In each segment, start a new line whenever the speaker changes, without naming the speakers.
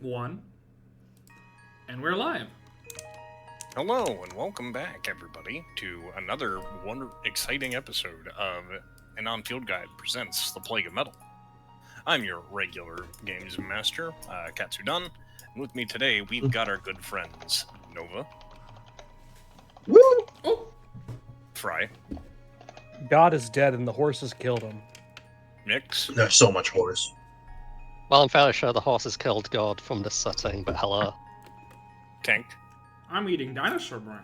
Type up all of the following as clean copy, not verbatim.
One, and we're live.
Hello and welcome back, everybody, to another exciting episode of An On-Field Guide presents The Plague of Metal. I'm your regular games master, Katsudan, and with me today we've got our good friends Nova,
Woo!
Oh,
Fry,
God is dead and the horses killed him.
Mix,
There's so much horse.
Well, I'm fairly sure the horses killed God from this setting, but hello.
Tank,
I'm eating dinosaur brain.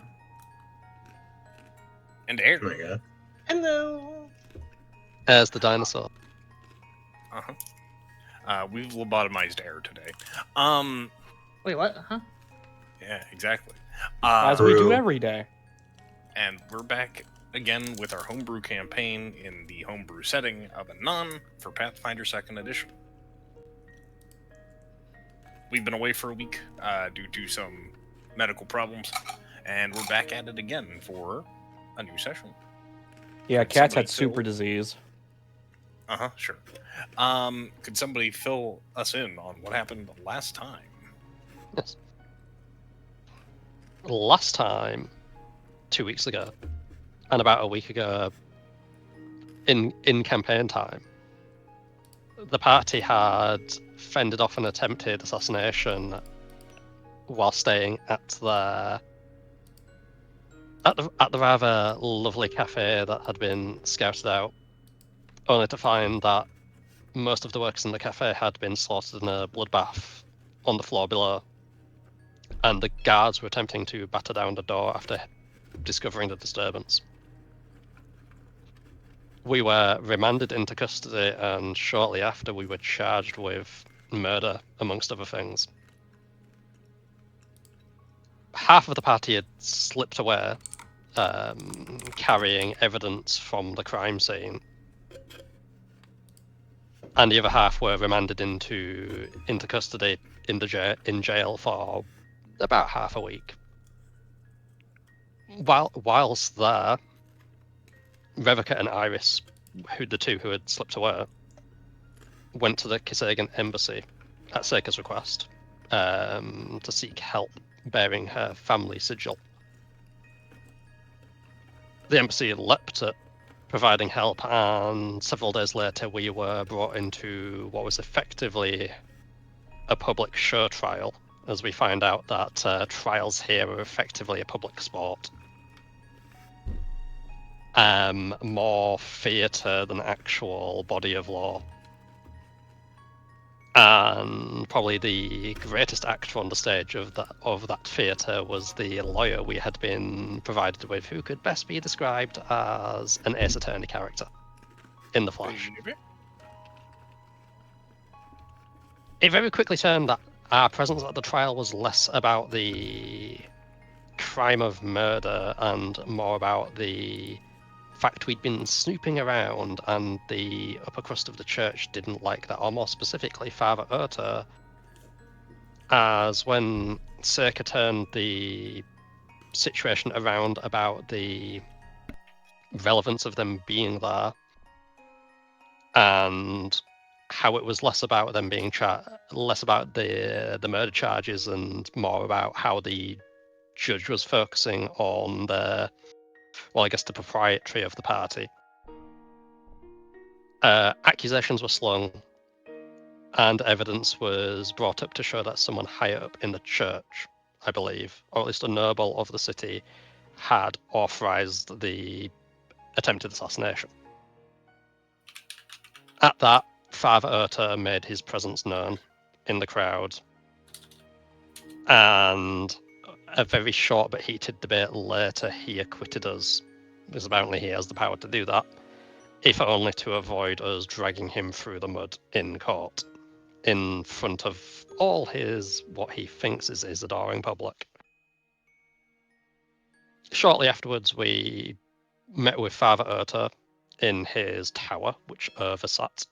and Air.
Oh my god.
Hello.
There's the dinosaur.
We've lobotomized Air today.
Wait, what? Huh?
Yeah, exactly.
As we do
True.
every day.
And we're back again with our homebrew campaign in the homebrew setting of Anon for Pathfinder 2nd Edition. We've been away for a week due to some medical problems, and we're back at it again for a new session.
Yeah,
Could
cats
somebody
had super
fill-
disease.
Sure. Could somebody fill us in on what happened last time?
Yes. Last time, 2 weeks ago, and about a week ago, in campaign time, the party had fended off an attempted assassination while staying at the rather lovely cafe that had been scouted out, only to find that most of the workers in the cafe had been slaughtered in a bloodbath on the floor below, and the guards were attempting to batter down the door after discovering the disturbance. We were remanded into custody, and shortly after we were charged with murder, amongst other things. Half of the party had slipped away, carrying evidence from the crime scene, and the other half were remanded into custody in jail for about half a week. Whilst there, Revica and Iris, the two who had slipped away, went to the Kisagan embassy at Seika's request to seek help bearing her family sigil. The embassy leapt at providing help, and several days later we were brought into what was effectively a public show trial, as we find out that trials here are effectively a public sport. More theatre than actual body of law. And probably the greatest actor on the stage of that theatre was the lawyer we had been provided with, who could best be described as an Ace Attorney character in the Flash. It very quickly turned that our presence at the trial was less about the crime of murder and more about the fact we'd been snooping around, and the upper crust of the church didn't like that, or more specifically Father Urta, as when Circa turned the situation around about the relevance of them being there, and how it was less about them being less about the murder charges and more about how the judge was focusing on the proprietary of the party. Accusations were slung, and evidence was brought up to show that someone higher up in the church, I believe, or at least a noble of the city, had authorized the attempted assassination. At that, Father Urta made his presence known in the crowd, and a very short but heated debate later, he acquitted us, because apparently he has the power to do that, if only to avoid us dragging him through the mud in court, in front of all what he thinks is his adoring public. Shortly afterwards, we met with Father Urta in his tower, which oversees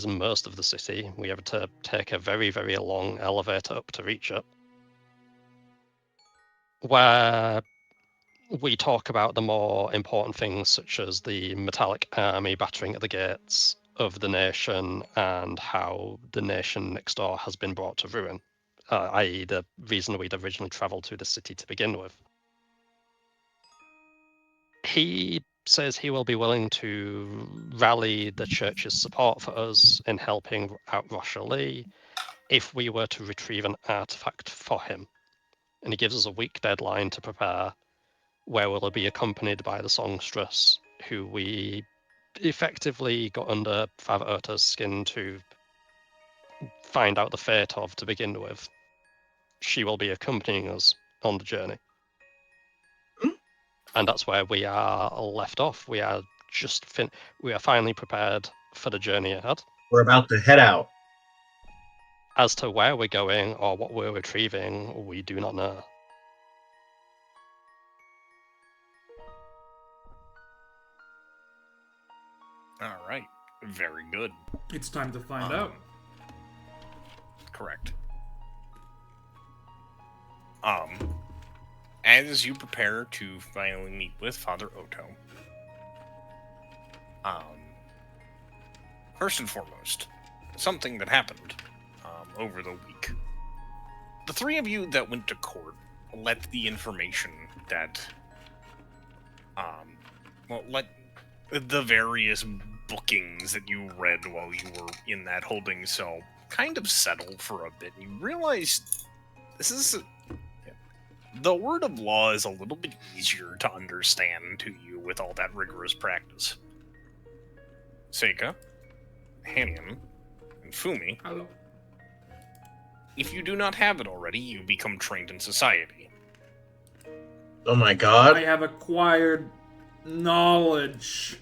most of the city. We have to take a very, very long elevator up to reach it, where we talk about the more important things, such as the metallic army battering at the gates, of the nation and how the nation next door has been brought to ruin, i.e. the reason we'd originally travelled to the city to begin with. He says he will be willing to rally the church's support for us in helping out Rosh Lee if we were to retrieve an artifact for him. And he gives us a week deadline to prepare, where we'll be accompanied by the songstress, who we effectively got under Father Urta's skin to find out the fate of to begin with. She will be accompanying us on the journey. And that's where we are left off. We are we are finally prepared for the journey ahead.
We're about to head out.
As to where we're going or what we're retrieving, we do not know.
All right. Very good.
It's time to find out.
Correct. As you prepare to finally meet with Father Oto, first and foremost, something that happened over the week. The three of you that went to court let the information that, let the various bookings that you read while you were in that holding cell kind of settle for a bit. You realize the word of law is a little bit easier to understand to you with all that rigorous practice. Seika, Hanian, and Fumi,
Hello.
if you do not have it already, you become trained in society.
Oh my
I
god.
have acquired knowledge.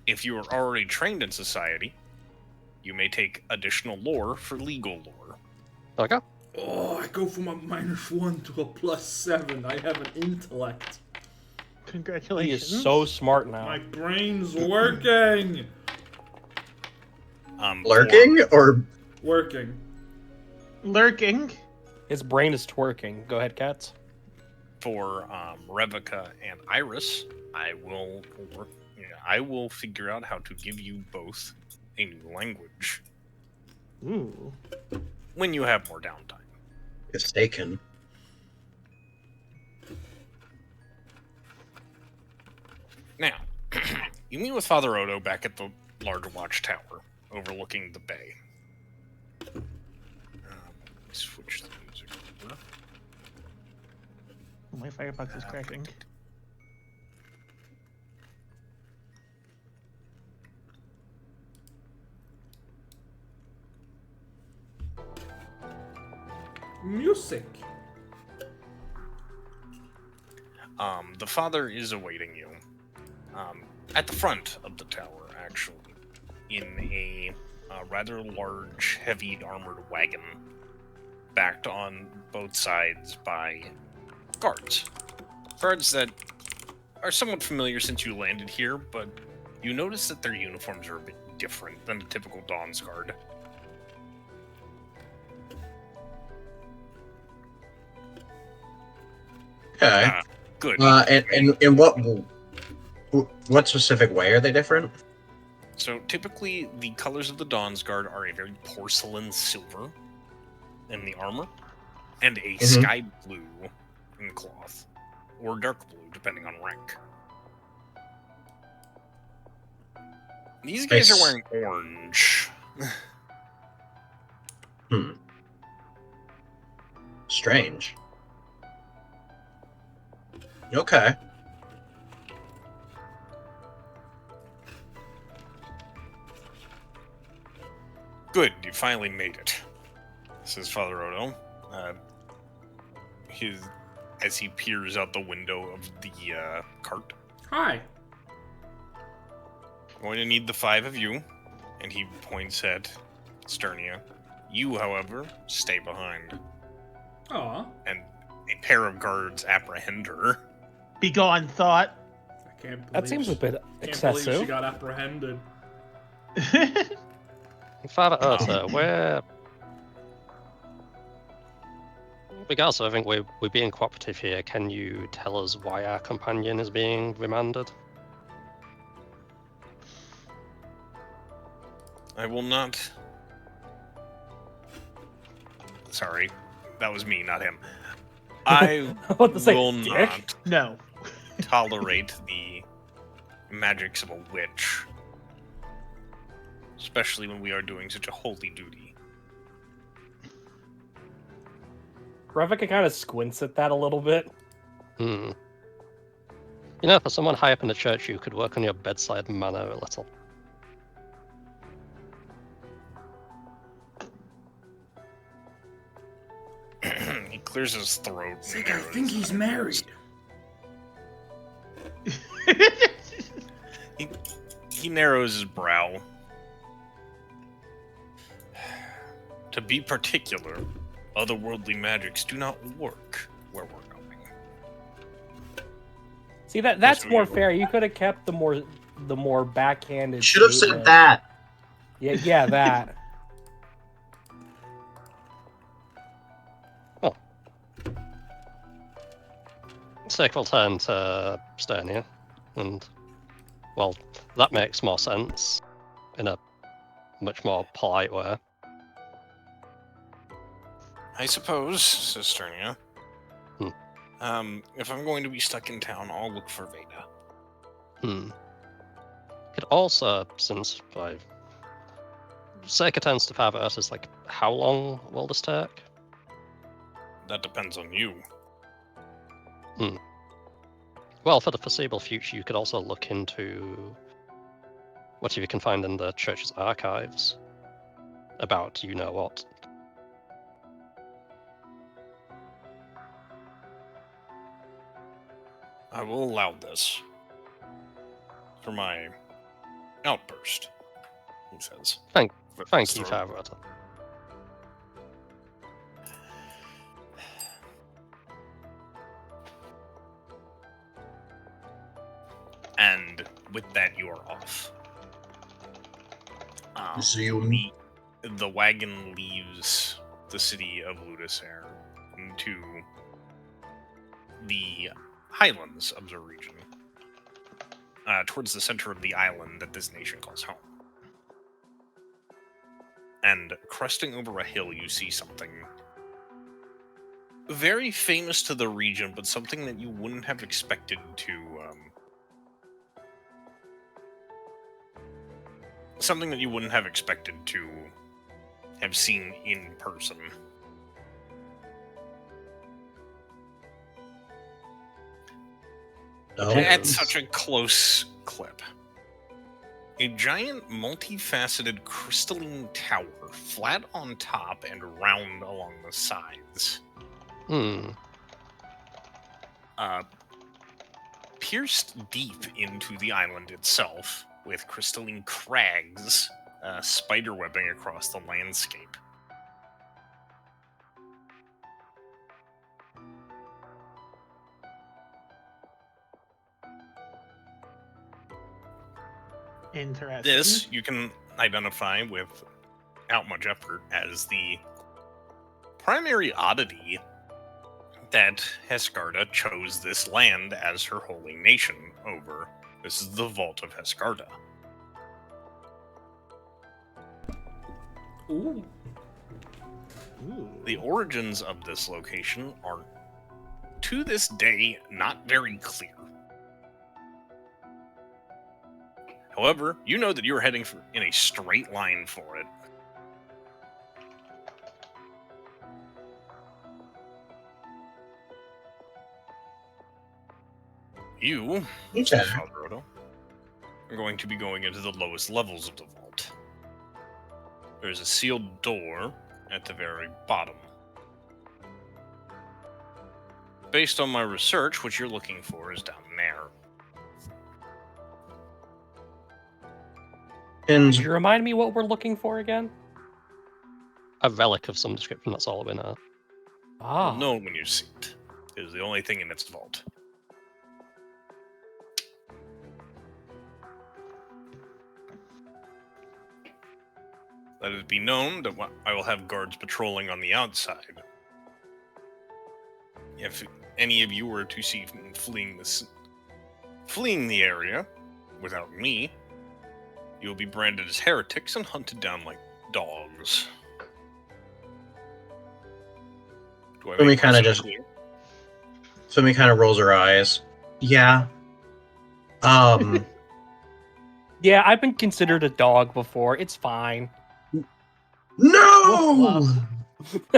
If you are already trained in society, you may take additional lore for legal lore.
Okay.
Oh, I go from a -1 to a +7. I have an intellect.
He
Congratulations.
is so smart now.
My brain's working.
Lurking or
Working.
Lurking.
His brain is twerking. Go ahead, cats.
For Revica and Iris, I will figure out how to give you both a new language
Ooh.
when you have more downtime.
it's taken?
Now, you meet with Father Odo back at the large watchtower overlooking the bay. Switch the music over.
My Firefox is cracking.
Music.
The father is awaiting you at the front of the tower, actually, in a rather large, heavy armored wagon, backed on both sides by guards. Guards that are somewhat familiar since you landed here, but you notice that their uniforms are a bit different than the typical Dawn's Guard.
Okay.
Good.
And in what specific way are they different?
So typically, the colors of the Dawn's Guard are a very porcelain silver in the armor, and a sky blue in the cloth, or dark blue, depending on rank. These guys are wearing orange.
Strange. Okay.
Good, you finally made it, says Father Odo. As he peers out the window of the cart.
Hi.
Going to need the 5 of you, and he points at Sternia. You, however, stay behind.
Aw.
And a pair of guards apprehend her.
Be gone, thought.
I can't believe
That seems a bit
Can't believe she
excessive.
got apprehended.
Father Urta, we're regardless, I think we're being cooperative here. Can you tell us why our companion is being remanded?
I will not. Sorry, that was me, not him. I
What to say,
will
dick?
not
No.
tolerate the magics of a witch, especially when we are doing such a holy duty.
Revika kind of squints at that a little bit.
Hmm. You know, for someone high up in the church, you could work on your bedside manner a little.
He clears his throat. and
Sick, I
narrows
think
his
he's
eyes.
married.
He narrows his brow. To be particular, otherworldly magics do not work where we're going.
See that's
Yes,
more
we-
fair. You could have kept the more backhanded.
Should have said
statement.
that.
Yeah, that.
Sick will turn to Sternia, and well, that makes more sense in a much more polite way.
I suppose, says Sternia. If I'm going to be stuck in town, I'll look for Veda.
Could also, since Seika tends to have us as like, how long will this take?
That depends on you.
Well, for the foreseeable future, you could also look into whatever you can find in the church's archives about you know what.
I will allow this. For my outburst, he says.
Thank
With
Thank
his
you,
throat.
Favorite.
And with that, you are off.
Zoom.
The wagon leaves the city of Ludisair into the highlands of the region, towards the center of the island that this nation calls home. And cresting over a hill, you see something very famous to the region, but something that you wouldn't have expected to have seen in person.
No.
At such a close clip. A giant, multifaceted crystalline tower, flat on top and round along the sides. Pierced deep into the island itself, with crystalline crags spiderwebbing across the landscape.
Interesting.
This you can identify without much effort as the primary oddity that Heskarda chose this land as her holy nation over. This is the Vault of Heskarda.
Ooh.
Ooh.
The origins of this location are, to this day, not very clear. However, you know that you're heading in a straight line for it. You,
Okay.
Father Odo, are going to be going into the lowest levels of the vault. There's a sealed door at the very bottom. Based on my research, what you're looking for is down there.
And
Could you remind me what we're looking for again?
A relic of some description, that's all we know.
Ah.
You'll know when you see it. It is the only thing in its vault. Let it be known that I will have guards patrolling on the outside. If any of you were to see fleeing the area without me, You will be branded as heretics and hunted down like dogs. Do I
Fumi
make
kinda
myself
just-
clear?
Fumi kind of rolls her eyes. Yeah.
Yeah, I've been considered a dog before. It's fine.
No!
Woof,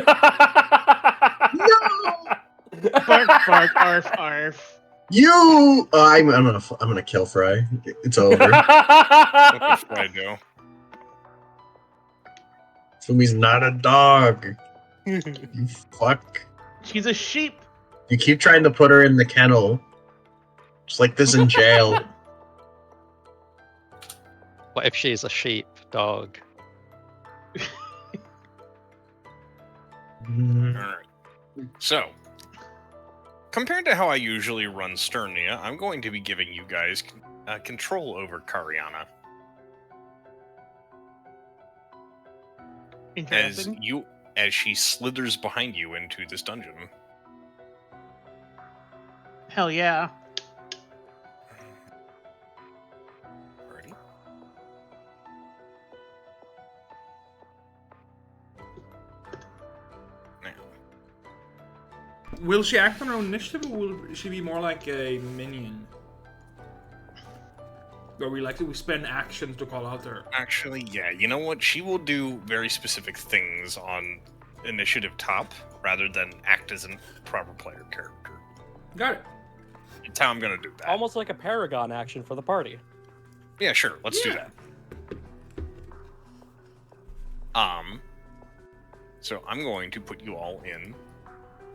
No!
Bark, bark, arf, arf.
You! I'm gonna kill Fry. It's over.
What did Fry do?
Fumi's not a dog. You fuck.
She's a sheep.
You keep trying to put her in the kennel. Just like this in jail.
What if she's a sheep dog?
Mm,
Alright. So, compared to how I usually run Sternia, I'm going to be giving you guys control over Kariana.
Interesting.
As she slithers behind you into this dungeon.
Hell yeah.
Alrighty. Now,
Will she act on her own initiative, or will she be more like a minion? Where we spend actions to call out to her.
actually, yeah, you know what? She will do very specific things on initiative top rather than act as a proper player character.
Got it.
That's how I'm gonna do that.
Almost like a Paragon action for the party.
Yeah, sure. Let's do
Yeah.
that. So I'm going to put you all in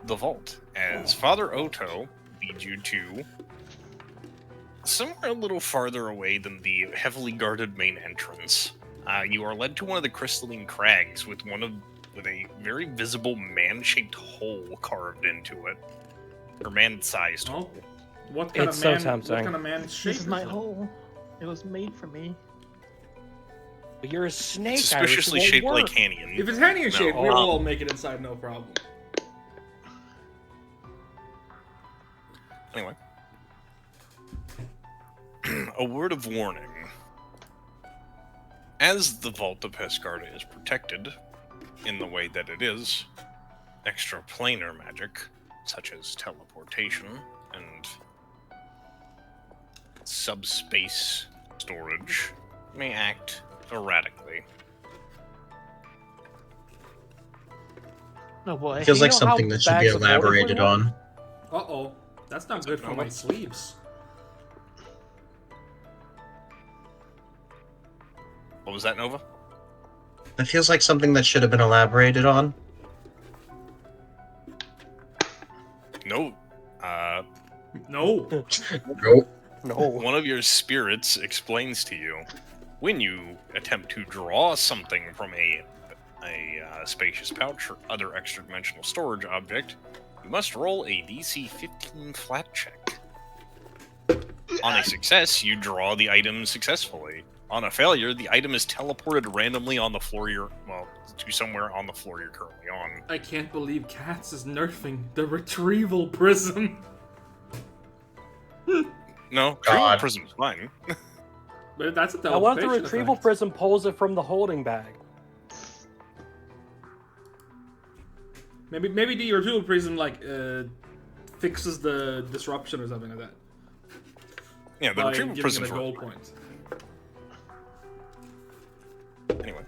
the vault as Father Oto leads you to somewhere a little farther away than the heavily guarded main entrance. You are led to one of the crystalline crags with a very visible man-shaped hole carved into it, or man-sized
Oh.
hole.
What kind
It's
of
so
man?
tempting.
What kind of man shape
This is my
it?
hole. It was made for me.
But you're a snake.
Suspiciously
Irish, it
shaped
won't
like
work.
Hanian.
If it's Hanian shape,
No.
we'll all make it inside, no problem.
Anyway. A word of warning. As the Vault of Hescarda is protected, in the way that it is, extraplanar magic, such as teleportation and subspace storage, may act erratically.
Oh boy.
feels
you
like
know how
something that should be
bags of holding
elaborated
would
on.
Uh-oh. That's not good for my sleeves.
What was that, Nova?
That feels like something that should have been elaborated on.
No.
No.
Nope.
No.
One of your spirits explains to you when you attempt to draw something from a spacious pouch or other extra-dimensional storage object, you must roll a DC 15 flat check. On a success, you draw the item successfully. On a failure, the item is teleported randomly on the floor to somewhere on the floor you're currently on.
I can't believe Cats is nerfing the retrieval prism.
No,
God.
Dream Prism's fine.
But that's a
Now, what if the
teleportation
retrieval
effect.
prism pulls it from the holding bag?
Maybe the retrieval prism fixes the disruption or something like that.
Yeah, the
By
Retrieval
giving
Prism
it a
for
gold point.
anyway.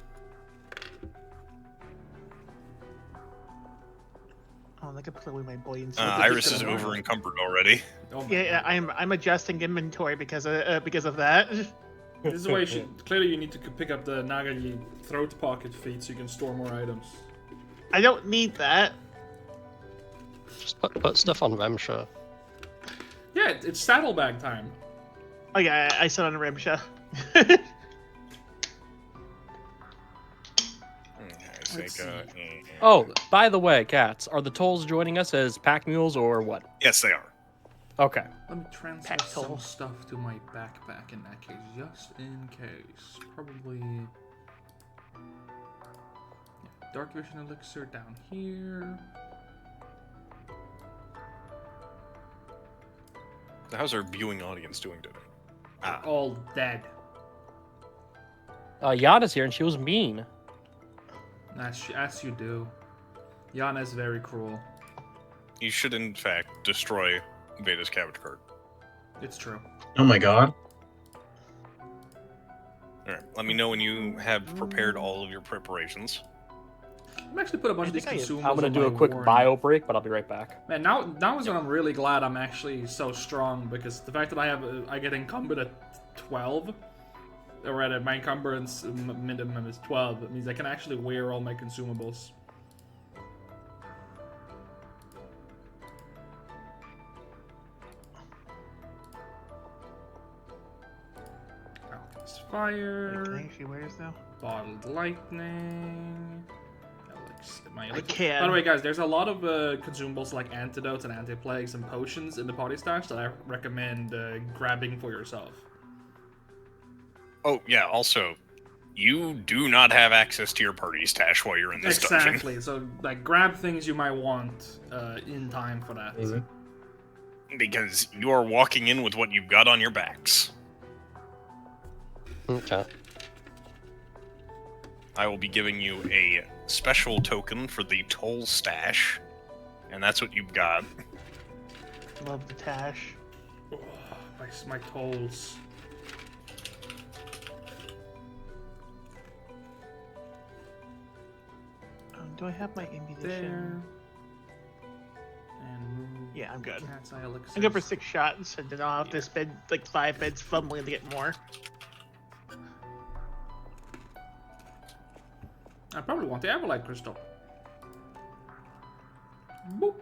Oh, look at put away my buoyancy.
Iris is over encumbered already.
Oh my
Yeah,
God.
I'm adjusting inventory because of that.
This is why clearly you need to pick up the Nagagi throat pocket feat so you can store more items.
I don't need that.
Just put stuff on Remsha.
Yeah, it's saddlebag time.
Oh yeah, I said on Rimsha.
Okay,
Let's
Sega,
Oh, by the way, Cats, are the tolls joining us as pack mules or what?
yes, they are.
Okay.
Let me transfer
Pack
some
toll.
stuff to my backpack in that case, just in case. Probably... Yeah, Dark Vision Elixir down here.
How's our viewing audience doing today?
All dead.
Yana's here and she was mean.
As you do. Yana is very cruel.
You should, in fact, destroy Veda's cabbage cart.
It's true.
Oh my god.
Alright, let me know when you have prepared all of your preparations.
I'm actually put a bunch
I
of these
think I-
consumables.
I'm gonna
on
do a
my
quick
warning.
bio break, but I'll be right back.
Man, now is when I'm really glad I'm actually so strong, because the fact that I get encumbered at 12, or rather my encumbrance minimum is 12, it means I can actually wear all my consumables. Alchemist
Wait,
Fire,
can I actually wear this now?
Bottled Lightning, my
I
elixir.
can.
By the way, guys, there's a lot of consumables like antidotes and anti-plagues and potions in the party stash that I recommend grabbing for yourself.
Oh, yeah, also, you do not have access to your party stash while you're in this dungeon.
Exactly. So, like, grab things you might want in time for that.
Mhm.
Because you are walking in with what you've got on your backs.
Okay.
I will be giving you a special token for the toll stash, and that's what you've got.
Love the Tash.
Oh, my tolls.
Do I have my
There.
ammunition?
And move
Yeah, I'm good.
Cat's eye elixirs.
I'm good for 6 shots, and then I'll have to spend like 5 beds fumbling to get more.
I probably want the Everlight Crystal. Boop.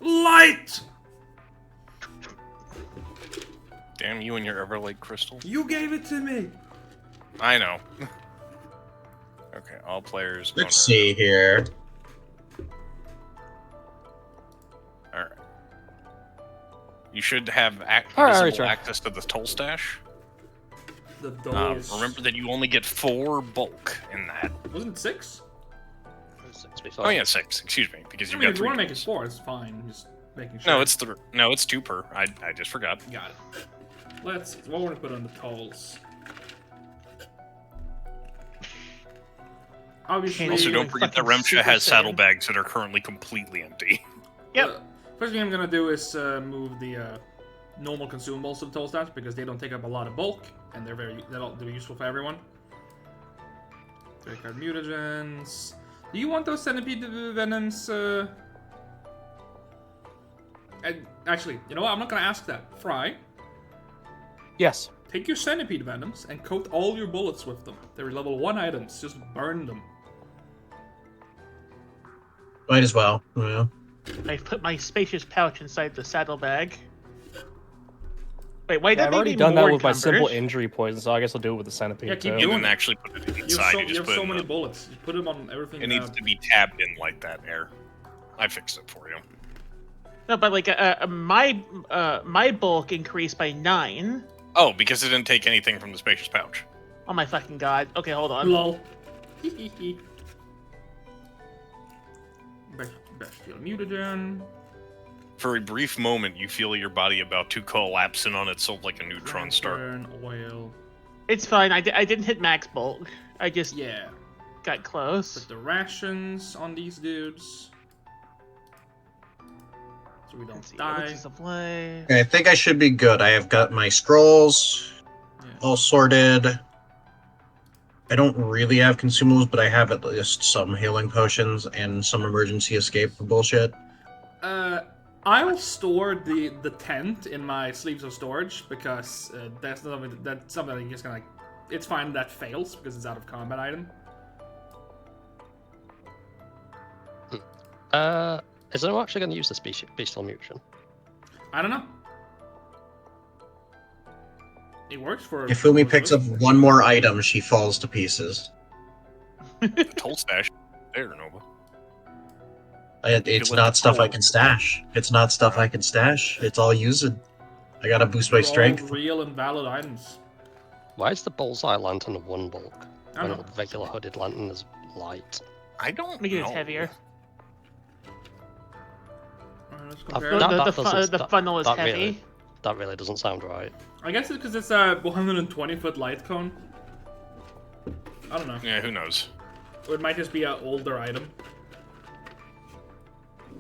Light!
Damn you and your Everlight Crystal.
You gave it to me!
I know. Okay, all players.
Let's see here.
Alright. You should have
Alright,
visible
sure.
access to the toll stash.
The doors.
Remember that you only get 4 bulk in that.
Wasn't it 6?
6 before.
Oh yeah, 6. Excuse me, because
I
you've
mean,
got
if you
3.
want to make it
tools.
4, it's fine. Just making sure.
No, it's 2 per. I just forgot.
Got it. Let's see. What want to put on the tolls? Obviously.
Also, don't
like
forget that
fucking
Remsha
Super
has
Saiyan.
saddlebags that are currently completely empty.
Yep.
First thing I'm gonna do is move the normal consumables to the toll stash because they don't take up a lot of bulk and they're useful for everyone. 3-card mutagens. Do you want those centipede venoms? And actually, you know what? I'm not gonna ask that. Fry,
Yes.
take your centipede venoms and coat all your bullets with them. They're level 1 items. Just burn them.
Might as well. Yeah.
I've put my spacious pouch inside the saddlebag. Wait, why
Yeah,
did
I've
they
already
need
done that
more
with my simple
encumbered?
injury poison, so I guess I'll do it with the centipede
Yeah, keep
too.
You
doing
didn't actually put it
You
inside.
have so,
you just put
so
it in
many
the-
bullets. You put them on everything.
It needs to be tabbed in like that, Air. I fixed it for you.
No, but like my bulk increased by 9.
Oh, because it didn't take anything from the spacious pouch.
Oh my fucking god. Okay, hold on.
Lol. Bestial mutagen.
For a brief moment, you feel your body about to collapse in on itself like a neutron star.
Lantern, oil.
It's fine. I didn't hit max bulk. I just
Yeah.
got close.
Put the rations on these dudes. So we don't
Let's see,
die.
Elixirs of life.
Okay, I think I should be good. I have got my scrolls
Yeah.
all sorted. I don't really have consumables, but I have at least some healing potions and some emergency escape bullshit.
I'll store the tent in my sleeves of storage because that's something that you're just gonna. It's fine that fails because it's out of combat item.
Is anyone actually going to use the bestial mutation?
I don't know. It works for.
If Fumi picks up one more item, she falls to pieces.
The toll stash. There, Nova.
It's
let
not
the
stuff I
toll-
can stash. It's not stuff I can stash. It's all used. I gotta boost my
They're all
strength.
real and valid items.
Why is the bullseye lantern a 1 bulk?
I
When
don't
a
know.
regular hooded lantern is light.
I don't
Make it
know.
heavier.
Alright, let's
I've
compare.
done-
The,
that doesn't-
the funnel is
that
heavy.
really- That really doesn't sound right.
I guess it's because it's a 120-foot light cone. I don't know.
Yeah, who knows?
Or it might just be an older item.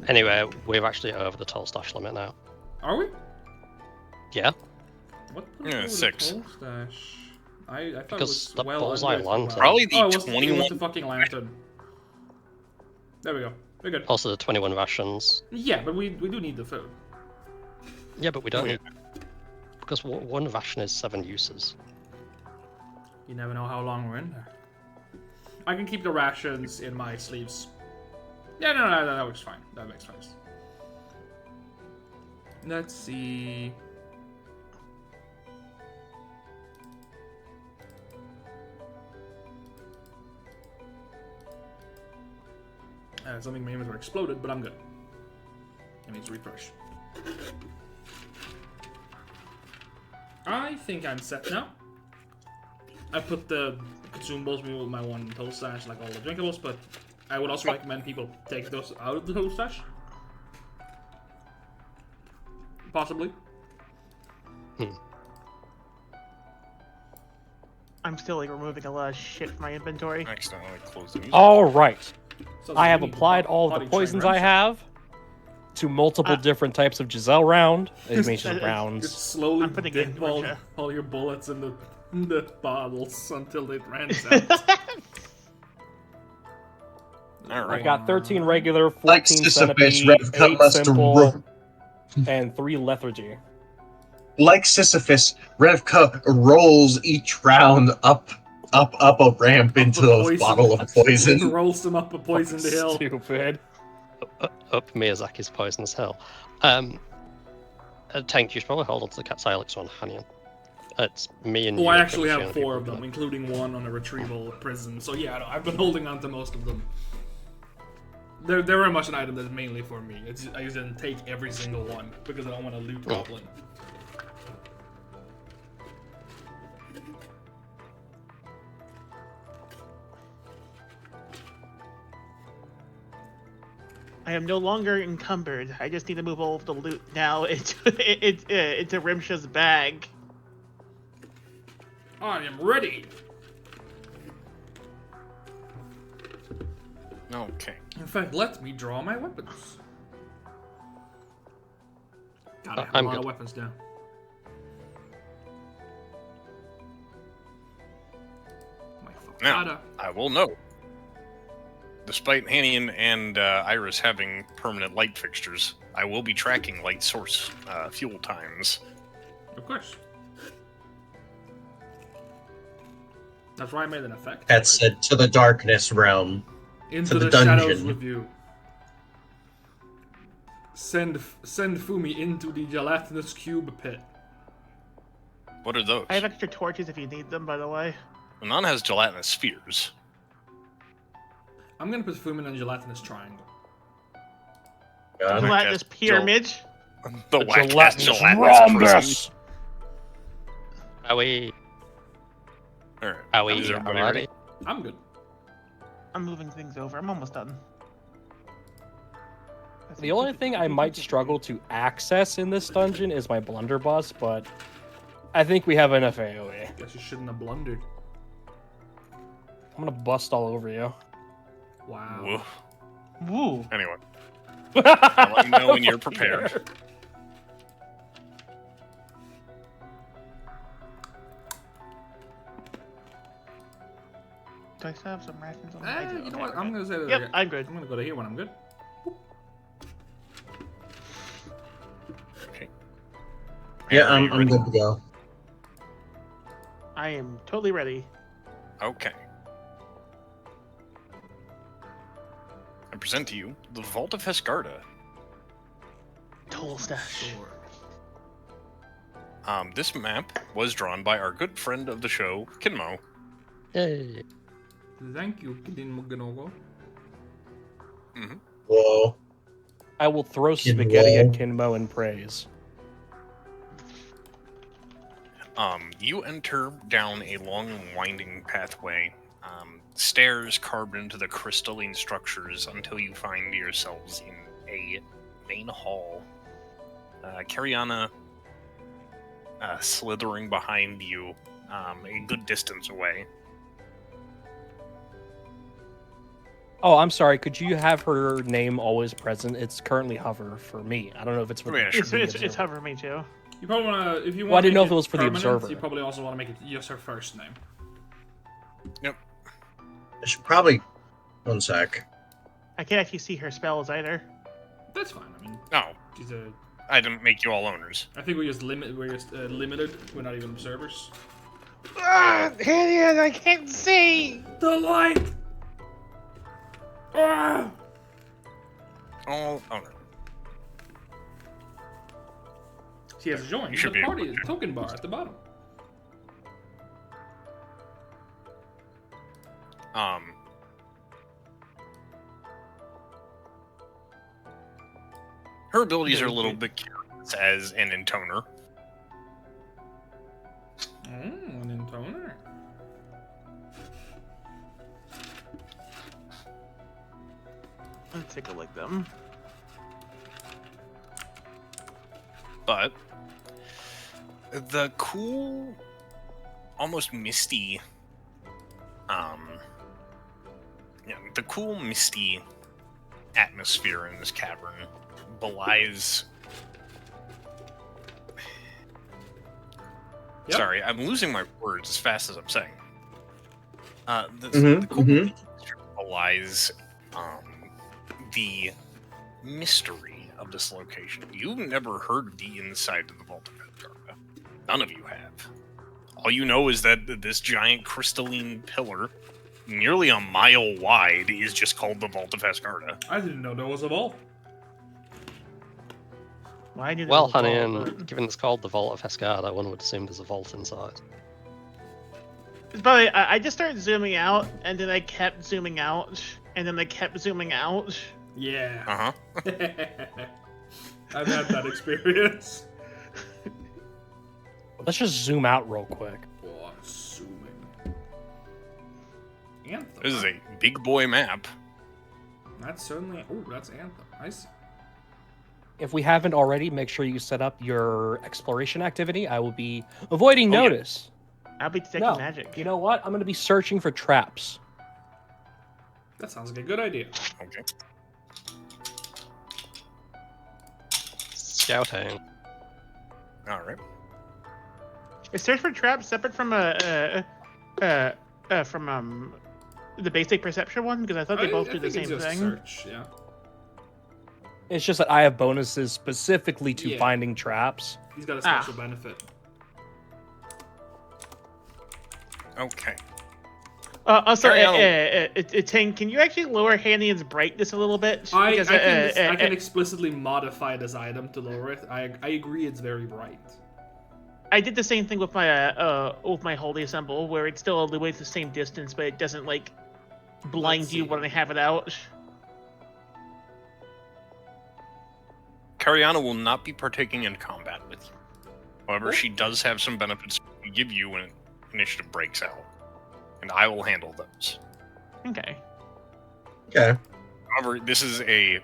Anyway, we're actually over the toll stash limit now.
Are we?
Yeah,
What
Yeah,
was
6.
the toll stash? I thought
Because
it was
the
well
bullseye
under
lantern.
12.
Probably the
Oh, it was
21.
the fucking lantern. There we go. We're good.
also the 21 rations.
Yeah, but we do need the food.
Yeah, but we don't
Oh, yeah.
need... Because one ration is 7 uses.
You never know how long we're in there. I can keep the rations in my sleeves. Yeah, no, that works fine. That makes sense. Let's see. Something in my inventory exploded, but I'm good. I need to refresh. I think I'm set now. I put the consumables with my one toll stash, like all the drinkables, but I would also recommend people take those out of the toll stash. Possibly.
I'm still like removing a lot of shit from my inventory.
Accidentally closed the music.
All right.
So
I have
we need
applied
to
all of
potty
the
train
poisons I
Ramsay.
have to multiple different types of Giselle round. It means just
Just
rounds.
slowly
I'm putting
dip
in
all,
Georgia.
all your bullets in the bottles until it runs out.
All
I've
right.
got 13 regular, 14
Like Sisyphus,
centipede,
Revka
8
must
simple, and 3 lethargy.
Like Sisyphus, Revka rolls each round up a ramp into
a
those
poison.
bottle of poison.
Rolls them up a poisoned hill.
Stupid.
Up Miyazaki's Poisonous Hill. Tank, you should probably hold on to the Cat's Ilex one, Hanyan. It's me and
Oh,
you.
I
are
actually
pretty
have
sure
4 of
people
them,
do
including one on a retrieval prison. So yeah, no, I've been holding on to most of them. They're very much an item that's mainly for me. I just didn't take every single one because I don't want to loot goblin.
I am no longer encumbered. I just need to move all of the loot now into Rimsha's bag.
I am ready.
Okay.
In fact, let me draw my weapons. God, I have
I'm
a lot
good.
of weapons now. My
Now,
facada.
I will note, despite Hanian and Iris having permanent light fixtures, I will be tracking light source fuel times.
Of course. That's why I made an effect.
That said, to the darkness realm.
Into
to the
the shadows
dungeon.
with you. Send Fumi into the gelatinous cube pit.
What are those?
I have extra torches if you need them, by the way.
None has gelatinous spheres.
I'm gonna put Fumi in a gelatinous triangle.
God.
Gelatinous
Gel-
pyramid.
The whack ass
Gelatinous
gelatinous prison.
rhombus.
Are we?
Alright.
Are we?
Is everybody
ready?
ready?
I'm good.
I'm moving things over. I'm almost done.
The only thing I might struggle to access in this dungeon is my blunderbuss, but I think we have enough AoE.
Guess you shouldn't have blundered.
I'm gonna bust all over you.
Wow.
Woof.
Woo.
Anyway, I'll let you know when you're prepared.
Do I still have some rations on I do.
You know
Okay,
what?
we're
I'm
good.
gonna say that.
Yep, I'm good.
I'm gonna go to here when I'm good.
Okay.
Yeah,
Are you
I'm
ready?
good to go.
I am totally ready.
Okay. I present to you the Vault of Hesgarda.
Toll stash.
Sure.
This map was drawn by our good friend of the show, Kinmo.
Yay.
Thank you, Kidin Muganogo.
Whoa.
I will throw
Kinmo.
spaghetti at Kinmo in praise.
You enter down a long and winding pathway, stairs carved into the crystalline structures until you find yourselves in a main hall. Cariana slithering behind you, a good distance away.
Oh, I'm sorry. Could you have her name always present? It's currently hover for me. I don't know if it's for
Yeah,
the,
sure.
It's,
the
it's
observer.
hover me too.
You probably want to, if you want
Well, I
to
didn't know
make
if it was for the
permanent,
observer.
You probably also want to make it just her first name.
Yep.
I should probably. One sec.
I can't actually see her spells either.
That's fine. I mean,
No,
she's a.
I didn't make you all owners.
I think we're just limited. We're not even observers.
Ah, Helion, I can't see.
The light. Ah!
All owners.
She has joined
You should
the
be
party
able to.
token bar at the bottom.
Her abilities are a little bit curious as an intoner.
An intoner.
Let's take a look at them.
But the cool, almost misty, the cool misty atmosphere in this cavern belies.
Yep.
Sorry, I'm losing my words as fast as I'm saying. The
Mhm,
cool
mhm.
belies the mystery of this location. You've never heard of the inside of the Vault of Asgarda. None of you have. All you know is that this giant crystalline pillar, nearly a mile wide, is just called the Vault of Asgarda.
I didn't know there was a vault.
Why did
Well,
it
honey,
evolve?
and given it's called the Vault of Hescarda, one would assume there's a vault inside.
But I just started zooming out, and then I kept zooming out, and then I kept zooming out.
Yeah.
Uh huh.
I've had that experience.
Let's just zoom out real quick.
Oh, I'm zooming. Anthem.
This is a big boy map.
That's certainly. Oh, that's Anthem. I see.
If we haven't already, make sure you set up your exploration activity. I will be avoiding
Oh, yeah.
notice.
I'll be detecting
No,
magic.
you know what? I'm going to be searching for traps.
That sounds like a good idea.
Okay.
Scouting.
All right.
Is search for traps separate from the basic perception one? Because I thought they both do the
think
same
it's just
thing.
Search, yeah.
It's just that I have bonuses specifically to
Yeah.
finding traps.
He's got a special benefit.
Okay.
Also,
Carry on.
Ting, can you actually lower Hanion's brightness a little bit?
I
Because,
can explicitly modify this item to lower it. I agree it's very bright.
I did the same thing with my Holy Assemble, where it still illuminates the same distance, but it doesn't like blind
Let's
you
see.
when I have it out.
Cariana will not be partaking in combat with you. However, she does have some benefits to give you when initiative breaks out, and I will handle those.
Okay.
Okay.
However, this is a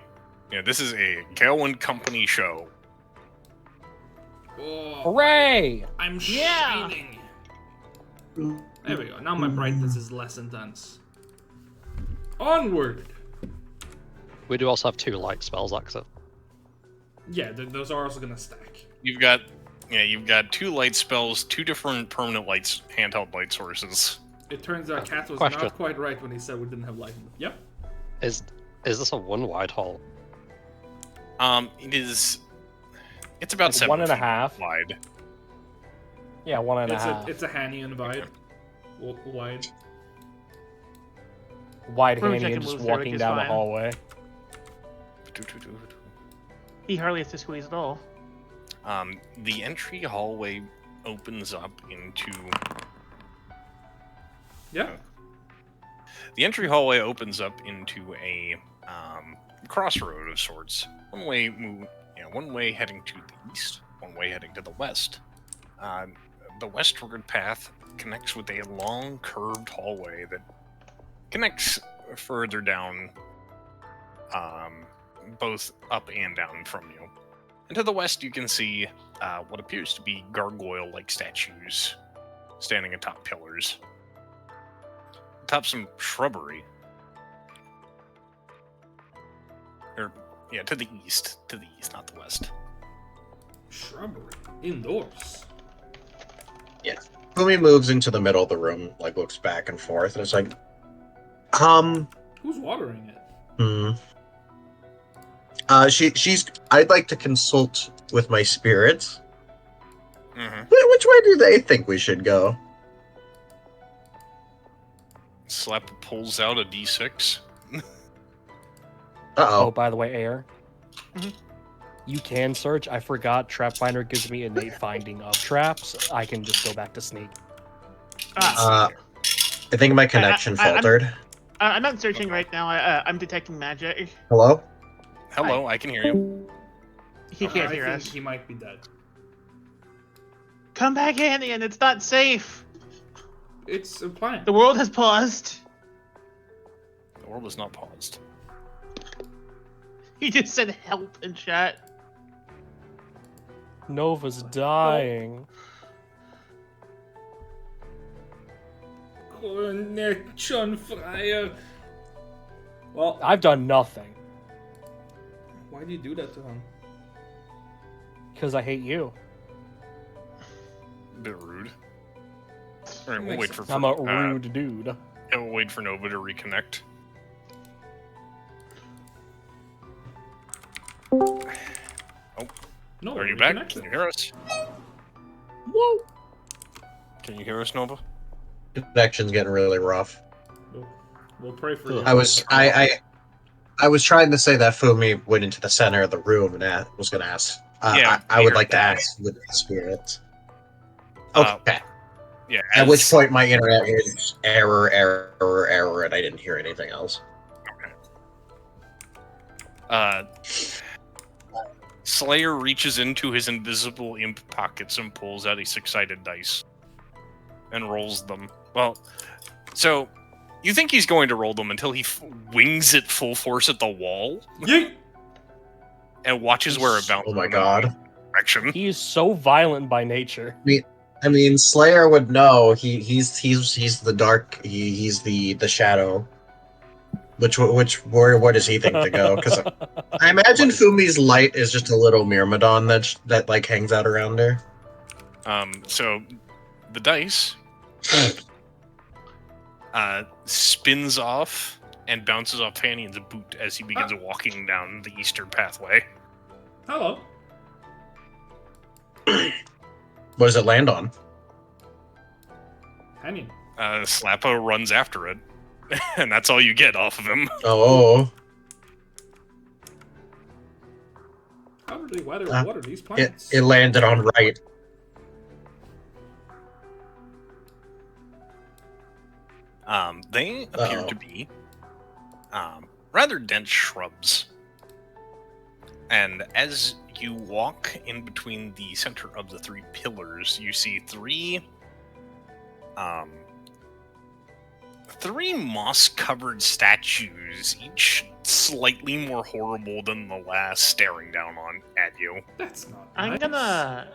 Gale & Company show.
Oh,
Hooray!
I'm
Yeah.
shining. There we go. Now my brightness is less intense. Onward.
We do also have 2 light spells active.
Yeah, those are also gonna stack.
You've got 2 light spells, 2 different permanent lights, handheld light sources.
It turns out Kat was
Question.
not quite right when he said we didn't have light. Yep.
Is this a 1 wide hall?
It's about
Like
7
1.5.
feet wide.
Yeah, 1.5.
It's a Hanian vibe. Wide.
Wide
Prove I
handy
can
and just
move through it
walking
just
down the
fine.
hallway.
He hardly has to squeeze at all.
The entry hallway opens up into
Yeah.
The entry hallway opens up into a crossroad of sorts. One way heading to the east, one way heading to the west. The westward path connects with a long curved hallway that connects further down, both up and down from you. And to the west, you can see what appears to be gargoyle-like statues standing atop pillars. Atop some shrubbery. Or, yeah, to the east. To the east, not the west.
Shrubbery. Indoors.
Fumi moves into the middle of the room, like looks back and forth, and it's like,
Who's watering it?
she's. I'd like to consult with my spirits.
Mm-hmm.
Which way do they think we should go?
Slap pulls out a d6.
Oh,
Uh-oh.
by the way, Air.
Mhm.
You can search. I forgot Trap Finder gives me innate finding of traps. I can just go back to sneak.
I think my connection
I'm-
faltered.
I'm not searching right now. I'm detecting magic.
Hello?
Hello, I can hear you.
He can't
I
hear
think
us.
he might be dead.
Come back, Anian. It's not safe.
It's a plan.
The world has paused.
The world is not paused.
He just said help in chat.
Nova's dying.
Connection fire. Well,
I've done nothing
why do you do that to him?
because I hate you.
Bit rude. Alright, we'll
Makes
wait for
I'm a rude dude.
yeah, we'll wait for Nova to reconnect.
No,
Are you
we
back?
connected.
Can you hear us?
Whoa!
Can you hear us, Nova?
Connection's getting really rough.
We'll pray for you.
I was trying to say that Fumi went into the center of the room and was going to ask.
Yeah,
I would
Peter
like to
died.
ask with the spirits.
Uh,
Okay.
Yeah.
At which
as-
point my internet was error, and I didn't hear anything else.
Slayer reaches into his invisible imp pockets and pulls out a six-sided dice and rolls them. Well, so you think he's going to roll them until he wings it full force at the wall
Yeet!
and watches where it bounces.
Oh my
in
god.
the direction.
He is so violent by nature.
I mean, Slayer would know. He's the dark. He's the shadow. Where does he think to go? Because I imagine Fumi's light is just a little Myrmidon that like hangs out around her.
So the dice spins off and bounces off Fanian's boot as he begins walking down the eastern pathway.
Hello.
What does it land on?
Henny.
Slappo runs after it, and that's all you get off of him.
Oh,
How do they water these
it
plants?
landed on right.
They appear
Uh-oh.
to be rather dense shrubs. And as you walk in between the center of the three pillars, you see three moss-covered statues, each slightly more horrible than the last, staring down at you.
That's not
I'm
nice.
gonna.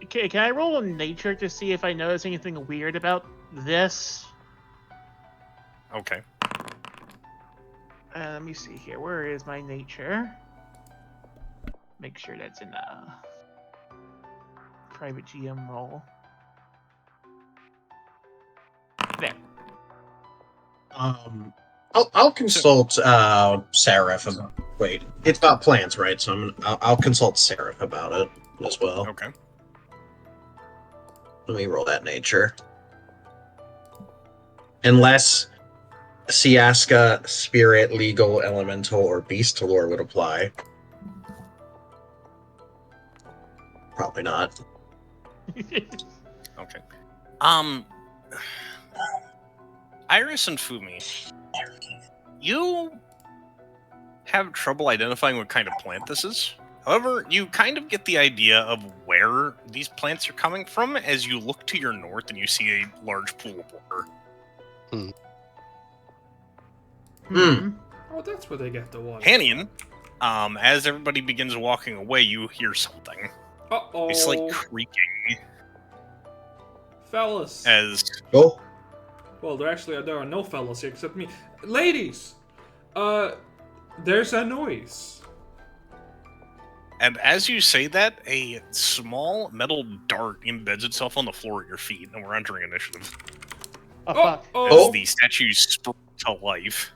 Can I roll on nature to see if I notice anything weird about this?
Okay.
Let me see here. Where is my nature? Make sure that's in a private GM roll. There.
I'll consult Seraph about. Wait, it's about plants, right? So I'll consult Seraph about it as well.
Okay.
Let me roll that nature. Unless Siaska, Spirit, Legal, Elemental, or Beast Lore would apply. Probably not.
Okay. Iris and Fumi, you have trouble identifying what kind of plant this is. However, you kind of get the idea of where these plants are coming from as you look to your north and you see a large pool of water.
Hmm.
Oh, that's where they get the water.
Hanian, as everybody begins walking away, you hear something.
Uh-oh.
It's like creaking
Fellas.
as
Go.
Well, there are no fellas here except me. Ladies! There's a noise.
And as you say that, a small metal dart embeds itself on the floor at your feet, and we're entering initiative.
Oh,
Oh,
fuck.
As
oh,
the statue springs to life.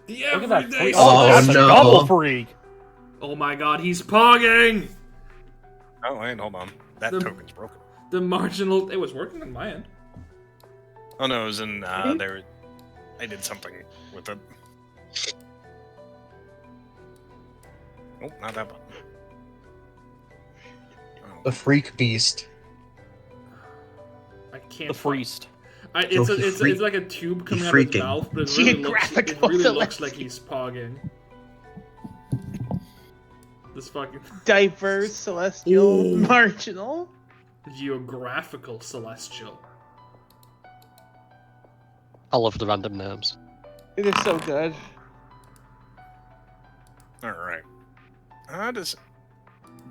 the
Look at that
everyday
freak.
Oh,
That's a
no.
double freak.
Oh my god, he's pogging!
Oh, wait, hold on. That
The-
token's broken.
The marginal... It was working on my end.
Oh no, it was in
Mhm.
there. I did something with it. Oh, not that button.
The freak beast.
I can't...
The freest.
It's,
So
it's like a tube coming out of his
freaking-
mouth, but it really,
Geographical
looks like he's pogging. This fucking...
Diverse, celestial,
Ooh.
marginal.
Geographical celestial.
I love the random names.
It is so good.
Alright.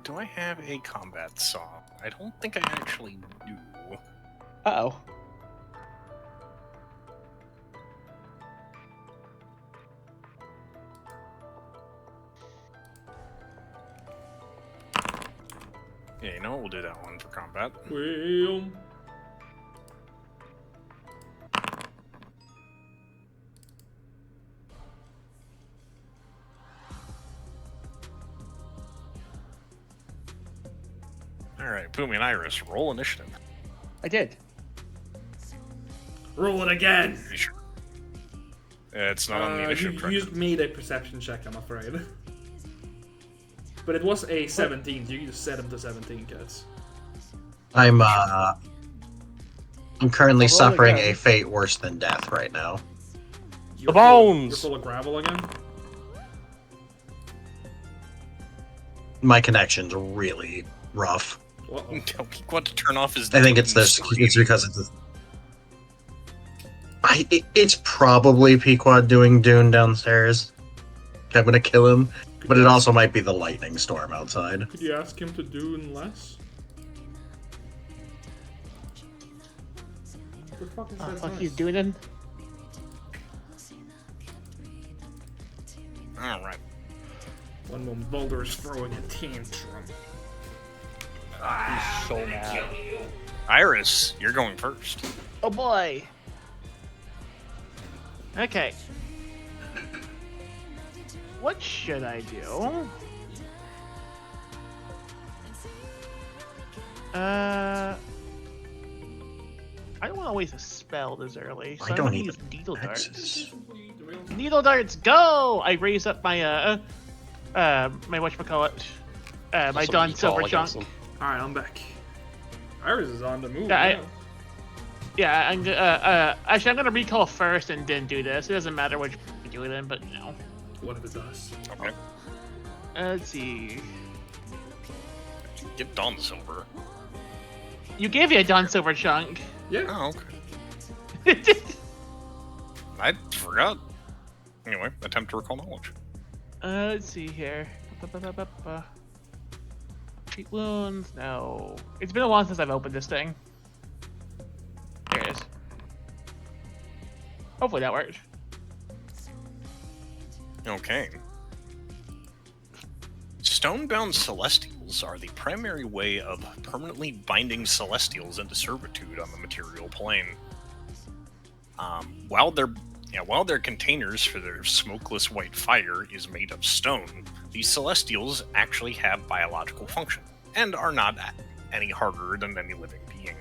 Do I have a combat saw? I don't think I actually do.
Uh-oh.
Yeah, you know what? We'll do that one for combat.
Well...
Alright, Pumi and Iris, roll initiative.
I did.
Roll it again!
You sure? It's not on the initiative tracker.
You made a perception check, I'm afraid. But it was a 17. You just set him to 17, cats.
I'm currently
I'll roll
suffering
again.
a fate worse than death right now.
You're
bones!
You're full of gravel again?
My connection's really rough.
Uh-oh.
Tell me what to turn off his.
I think it's this. It's because it's this. It's probably Pequod doing Dune downstairs. I'm gonna kill him, but it also might be the lightning storm outside.
Could you ask him to do less? What the fuck is
Oh,
that
fuck
noise?
you doing it?
Alright.
One moment, Boulder is throwing a tantrum.
He's so mad.
Iris, you're going first.
Oh boy. Okay. What should I do? I don't want to waste a spell this early, so
I
I'm
don't
gonna
even-
use needle darts.
That's-
Needle darts, go! I raise up my my whatchamacallit, my
That's
Dawn
what you
Silver
call
chunk.
against them.
Alright, I'm back. Iris is on the move.
Yeah, Yeah, actually, I'm gonna recall first and then do this. It doesn't matter which you do it in, but you know.
What if it does?
Okay.
Let's see.
Get Dawn Silver.
You gave me a Dawn Silver chunk.
Yeah.
Oh, okay. I forgot. Anyway, attempt to recall knowledge.
Let's see here. Treat wounds. No. It's been a while since I've opened this thing. There it is. Hopefully that worked.
Okay. Stonebound Celestials are the primary way of permanently binding Celestials into servitude on the material plane. While their containers for their smokeless white fire is made of stone, these Celestials actually have biological function, and are not any harder than any living being,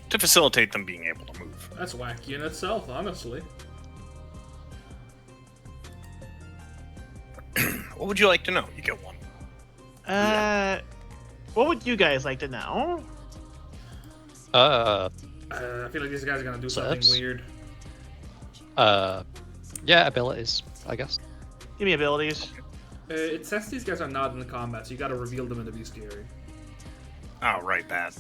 to facilitate them being able to move.
That's wacky in itself, honestly.
What would you like to know? You get one.
What would you guys like to know?
I feel like these guys are gonna do something
Perhaps.
weird.
Yeah, abilities, I guess.
Give me abilities.
It says these guys are not in the combat, so you gotta reveal them to be scary.
Oh, right, that.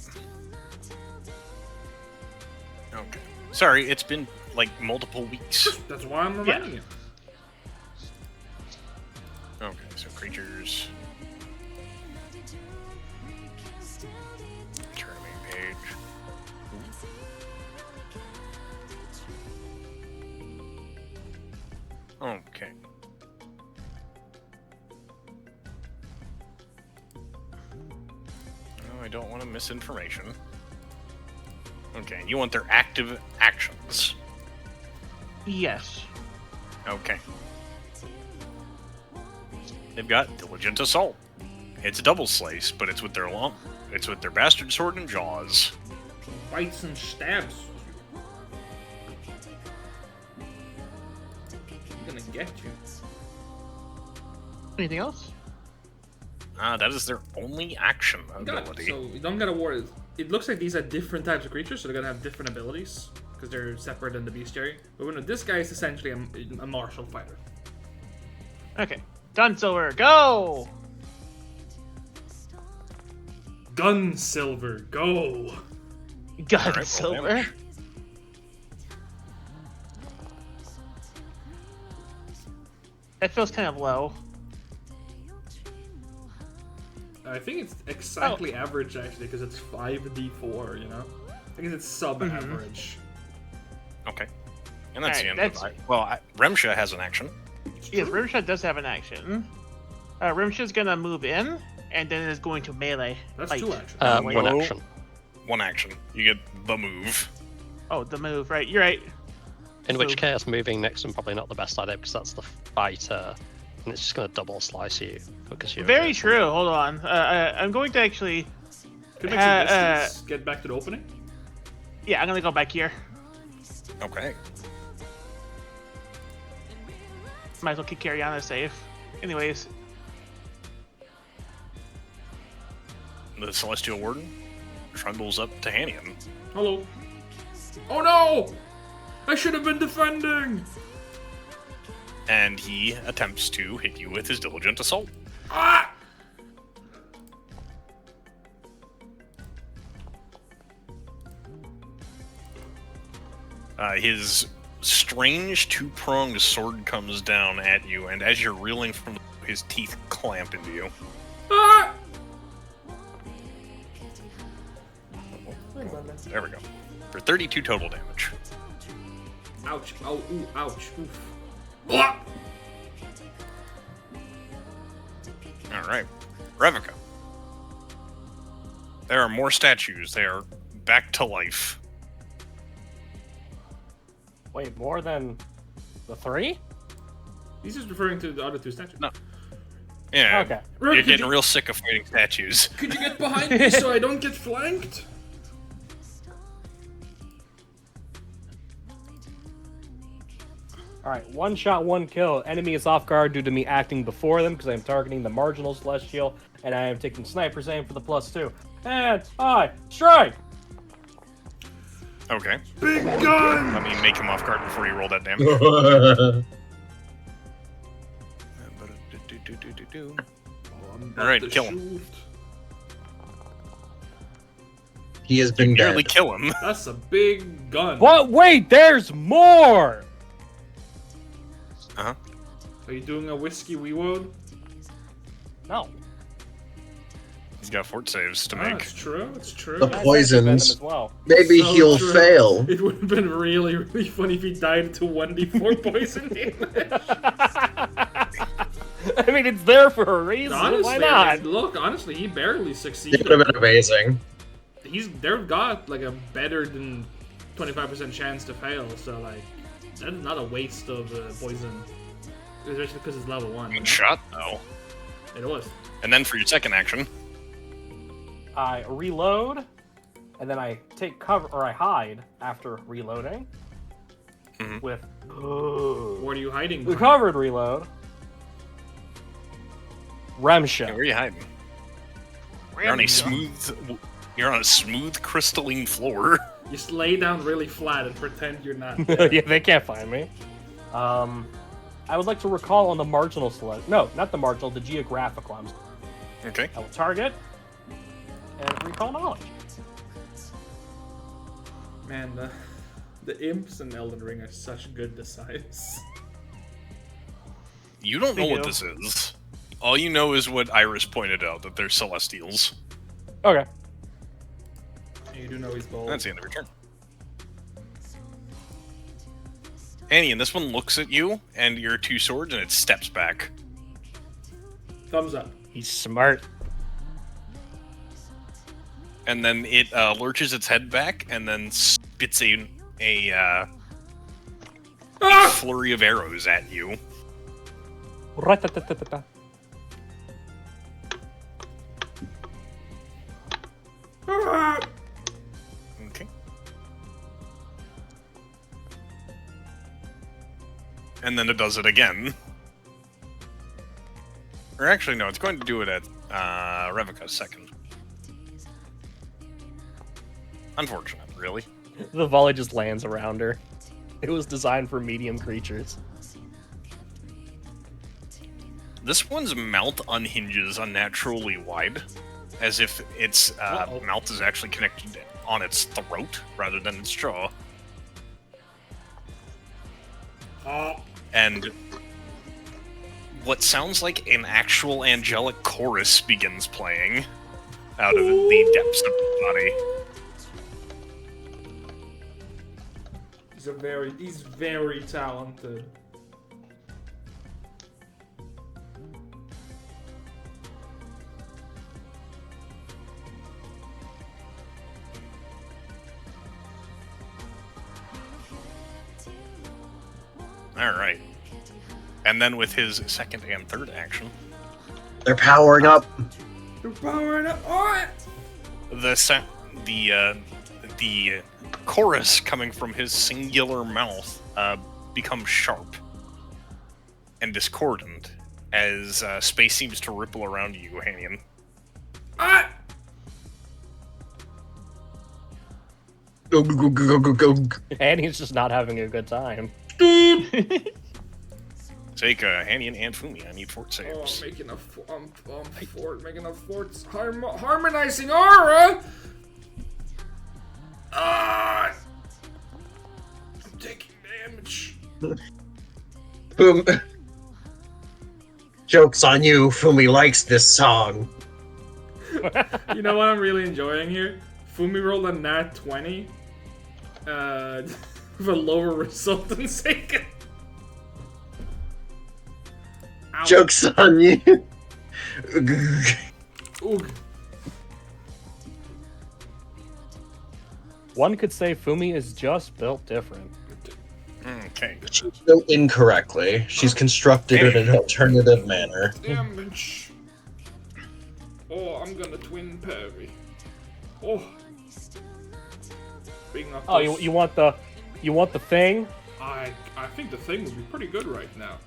Okay. Sorry, it's been like multiple weeks.
That's why I'm reminding you.
Okay, so creatures. Turn the main page. Okay. don't want to miss information. Okay, you want their active actions.
Yes.
Okay. They've got Diligent Assault. It's a double slice, but it's with their bastard sword and jaws.
Bites and stabs. I'm gonna get you.
Anything else?
That is their only action
Got it.
ability.
So you don't gotta worry. It looks like these are different types of creatures, so they're gonna have different abilities because they're separate in the bestiary. But we know this guy is essentially a martial fighter.
Okay. Done, Silver. Go!
Gun Silver, go!
Gun
Alright, roll
Silver.
damage.
That feels kind of low.
I think it's exactly average actually because it's 5d4. You know, I guess it's sub-average.
Okay. And that's
Alright,
the end
that's-
of it. Well, Remsha has an action.
Yes, Rimshot does have an action. Rimshot's gonna move in, and then is going to melee.
That's
fight.
2 actions.
Wait.
One action.
One action. You get the move.
Oh, the move, right? You're right.
In
So-
which case, moving next and probably not the best idea because that's the fighter, and it's just going to double slice you because you're
Very true. Hold on. I'm going to actually.
Could make some distance. Get back to the opening.
Yeah, I'm gonna go back here.
Okay.
Might as well keep Cariana safe. Anyways,
The Celestial Warden trundles up to Hanian.
Hello. Oh no! I should have been defending.
And he attempts to hit you with his Diligent Assault.
Ah!
His strange two-pronged sword comes down at you, and as you're reeling from his teeth clamp into you.
Ah!
There we go. For 32 total damage.
Ouch! Oh, ooh, ouch! Oof! Ah!
Alright. Revica. There are more statues. They are back to life.
Wait, more than the 3?
He's just referring to the other 2 statues.
No. Yeah.
Okay.
You're
Could
getting
you-
real sick of fighting statues.
Could you get behind me so I don't get flanked?
Alright, 1 shot, 1 kill. Enemy is off guard due to me acting before them because I am targeting the marginal celestial, and I am taking sniper's aim for the +2. And I strike!
Okay.
Big gun!
Let me make him off guard before you roll that damage.
Oh, I'm about
Alright,
to
kill him.
shoot.
He has been
Nearly
dead.
kill him.
That's a big gun.
What? Wait, there's more!
Uh-huh.
Are you doing a whiskey reload?
No.
He's got fort saves to
Ah,
make.
it's true. It's true.
The
I actually
poisons.
venom as well.
Maybe
So
he'll
true.
fail.
It would have been really, really funny if he died to 1d4 poison damage.
I mean, it's there for a reason.
Honestly,
Why
I
not?
mean, look, honestly, he barely
It
succeeded.
would have been amazing.
They've got like a better than 25% chance to fail, so like that's not a waste of poison, especially because it's level 1. you
Good
know?
shot, though.
It was.
And then for your second action,
I reload, and then I take cover, or I hide after reloading.
Mhm.
With
What are you hiding? behind?
recovered reload. Remsha.
where are you hiding? You're on a smooth crystalline floor.
You just lay down really flat and pretend you're not there.
Yeah, they can't find me. I would like to recall on the marginal select. No, not the marginal, the geographical.
Okay.
I will target and recall knowledge.
Man, the imps in Elden Ring are such good designs.
You don't know
They
what
do.
this is. All you know is what Iris pointed out, that they're celestials.
Okay.
You do know he's bold.
That's the end of your turn. Annie, and this one looks at you and your 2 swords, and it steps back.
Thumbs up.
He's smart.
and then it lurches its head back, and then spits a flurry of arrows at you.
Ra-ta-ta-ta-ta-ta.
Okay. And then it does it again. Or actually, no, it's going to do it at Revica's second. Unfortunate, really.
The volley just lands around her. It was designed for medium creatures.
This one's mouth unhinges unnaturally wide, as if its
Uh-oh.
mouth is actually connected on its throat rather than its jaw. And what sounds like an actual angelic chorus begins playing out of the depths of the body.
He's very talented.
Alright. And then with his second and third action,
They're powering up.
You're powering up. Oh!
the chorus coming from his singular mouth becomes sharp and discordant as space seems to ripple around you, Hanian.
Ah!
Go, go, go, go, go, go.
And he's just not having a good time.
Dude!
Take Hanian and Fumi. I need fort
Oh,
saves.
I'm making a fort, making a fort's harmonizing aura. Ah! I'm taking damage.
Boom. Joke's on you. Fumi likes this song.
You know what I'm really enjoying here? Fumi rolled a nat 20. With a lower result than Seika. Ow.
Joke's on you.
Oog.
One could say Fumi is just built different.
Okay.
She's built incorrectly. She's constructed in an alternative manner.
Damage. Oh, I'm gonna twin parry. Oh. Big enough.
Oh, you want the thing?
I think the thing would be pretty good right now.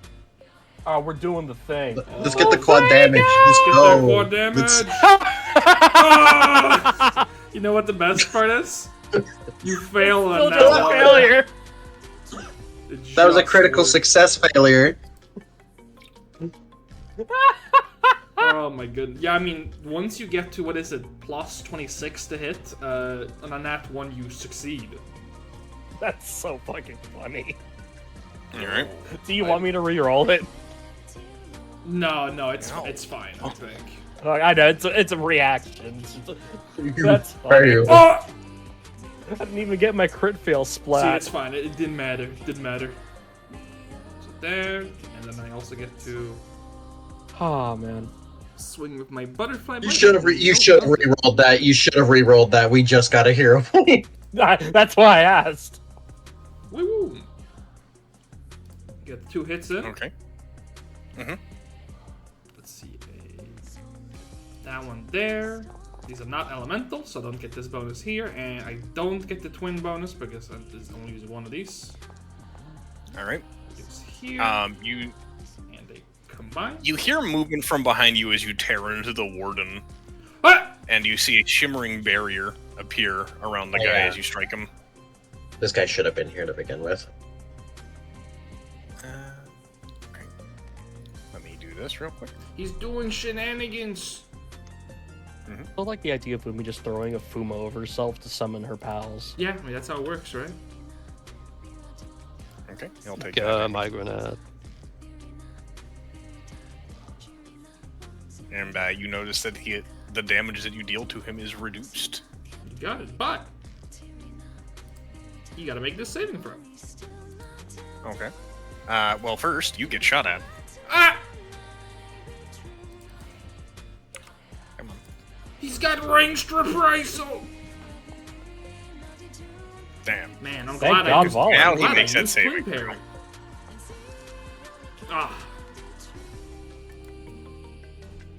Oh, we're doing the thing.
Let's get the quad damage. Let's
Get
go.
that quad damage.
Let's-
Ah! You know what the best part is? You fail on
Still
that
just a
one.
failure.
It
That was a
just
critical
worked.
success failure.
Oh my goodness. Yeah, I mean, once you get to, what is it, plus 26 to hit, on a nat 1 you succeed.
That's so fucking funny.
Alright.
Do you want me to re-roll it?
No,
No.
it's fine, I think.
I know it's a reaction. That's
Very-
funny.
Oh!
I didn't even get my crit fail
See,
splat.
it's fine. It didn't matter. It didn't matter. So there, and then I also get to
Oh man.
swing with my butterfly.
You should have re-rolled that. You should have re-rolled that. We just got a hero point.
That's why I asked.
Woo woo. Get 2 hits in.
Okay.
Let's see. That one there. These are not elemental, so I don't get this bonus here, and I don't get the twin bonus because I just only use one of these.
Alright.
It's here,
You
and they combine.
you hear movement from behind you as you tear into the warden,
Ah!
and you see a shimmering barrier appear around the
Oh,
guy
yeah.
as you strike him.
This guy should have been here to begin with.
Okay. Let me do this real quick.
He's doing shenanigans.
I like the idea of Fumi just throwing a Fuma over herself to summon her pals.
Yeah, I mean, that's how it works, right?
Okay, he'll take that.
My grenade.
And you notice that the damage that you deal to him is reduced.
You got it, but you gotta make this saving throw.
Okay. Well, first, you get shot at.
Ah!
Come on.
He's got ranged reprisal!
Damn.
Man, I'm
Thank
glad
God
I used,
Volley.
Now
I'm
he
glad I
makes that
used
saving
Twin
throw.
Parry. Ah.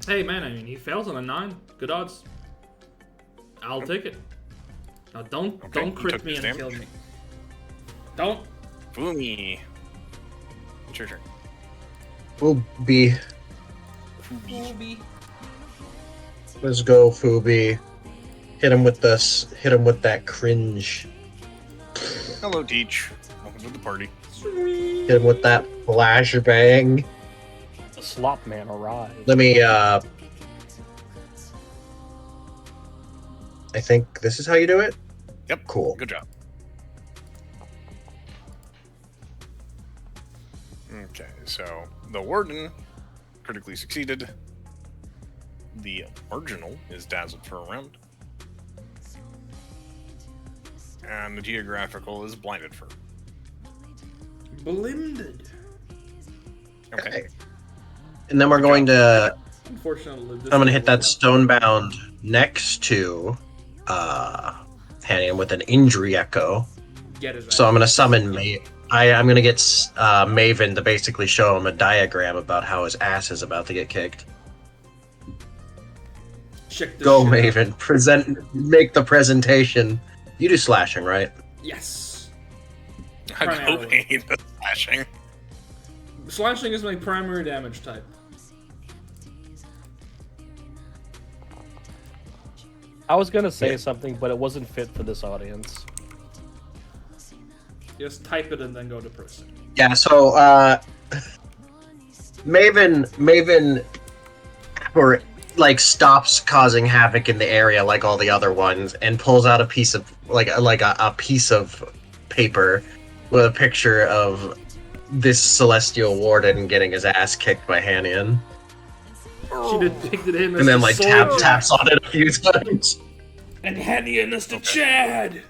Hey man, I mean, he fails on a 9. Good odds. I'll take it. Now don't
Okay, he
crit
took
me
his
and kill
damage.
me. Don't.
Fumi. It's your turn.
Fubi.
Fubi.
Let's go, Fubi. Hit him with this. Hit him with that cringe.
Hello, Teach. Welcome to the party.
Hit him with that flashbang.
The slop man arrived.
Let me, I think this is how you do it?
Yep.
Cool.
Good job. Okay, so the Warden critically succeeded. The Marginal is dazzled for a round. And the Geographical is blinded for.
Blinded.
Okay.
And then we're going to,
Unfortunately, this
I'm going to
is
hit that
a-
Stonebound next to, Hannian with an Injury Echo.
Get his
So I'm
ass.
going to summon I'm going to get Maven to basically show him a diagram about how his ass is about to get kicked.
Check this
Go,
shit out.
Maven. Make the presentation. You do slashing, right?
Yes.
I don't
Primarily.
hate the slashing.
Slashing is my primary damage type.
I was gonna say
Yeah.
something, but it wasn't fit for this audience.
Just type it and then go to person.
Yeah, so, Maven, or, like, stops causing havoc in the area like all the other ones, and pulls out a piece of, a piece of paper with a picture of this Celestial Warden getting his ass kicked by Hannian.
She depicted him as
And then,
the
like,
sword
taps on it a few times.
and Hannian is the Chad.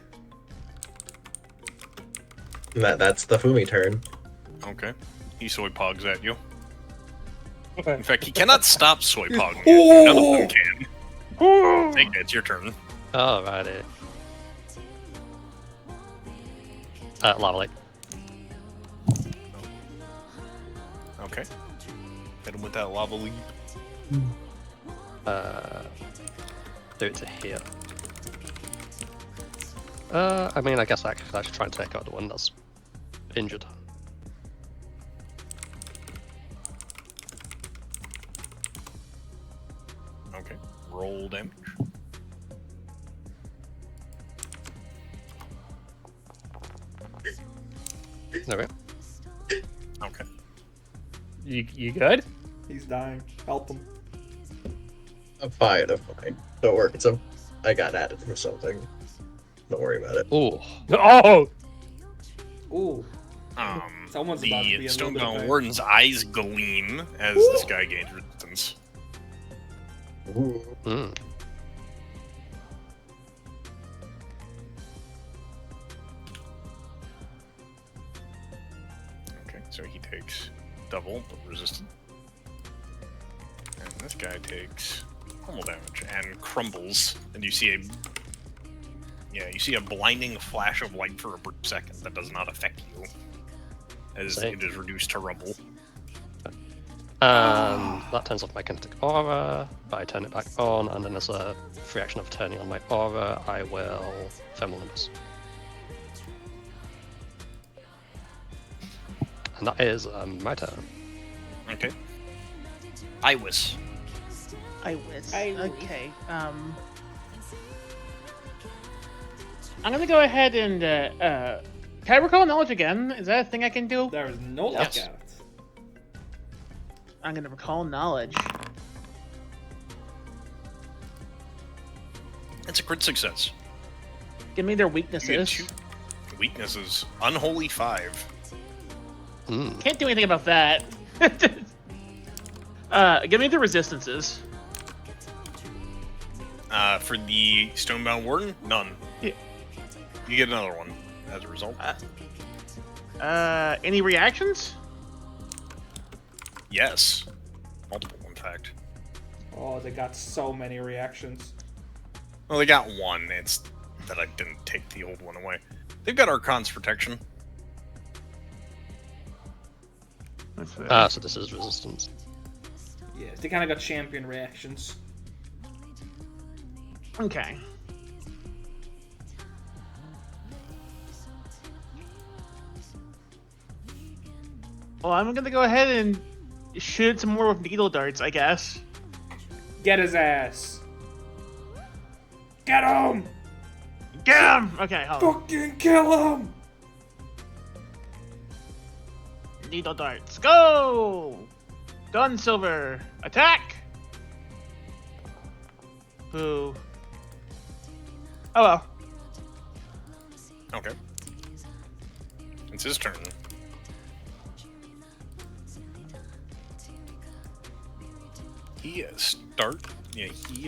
And that's the Fumi turn.
Okay. He soy pogs at you.
Okay.
In fact, he cannot stop soy pogging at you. None of them can. Take it, it's your turn.
Alrighty. Lava Lake.
Okay. Hit him with that lava leap.
Do it to here. I mean, I guess I should try and take out the one that's injured.
Okay. Roll damage.
There we go.
Okay.
You good?
He's dying. Help him.
I'm fine. Don't worry. I got added for something. Don't worry about it.
Ooh.
Oh!
Ooh. Someone's about to be
The
in a little bit of
Stonebound
pain.
Warden's eyes gleam as this guy gains resistance.
Ooh.
Mm.
Okay, so he takes double, but resistant. And this guy takes normal damage and crumbles, and you see a blinding flash of light for a brief second that does not affect you, as
Same.
it is reduced to rubble.
And that turns off my kinetic aura, but I turn it back on, and then as a free action of turning on my aura, I will Thermal Nimbus. And that is my turn.
Okay. Iwis.
I wish.
I wish.
Okay. I'm gonna go ahead and can I recall knowledge again? Is that a thing I can do?
There is no
Yes.
lockout.
I'm gonna recall knowledge.
It's a crit success.
Give me their
You get
weaknesses.
2 weaknesses. Unholy 5.
Mm.
Can't do anything about that. Give me the resistances.
For the Stonebound Warden, none.
Yeah.
You get another one as a result.
Any reactions?
Yes. Multiple, in fact.
Oh, they got so many reactions.
Well, they got one. It's that I didn't take the old one away. They've got Archon's protection.
That's it.
So this is resistance.
Yeah, they kind of got champion reactions.
Okay. Well, I'm gonna go ahead and shoot some more with needle darts, I guess.
Get his ass. Get him!
Get him! Okay, hold on.
Fucking kill him!
Needle darts, go! Gun silver, attack! Boo. Oh well.
Okay. It's his turn. He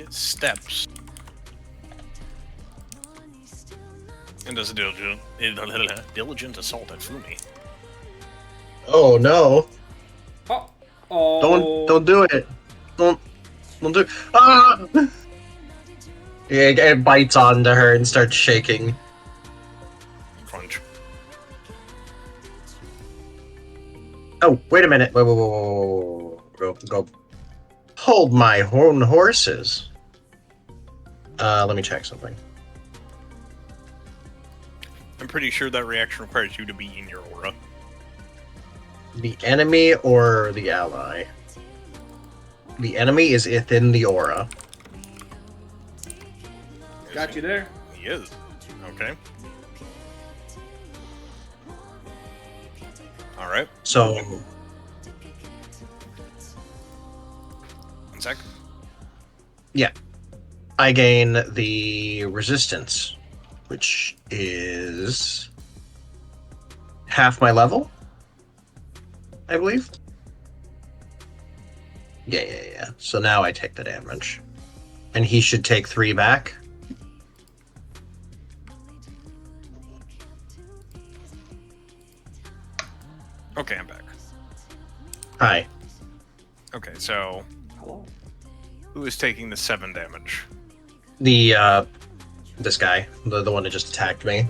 steps and does a diligent assault at Fumi.
Oh no!
Oh.
Don't do it! Don't do it! Ah! Yeah, it bites onto her and starts shaking.
Crunch.
Oh, wait a minute! Whoa. Go. Hold my horses. Let me check something.
I'm pretty sure that reaction requires you to be in your aura.
The enemy or the ally? The enemy is within the aura.
Got you there.
He is. Okay. Alright.
So,
1 sec.
I gain the resistance, which is half my level, I believe. Yeah. So now I take the damage. And he should take 3 back.
Okay, I'm back.
Hi.
Okay, so
Hello.
who is taking the 7 damage?
This guy, the one that just attacked me.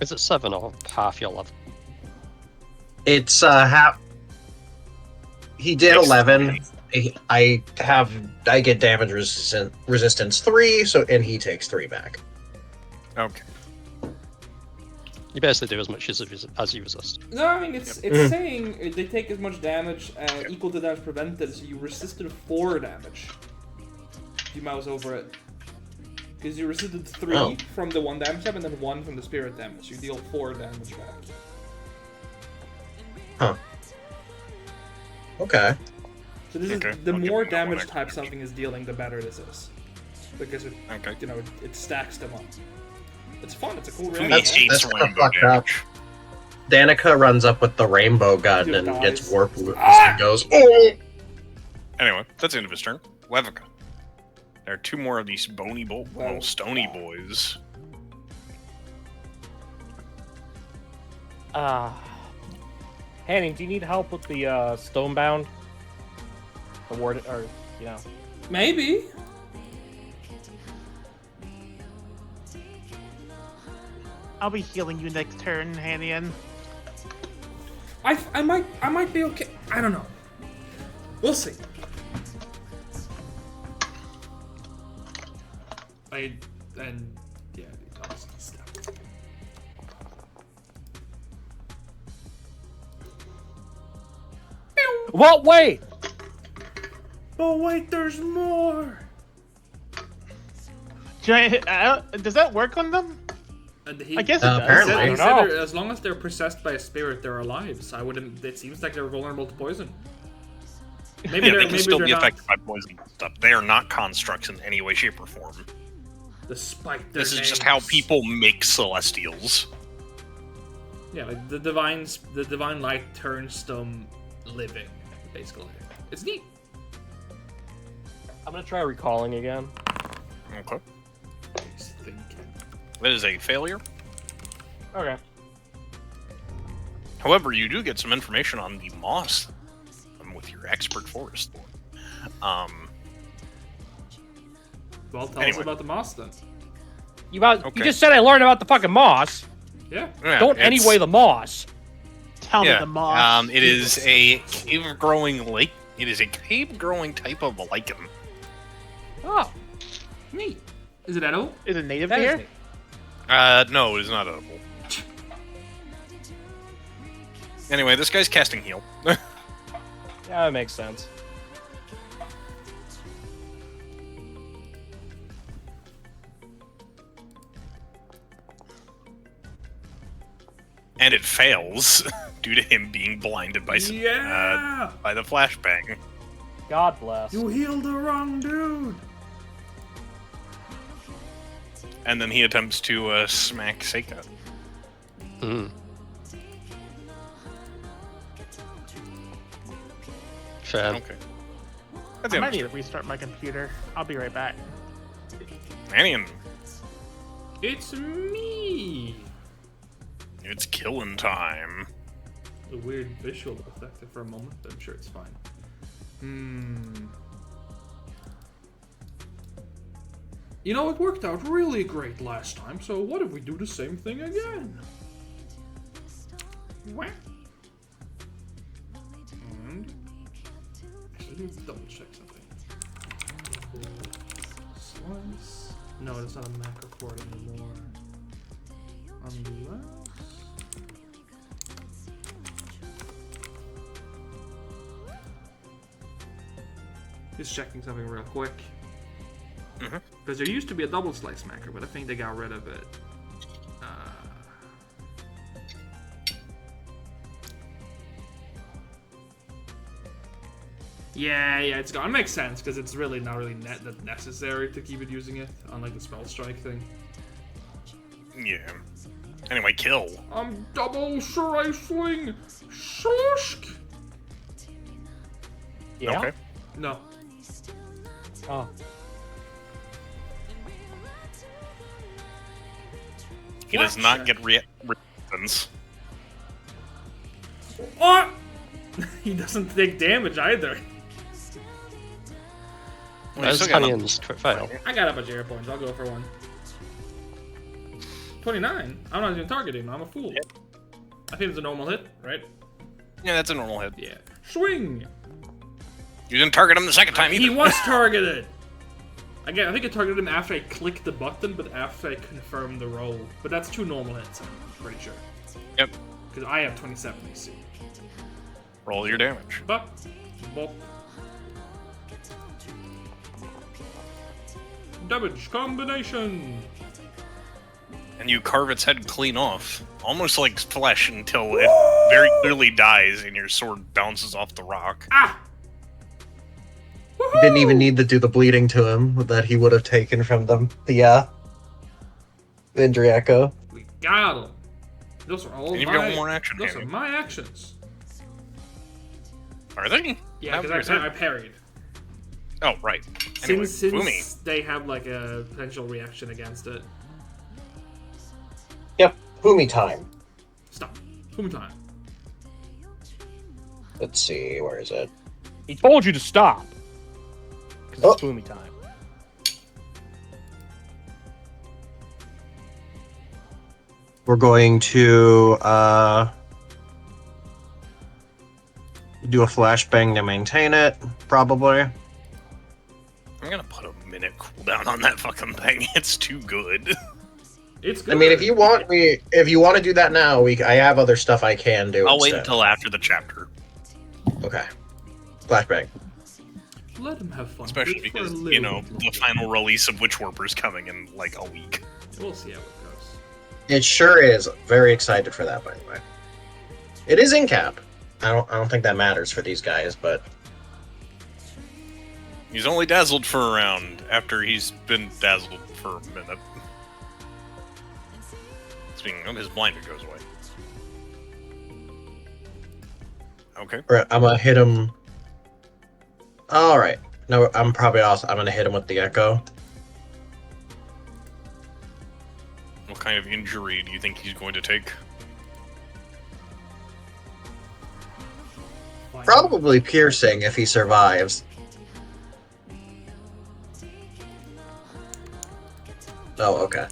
Is it 7 or half your level?
It's half. He did
Next
11. I get damage resistance 3, and he takes 3 back.
Okay.
You basically do as much as you resist.
No, I mean it's
Mhm.
saying they take as much damage equal to damage prevented, so you resisted 4 damage. If you mouse over it, because you resisted 3
Oh.
from the 1 damage tab and then 1 from the spirit damage. You deal 4 damage back.
Okay.
So this
Okay,
is the
I'll give
more
him that one
damage
extra
type
damage.
something is dealing, the better this is, because it
Okay.
it stacks them up. It's fun. It's a cool
Fumi
reaction.
hates
that's
random
fucked up.
damage.
Danica runs up with the rainbow gun
Dude
and
dies.
gets warp boots
Ah!
and goes, "Oh!"
Anyway, that's the end of his turn. Levica. There are 2 more of these
Well,
stony boys.
Hanning, do you need help with the Stonebound? Award, or
Maybe.
I'll be healing you next turn, Hanian.
I might be okay. I don't know. We'll see. Yeah, it does stuff.
What? Wait!
Oh wait, there's more.
Does that work on them?
And he,
I guess it
Uh,
does.
apparently.
He
I don't
said
know.
as long as they're possessed by a spirit, they're alive. So I wouldn't. It seems like they're vulnerable to poison. Maybe
Yeah,
they're
they can still
maybe
be
they're not.
affected by poison and stuff. They are not constructs in any way, shape, or form.
Despite their
This is just how
names.
people make celestials.
Yeah, like the divine light turns them living, basically. It's neat.
I'm gonna try recalling again.
Okay.
He's thinking.
That is a failure.
Okay.
However, you do get some information on the moss with your expert forest.
Well, tell us
Anyway.
about the moss then.
You
Okay.
just said I learned about the fucking moss.
Yeah.
Yeah,
Don't
it's-
anyway the moss.
Tell me
Yeah.
the moss.
It is a cave-growing lake. It is a cave-growing type of lichen.
Oh,
Neat. Is it edible?
Is it native
that is
here?
neat.
No, it is not edible. Anyway, this guy's casting heal.
Yeah, that makes sense.
And it fails due to him being blinded by
Yeah.
by the flashbang.
God bless.
You healed the wrong dude.
And then he attempts to smack Seika.
Mm. Fair.
Okay. That's
I
the
might
end.
need to restart my computer. I'll be right back.
Manian,
It's me.
it's killing time.
A weird visual effect there for a moment, but I'm sure it's fine. You know, it worked out really great last time, so what if we do the same thing again? Whack. And actually, let me double check something. Slice. No, it's not a macro cord anymore. Unless. Just checking something real quick.
Mhm.
Because there used to be a double slice macro, but I think they got rid of it. Yeah, it's gone. It makes sense because it's really not really that necessary to keep it using it, unlike the spell strike thing.
Yeah. Anyway, kill.
I'm double slicing. Shushk.
Yeah.
Okay.
No.
Oh.
He does not get resistance.
What? He doesn't take damage either.
Well,
There's
he's still got
Tanyan's crit fail.
I got a bunch of air points. I'll go for one. 29? I'm not even targeting him. I'm a fool.
Yep.
I think it's a normal hit, right?
Yeah, that's a normal hit.
Yeah. Swing!
You didn't target him the second time
He
either.
was targeted! Again, I think I targeted him after I clicked the button, but after I confirmed the roll. But that's 2 normal hits, I'm pretty sure.
Yep.
Because I have 27 AC.
Roll your damage.
Bop. Bop. Damage combination!
And you carve its head clean off, almost like flesh, until it very clearly dies and your sword bounces off the rock.
Ah!
Didn't even need to do the bleeding to him that he would have taken from them. The Vindriaco.
We got him. Those are all
And you've
my...
got one more action,
Those are
Andy.
my actions.
Are they?
Yeah,
That
because
was
I parried.
Oh, right. Anyway,
Since
Fumi.
they have like a potential reaction against it.
Yep, Fumi time.
Stop. Fumi time.
Let's see, where is it?
He told you to stop. Because
Oh.
it's Fumi time.
We're going to do a flashbang to maintain it, probably.
I'm gonna put a minute cooldown on that fucking thing. It's too good.
It's good.
I mean, if you want to do that now, I have other stuff I can do.
I'll wait
instead.
until after the chapter.
Okay. Flashbang.
Let him have fun.
Especially
Just for a
because,
little
you know,
bit
the
longer.
final release of Witchwarper is coming in like a week.
We'll see how it goes.
It sure is. Very excited for that, by the way. It is in cap. I don't think that matters for these guys, but
He's only dazzled for a round after he's been dazzled for a minute. Speaking of, his blinder goes away. Okay.
I'm gonna hit him. All right. No, I'm probably also. I'm gonna hit him with the echo.
What kind of injury do you think he's going to take?
Fine.
Probably piercing if he survives. Oh, okay.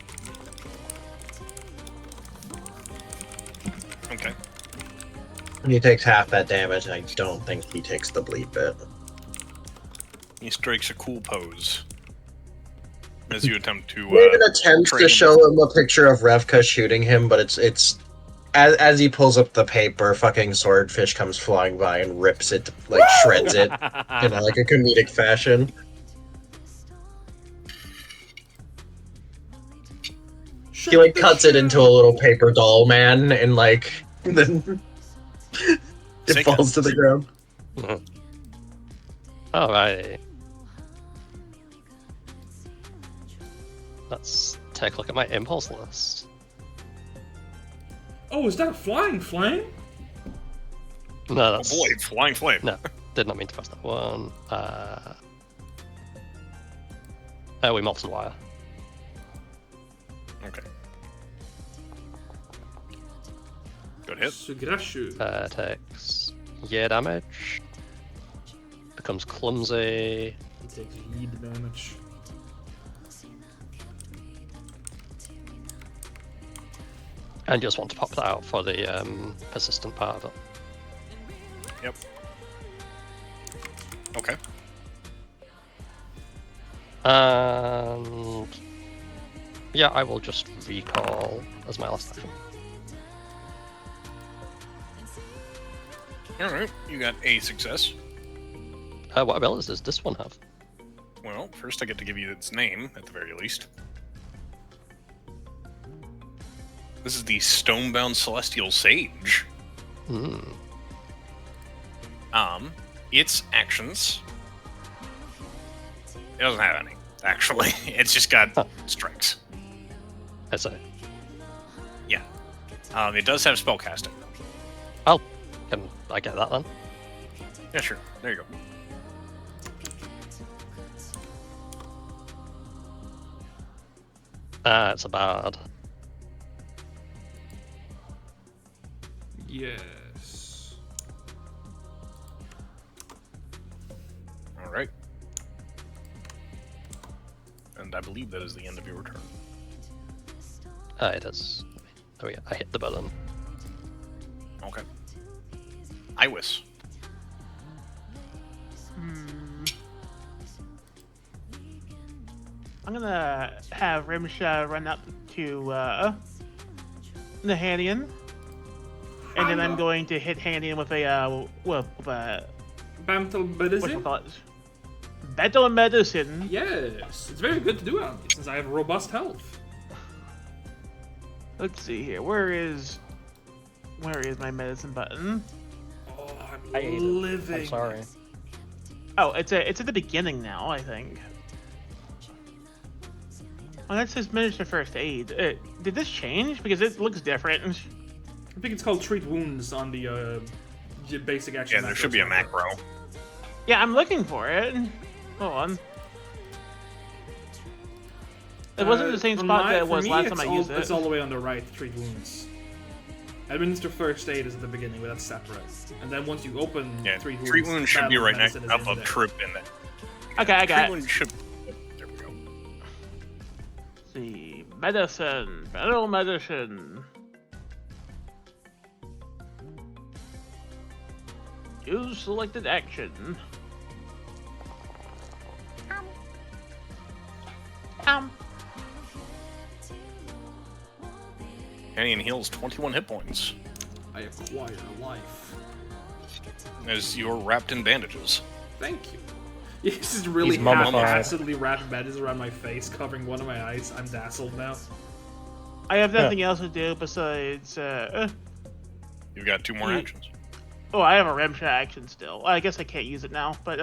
Okay.
He takes half that damage. I don't think he takes the bleed bit.
He strikes a cool pose as you attempt to.
Raven attempts
train
to
him.
show him a picture of Revka shooting him, but it's as he pulls up the paper, fucking swordfish comes flying by and rips it, like shreds it in like a comedic fashion. He like cuts it into a little paper doll man, and like then it
Sick.
falls to the ground.
Alrighty. Let's take a look at my impulse list.
Oh, is that a flying flame?
No,
Oh
that's
boy, flying flame.
no. Did not mean to press that one. We molten wire.
Okay. Good hit.
Sugrashu.
Takes year damage. Becomes clumsy.
He takes yeed damage.
And just want to pop that out for the persistent part of it.
Yep. Okay.
And yeah, I will just recall as my last action.
All right. You got a success.
What abilities does this one have?
Well, first I get to give you its name at the very least. This is the Stonebound Celestial Sage.
Hmm.
Its actions. It doesn't have any, actually. It's just got strikes.
I see.
Yeah. It does have spellcasting.
Oh, can I get that then?
Yeah, sure. There you go.
It's a bard.
Yes.
All right. And I believe that is the end of your turn.
It is. Oh yeah, I hit the button.
Okay. Iwis.
I'm gonna have Rimsha run up to Nahanian, and then I'm going to hit Hanian with a
Bantal medicine?
Battle medicine.
Yes. It's very good to do on me since I have robust health.
Let's see here. Where is my medicine button?
Oh,
I
I'm
ate it.
living.
I'm sorry.
Oh, it's at the beginning now, I think. Oh, that says miniature first aid. Did this change? Because it looks different.
I think it's called treat wounds on the basic action.
Yeah, there should be a macro.
Yeah, I'm looking for it. Hold on. It wasn't the same spot that it was last time I used it.
It's all the way on the right, treat wounds. Administer first aid is at the beginning, but that's separate. And then once you open
Yeah,
treat wounds,
treat wounds should be
battle
right next
medicine is
up
in
a
there.
trip in there.
Okay, I got
Treat
it.
wounds should. There we go.
Let's see. Medicine. Battle medicine. Use selected action.
Hanian heals 21 hit points
I acquire life.
as you're wrapped in bandages.
Thank you. This is really
He's mummified.
half-assedly wrapped bandages around my face, covering one of my eyes. I'm dazzled now.
I have nothing else to do besides.
You've got 2 more actions.
Oh, I have a Remsha action still. I guess I can't use it now, but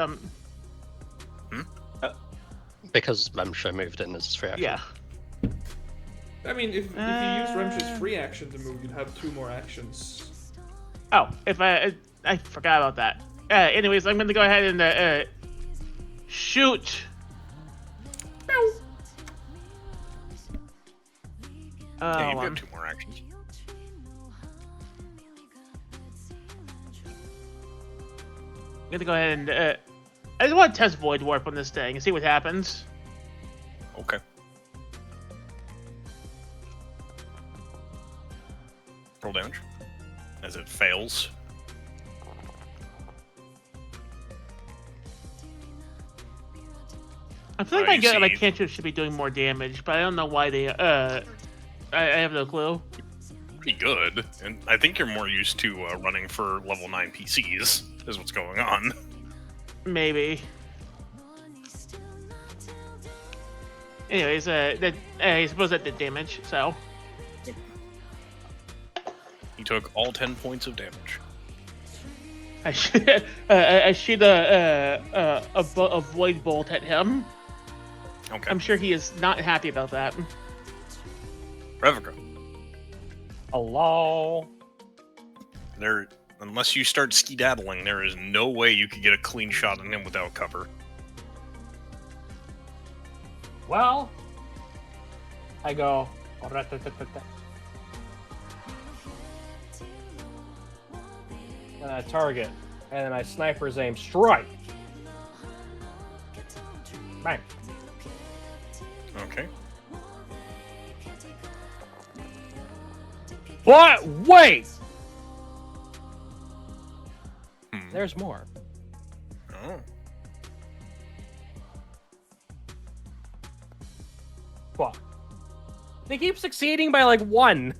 Because Memsha moved in as free action.
yeah.
I mean, if you use Remsha's free action to move, you'd have 2 more actions.
Oh, if I forgot about that. Anyways, I'm gonna go ahead and shoot.
Yeah, you've
Hold on.
got 2 more actions.
I'm gonna go ahead and I just want to test Void Warp on this thing and see what happens.
Okay. Roll damage. As it fails.
I feel like
you
I get my
see-
cantrip should be doing more damage, but I don't know why they. I have no clue.
Pretty good. And I think you're more used to running for level 9 PCs, is what's going on.
Maybe. Anyways, I suppose that did damage. So
He took all 10 points of damage.
I should I shoot a void bolt at him.
Okay.
I'm sure he is not happy about that.
Revica.
Hello.
There, unless you start skedaddling, there is no way you could get a clean shot on him without cover.
Well, I go. And I target, and then I sniper's aim strike. Bang.
Okay.
What? Wait!
Hmm.
There's more.
Oh.
Fuck. They keep succeeding by like 1.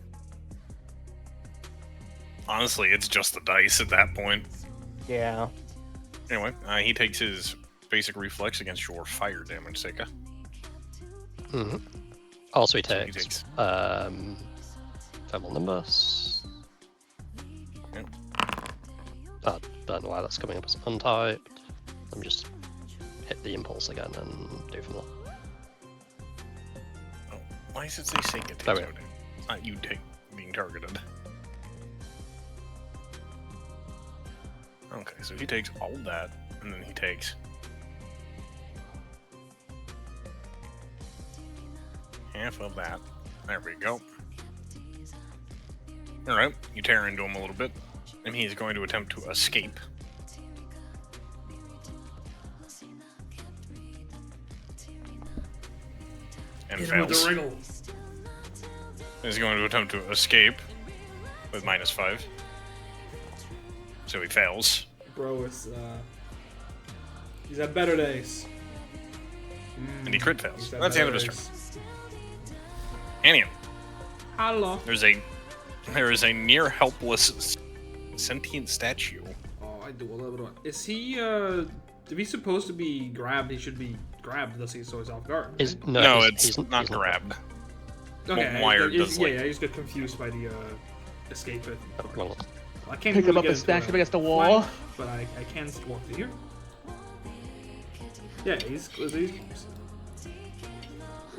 Honestly, it's just the dice at that point.
Yeah.
Anyway, he takes his basic reflex against your fire damage, Seika.
Hmm. Also, he
So he
takes
takes-
thermal nimbus.
Yep.
I don't know why that's coming up as untyped. Let me just hit the impulse again and do from there.
Oh, why does it say Seika takes
There we
no
go.
damage? It's not you being targeted. Okay, so he takes all that, and then he takes half of that. There we go. Alright, you tear into him a little bit, and he is going to attempt to escape. And
Hit him with
fails.
the wriggle.
He's going to attempt to escape with -5. So he fails.
Bro, it's he's had better days.
And he crit fails.
He's had
That's the end of
better
his turn.
days.
Anyhow,
Hello.
there is a near helpless sentient statue.
Oh, I do a little bit of. Is he if he's supposed to be grabbed, he should be grabbed, thus he's always off guard.
Is
right?
No,
he's-
it's
he's
not
he's
grabbed.
Okay,
wired
yeah,
does, like-
I just got confused by the escape it.
Well,
I can't
Pick
really
him up
get
and
into
smash
a
him against the wall.
flank, but I can walk to here. Yeah, he's.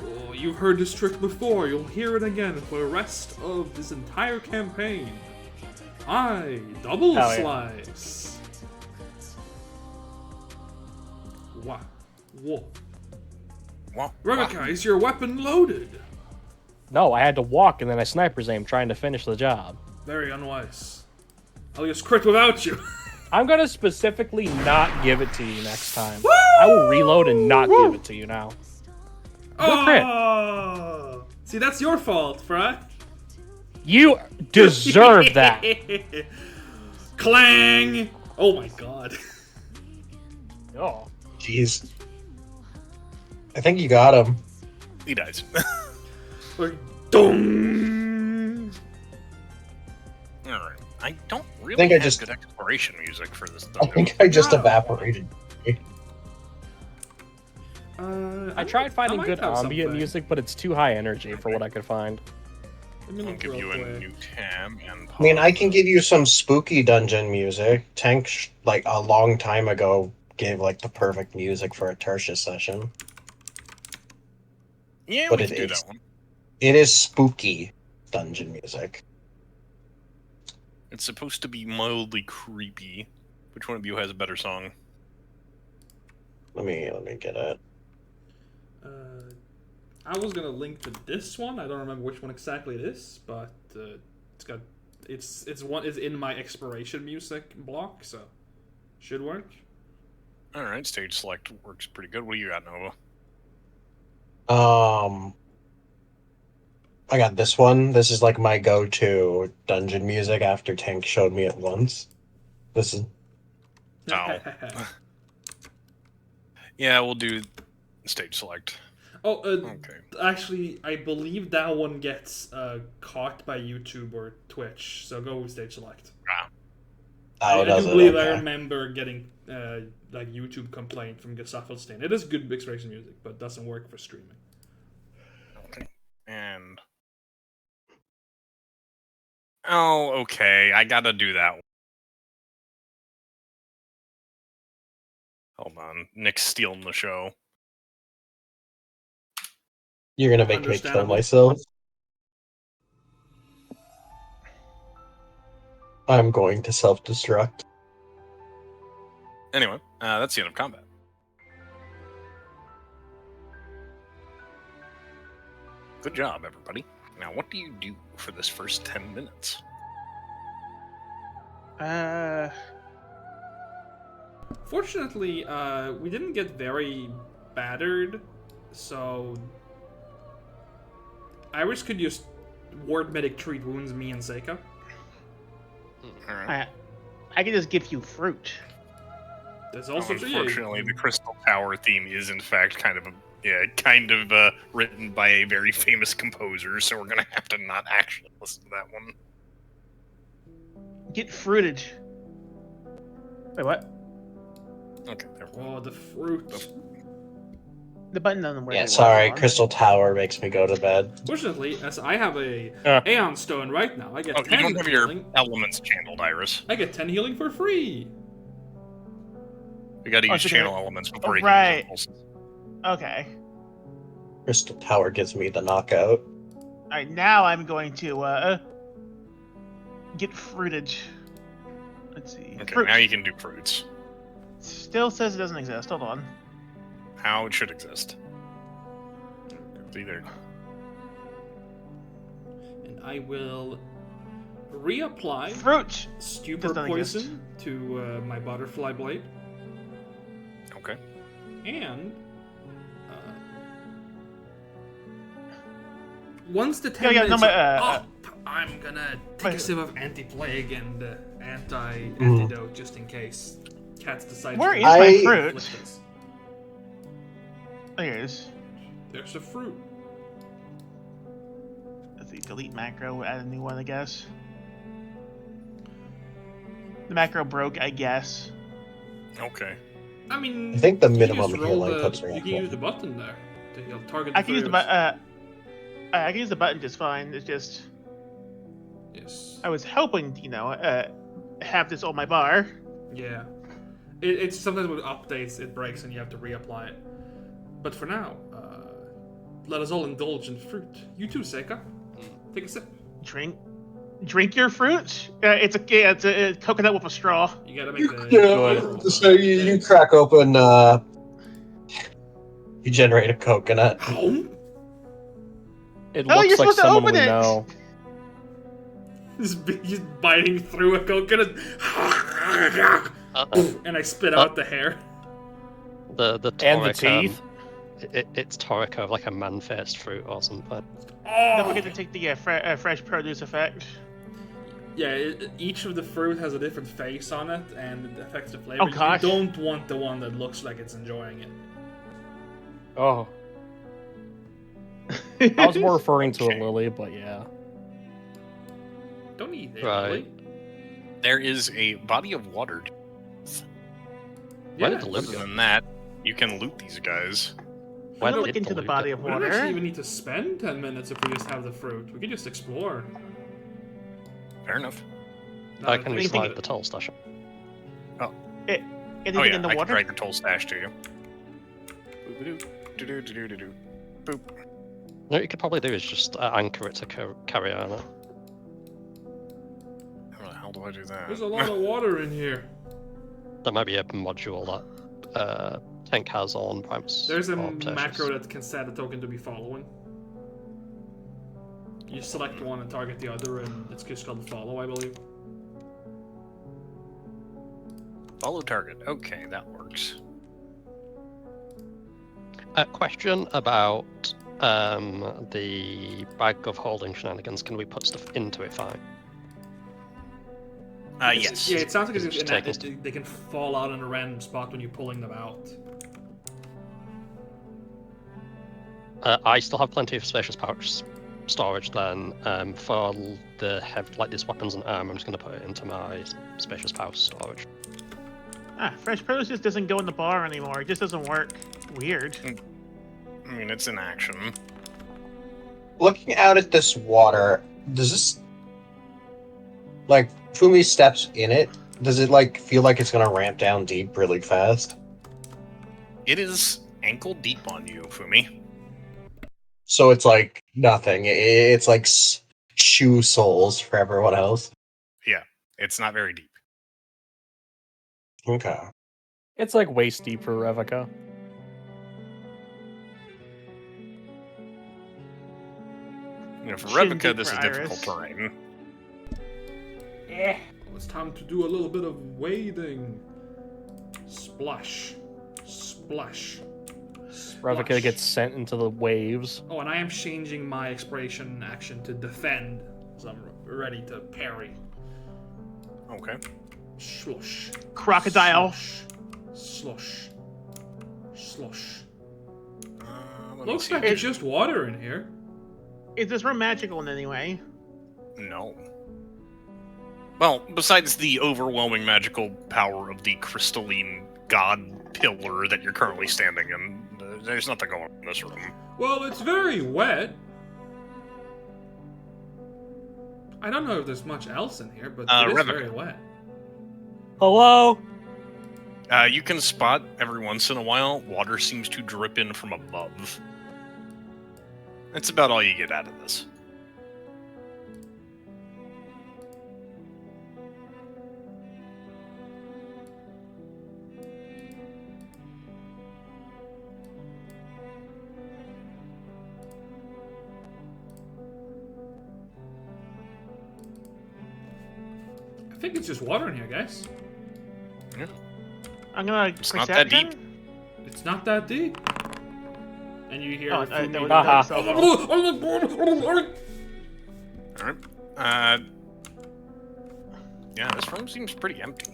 Oh, you've heard this trick before. You'll hear it again for the rest of this entire campaign. Double
Hell yeah.
slice. Wow. Whoa.
Wow.
Rebeccah, is your weapon loaded?
No, I had to walk and then I sniper's aim trying to finish the job.
Very unwise. I'll just crit without you.
I'm gonna specifically not give it to you next time. I will reload and not give it to you now. Good crit.
Oh! See, that's your fault, Fry.
You deserve that.
Clang! Oh my god.
Oh.
Jeez. I think you got him.
He dies.
Like, dong!
Alright. I don't really
think I
have
just-
good exploration music for this
I
dungeon.
think I just
Wow.
evaporated.
I tried finding
might
good
have
ambient
something.
music, but it's too high energy for what I could find.
Let me
I'll
look
give
real
you a
quick.
new tab and
I mean, I can give you some spooky dungeon music. Tank, like, a long time ago, gave, like, the perfect music for a Tertius session.
Yeah,
but
we
it
can do
is-
that one.
It is spooky dungeon music.
It's supposed to be mildly creepy. Which one of you has a better song?
Let me get it.
I was gonna link to this one. I don't remember which one exactly it is, but it's one is in my exploration music block, so should work.
Alright, stage select works pretty good. What do you got, Nova?
I got this one. This is like my go-to dungeon music after Tank showed me it once. This is
Oh. Yeah, we'll do stage select.
Oh,
Okay.
actually, I believe that one gets caught by YouTube or Twitch, so go with stage select. I do
does it?
believe I
Okay.
remember getting like YouTube complaint from Gesaffelstein. It is good mixed music, but doesn't work for streaming.
Okay. And oh, okay. I gotta do that one. Hold on. Nick's stealing the show.
You're gonna make me kill
Understandable.
myself. I'm going to self-destruct.
Anyway, that's the end of combat. Good job, everybody. Now, what do you do for this first 10 minutes?
Fortunately, we didn't get very battered, so Iris could use Ward Medic treat wounds me and Seika.
All right.
I can just give you fruit.
There's also
Unfortunately, the Crystal Tower theme is in fact kind of written by a very famous composer, so we're gonna have to not actually listen to that one.
Get fruited. Wait, what?
Okay, there we go.
Oh, the fruit.
The button doesn't work.
Yeah, sorry. Crystal Tower makes me go to bed.
Fortunately, as I have a
Yeah.
Aeon Stone right now, I get
Oh, you
10
don't have your
healing.
elements channeled, Iris.
I get 10 healing for free.
We gotta use
so
channel
there-
elements before you
right.
can use impulses.
Okay.
Crystal Tower gives me the knockout.
Alright, now I'm going to get fruited. Let's see.
Okay,
Fruit.
now you can do fruits.
Still says it doesn't exist. Hold on.
How it should exist. It's either
And I will reapply
Fruit.
Stupor
Doesn't
Poison
exist.
to my Butterfly Blade.
okay.
And once the 10
Yeah, no,
minutes
but,
are up, I'm gonna take a
wait.
sip of anti-plague and anti-antidote just in case Cats decide
Where
to
is my
afflict
fruit?
us.
There it is.
There's a fruit.
Let's see. Delete macro. Add a new one, I guess. The macro broke, I guess.
Okay.
I mean,
I think the
you
minimum
just roll
healing puts her
You
at
can
one.
use the button there to heal target.
I can use the
fruits.
I can use the button just fine. It's just
Yes.
I was hoping, have this on my bar.
Yeah. It's sometimes with updates it breaks and you have to reapply it. But for now, let us all indulge in fruit. You too, Seika. Take a sip.
Drink your fruit. It's a coconut with a straw.
You gotta make the.
Yeah, so you crack open, you generate a coconut.
Ow!
It
Oh,
looks
you're
like
supposed to
someone
open
we
it!
know.
He's biting through a coconut.
Uh,
And I spit out the hair.
the
And the
toric,
teeth?
It's toric of like a man-faced fruit or something.
Don't forget to take the fresh produce effect.
Yeah, each of the fruit has a different face on it, and it affects the flavor.
Oh, gosh.
You don't want the one that looks like it's enjoying it.
Oh, I was more referring to
Okay.
a lily, but yeah.
Don't eat it,
Right.
really.
There is a body of water.
Why
Yeah,
did the
Other
loot go?
than that, you can loot these guys.
Why
I'm gonna
did
look into the
loot
body
go?
of
we don't
water.
actually even need to spend 10 minutes if we just have the fruit. We can just explore.
Fair enough.
I can
Anything-
slide the toll stash.
Anything
Oh yeah,
in the
I can
water?
drag the toll stash to you. Boop-a-doo, do-do-do-do-do-do. Boop.
What you could probably do is just anchor it to carry on.
How the hell do I do that?
There's a lot of water in here.
There might be a module that Tank has on Primus.
There's a
or Tertius.
macro that can set a token to be following. You select one and target the other, and it's just called follow, I believe.
Follow target. Okay, that works.
A question about the bag of holding shenanigans, can we put stuff into it fine?
Yes.
Yeah, it sounds like
Just
they can fall out in a random spot when you're pulling them out.
I still have plenty of spacious pouch storage then. For these weapons and armor, I'm just going to put it into my spacious pouch storage.
Fresh produce just doesn't go in the bar anymore. It just doesn't work. Weird.
I mean, it's in action.
Looking out at this water, does this like Fumi steps in it? Does it like feel like it's gonna ramp down deep really fast?
It is ankle deep on you, Fumi.
So it's like nothing. It's like shoe soles for everyone else.
It's not very deep.
Okay.
It's like waist deep for Revica.
You know, for
Shin
Replica,
deep
this
for
is difficult
Iris.
terrain.
It's time to do a little bit of wading. Splash. Splash.
Revica
Splash.
gets sent into the waves.
Oh, and I am changing my expiration action to defend, so I'm ready to parry.
Okay.
Slush.
Crocodile.
Slush. Slush.
Let me
Looks
see.
like it's just water in here.
Is this room magical in any way?
No. Well, besides the overwhelming magical power of the crystalline god pillar that you're currently standing in, there's nothing going on in this room.
Well, it's very wet. I don't know if there's much else in here, but it is
Revica.
very wet.
Hello?
You can spot every once in a while water seems to drip in from above. That's about all you get out of this.
I think it's just water in here, guys.
I'm gonna.
It's not that deep.
It's not that deep. And you hear
Oh,
Fumi-
that was
Haha.
so
Alright. Yeah, this room seems pretty empty.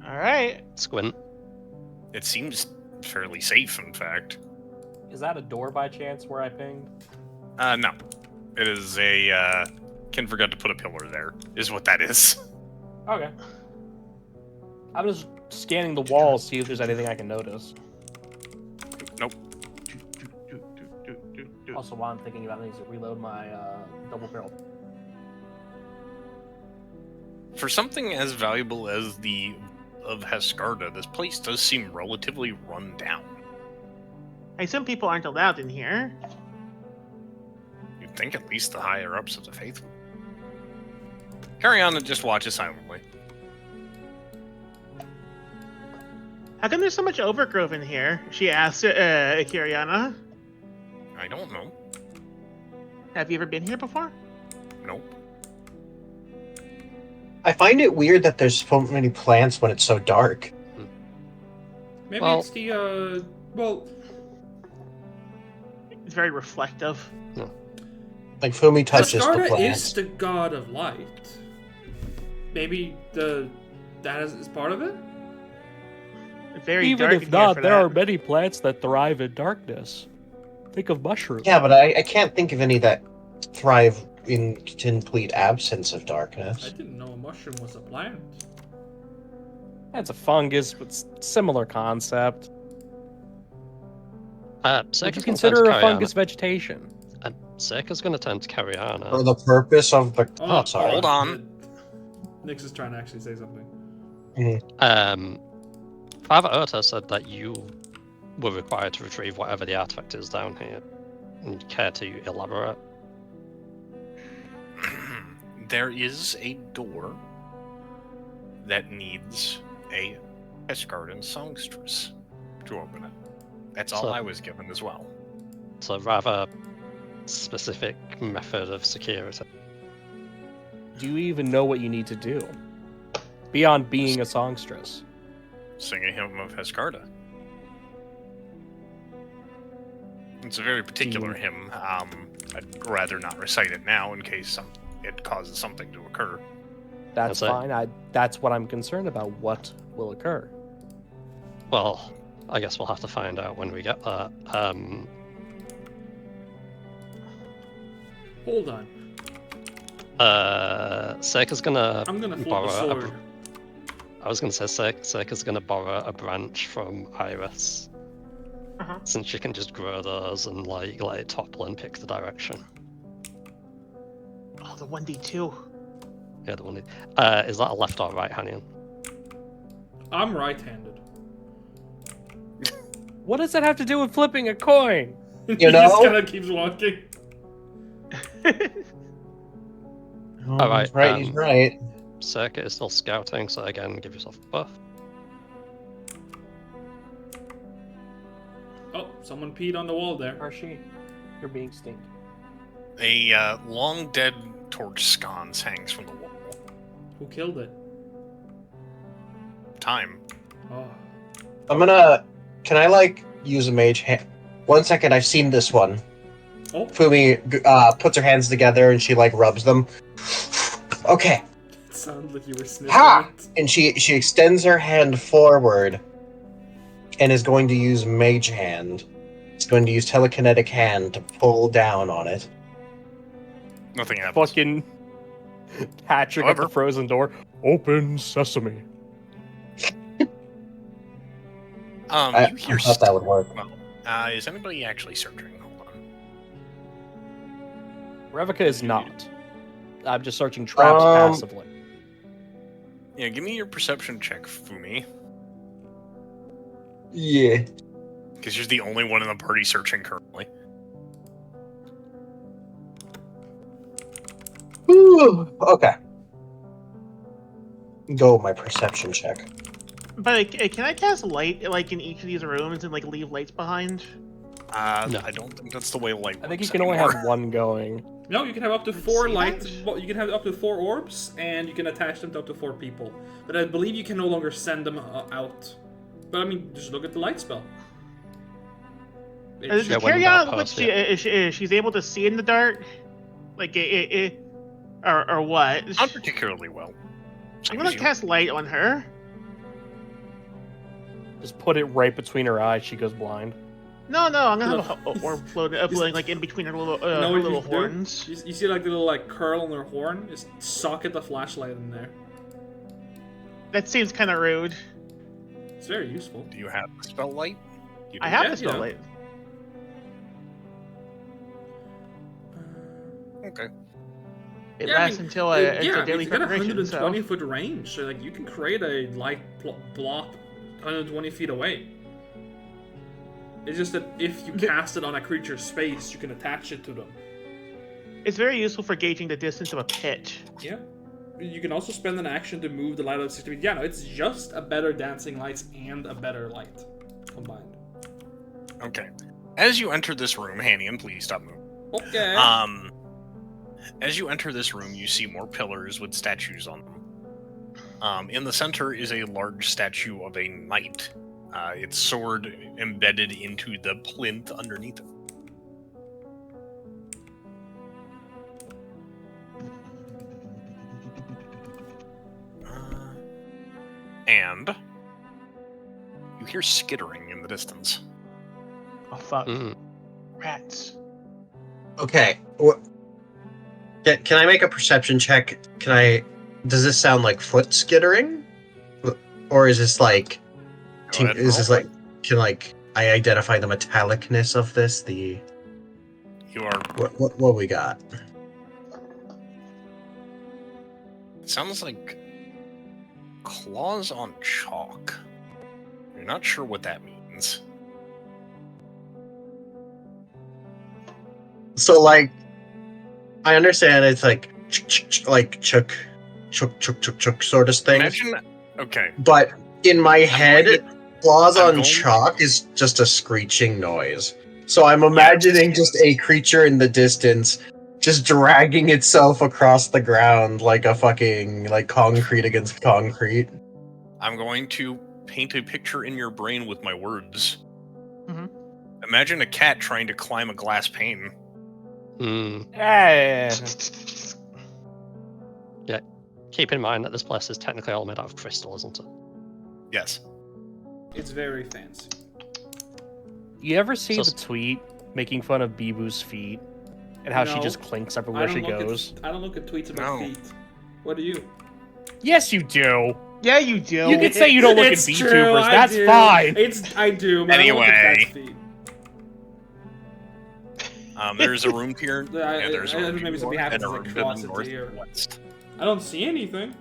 All right.
Squint.
It seems fairly safe, in fact.
Is that a door by chance where I pinged?
No. It is a, Ken forgot to put a pillar there, is what that is.
Okay. I'm just scanning the walls, see if there's anything I can notice.
Nope.
Also, while I'm thinking about it, I need to reload my double barrel.
For something as valuable as the of Hescarda, this place does seem relatively run down.
Hey, some people aren't allowed in here.
You'd think at least the higher ups of the faithful. Carry on and just watch it silently.
How come there's so much overgrowth in here? She asked Kiriana.
I don't know.
Have you ever been here before?
Nope.
I find it weird that there's so many plants when it's so dark.
Maybe
Well-
it's the, well,
It's very reflective.
Like Fumi touches the
Asgarda
plants.
is the god of light. Maybe that is part of it?
Very
Even
dark
if
in here
not,
for
there
that.
are many plants that thrive in darkness. Think of mushrooms.
Yeah, but I can't think of any that thrive in complete absence of
I
darkness.
didn't know a mushroom was a plant.
That's a fungus, but similar concept. Would
Circa's
you
gonna
consider
turn to
a
Kariana.
fungus vegetation?
Circa's going to turn to Kariana.
For the purpose of the...
Oh,
sorry.
hold on.
Nix is trying to actually say something.
Father Ota said that you were required to retrieve whatever the artifact is down here. And care to elaborate?
There is a door that needs a Hescardan songstress to open it. That's all
So-
I was given as well.
It's a rather specific method of security.
Do you even know what you need to do? Beyond being a songstress.
Sing a hymn of Hescarda. It's a very particular hymn. I'd rather not recite it now in case it causes something to occur.
That's
That's it.
fine. That's what I'm concerned about. What will occur?
Well, I guess we'll have to find out when we get there.
Hold on.
Seika's gonna
I'm gonna flip
borrow
the sword.
I was gonna say Seika's gonna borrow a branch from Iris.
Uh-huh.
Since she can just grow those and like let it topple and pick the direction.
Oh, the 1d2.
Yeah, the one. Is that a left or right hand?
I'm right-handed.
What does that have to do with flipping a coin?
He
You
just
know?
kind of keeps walking.
Alright,
He's right. He's right.
Seika is still scouting, so again, give yourself a buff.
Oh, someone peed on the wall there.
Archie, you're being stinky.
A long dead torch sconce hangs from the wall.
Who killed it?
Time.
Oh.
I'm gonna. Can I like use a mage hand? 1 second. I've seen this one.
Oh.
Fumi puts her hands together and she like rubs them. Okay.
It sounded like you were sniffing
Ha!
it.
And she extends her hand forward and is going to use mage hand. It's going to use telekinetic hand to pull down on it.
Nothing happens.
Fucking Patrick at
However-
the frozen door. Open sesame.
I
You hear
thought that would work.
is anybody actually searching? Hold on.
Revica is not. I'm just searching traps passively.
Yeah, give me your perception check, Fumi.
Yeah.
Because you're the only one in the party searching currently.
Whew. Okay. Go my perception check.
But can I cast light like in each of these rooms and like leave lights behind?
No.
I don't think that's the way light works
I think you can only
anymore.
have one going.
No, you can have up to
Let's
4
see
light.
that.
Well, you can have up to 4 orbs, and you can attach them to up to 4 people. But I believe you can no longer send them out. But I mean, just look at the light spell. It
Does
should-
Yeah, when
carry
that
on what
post,
she's able to see in the dark? Like or what?
Not particularly well.
I'm
Same
gonna
as you.
cast light on her.
Just put it right between her eyes. She goes blind.
No, I'm gonna have a orb floating like in between her little
You know
her
what
little
you do?
horns.
You see like the little like curl on her horn? Just socket the flashlight in there.
That seems kind of rude.
It's very useful.
Do you have spell light? You
I
do?
have
Yeah,
the spell
yeah.
light.
Okay.
It
Yeah, I
lasts
mean,
until
yeah,
it's a daily
you've got a
preparation. So
120-foot range, so like you can create a light block 120 feet away. It's just that if you cast it on a creature's space, you can attach it to them.
it's very useful for gauging the distance of a pit.
Yeah. You can also spend an action to move the light out 60 feet. Yeah, no, it's just a better dancing lights and a better light combined.
Okay. As you enter this room, Hannian, please stop moving.
Okay.
As you enter this room, you see more pillars with statues on them. In the center is a large statue of a knight. Its sword embedded into the plinth underneath it. And you hear skittering in the distance.
Oh fuck!
Mm.
Rats.
Okay. Can I make a perception check? Does this sound like foot skittering? Or is this like...
Go ahead and
is this
roll.
like... Can like... I identify the metallicness of this?
You are.
What we got?
It sounds like claws on chalk. You're not sure what that means.
So like... I understand it's like... Like chook sort of thing.
Imagine. Okay.
But in my head,
going
claws
I'm
on
going-
chalk is just a screeching noise. So I'm imagining just a creature in the distance just dragging itself across the ground like a fucking like concrete against concrete.
I'm going to paint a picture in your brain with my words.
Mhm.
Imagine a cat trying to climb a glass pane.
Hmm.
Eh.
Keep in mind that this place is technically all made out of crystal, isn't it?
Yes.
It's very fancy.
You ever see
So-
the tweet making fun of Bibu's feet and how she
No.
just clinks everywhere she goes?
I don't look at tweets about
No.
feet. What do you?
Yes, you do.
Yeah, you do.
You can say you don't look at
It's
VTubers.
true, I
That's
do.
fine.
I do. But I don't look at
Anyway.
cats' feet.
There's a room here.
I-
There's a
I-
room
maybe
to
something
the north
happens
and a
like
room to the
closet here.
northwest.
I don't see anything.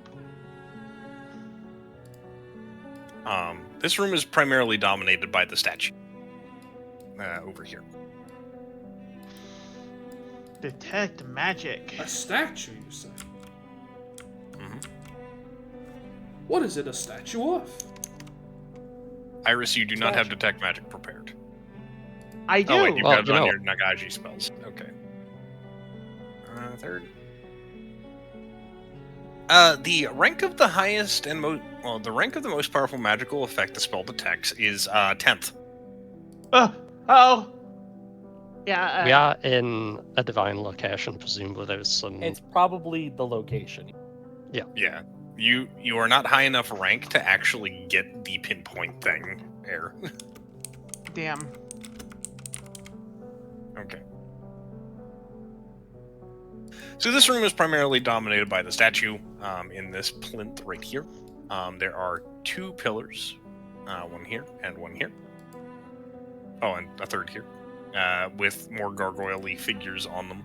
This room is primarily dominated by the statue. Over here.
Detect magic.
A statue, you say?
Mhm.
What is it a statue of?
Iris, you do not have detect magic prepared.
I do.
Oh wait, you've
Well,
got it
you
on
know-
your Nagaji spells. Okay. Third. The rank of the highest and the rank of the most powerful magical effect the spell detects is 10th.
Oh. Yeah.
We are in a divine location. Presumably, there's some.
It's probably the location.
Yeah. You are not high enough rank to actually get the pinpoint thing there.
Damn.
Okay. So this room is primarily dominated by the statue in this plinth right here. There are 2 pillars, one here and one here. Oh, and a third here, with more gargoyle-y figures on them.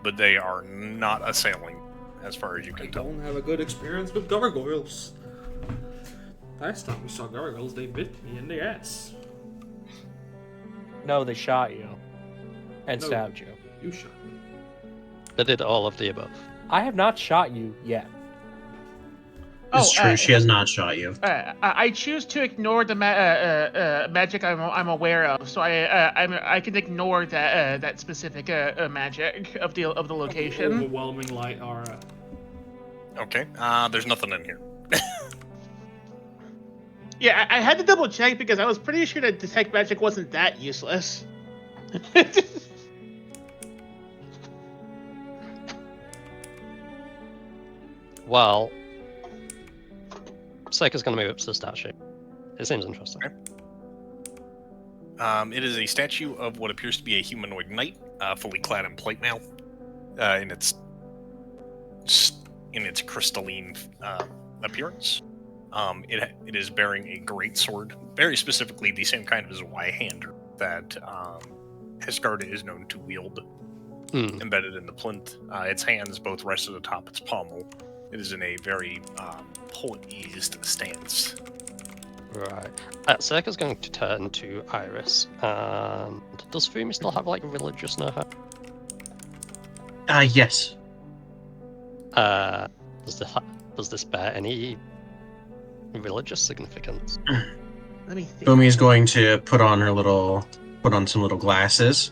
But they are not assailing, as far as you
I
can tell.
don't have a good experience with gargoyles. Last time we saw gargoyles, they bit me in the ass.
No, they shot you and
No.
stabbed you.
You shot me.
They did all of the above.
I have not shot you yet.
It's true. She has not shot you.
I choose to ignore the magic I'm aware of, so I can ignore that specific magic of the location.
Overwhelming light aura.
Okay. There's nothing in here.
Yeah, I had to double check because I was pretty sure that detect magic wasn't that useless.
Well, Seika's going to move up to the statue. It seems interesting.
It is a statue of what appears to be a humanoid knight, fully clad in plate mail, in its crystalline appearance. It is bearing a great sword, very specifically the same kind as Zweihander that Heskarda is known to wield, embedded in the plinth. Its hands both rest at the top its pommel. It is in a very poised stance.
Right. Seika's going to turn to Iris. And does Fumi still have like religious know-how?
Yes.
Does this bear any religious significance?
Let me think.
Bumi is going to put on some little glasses.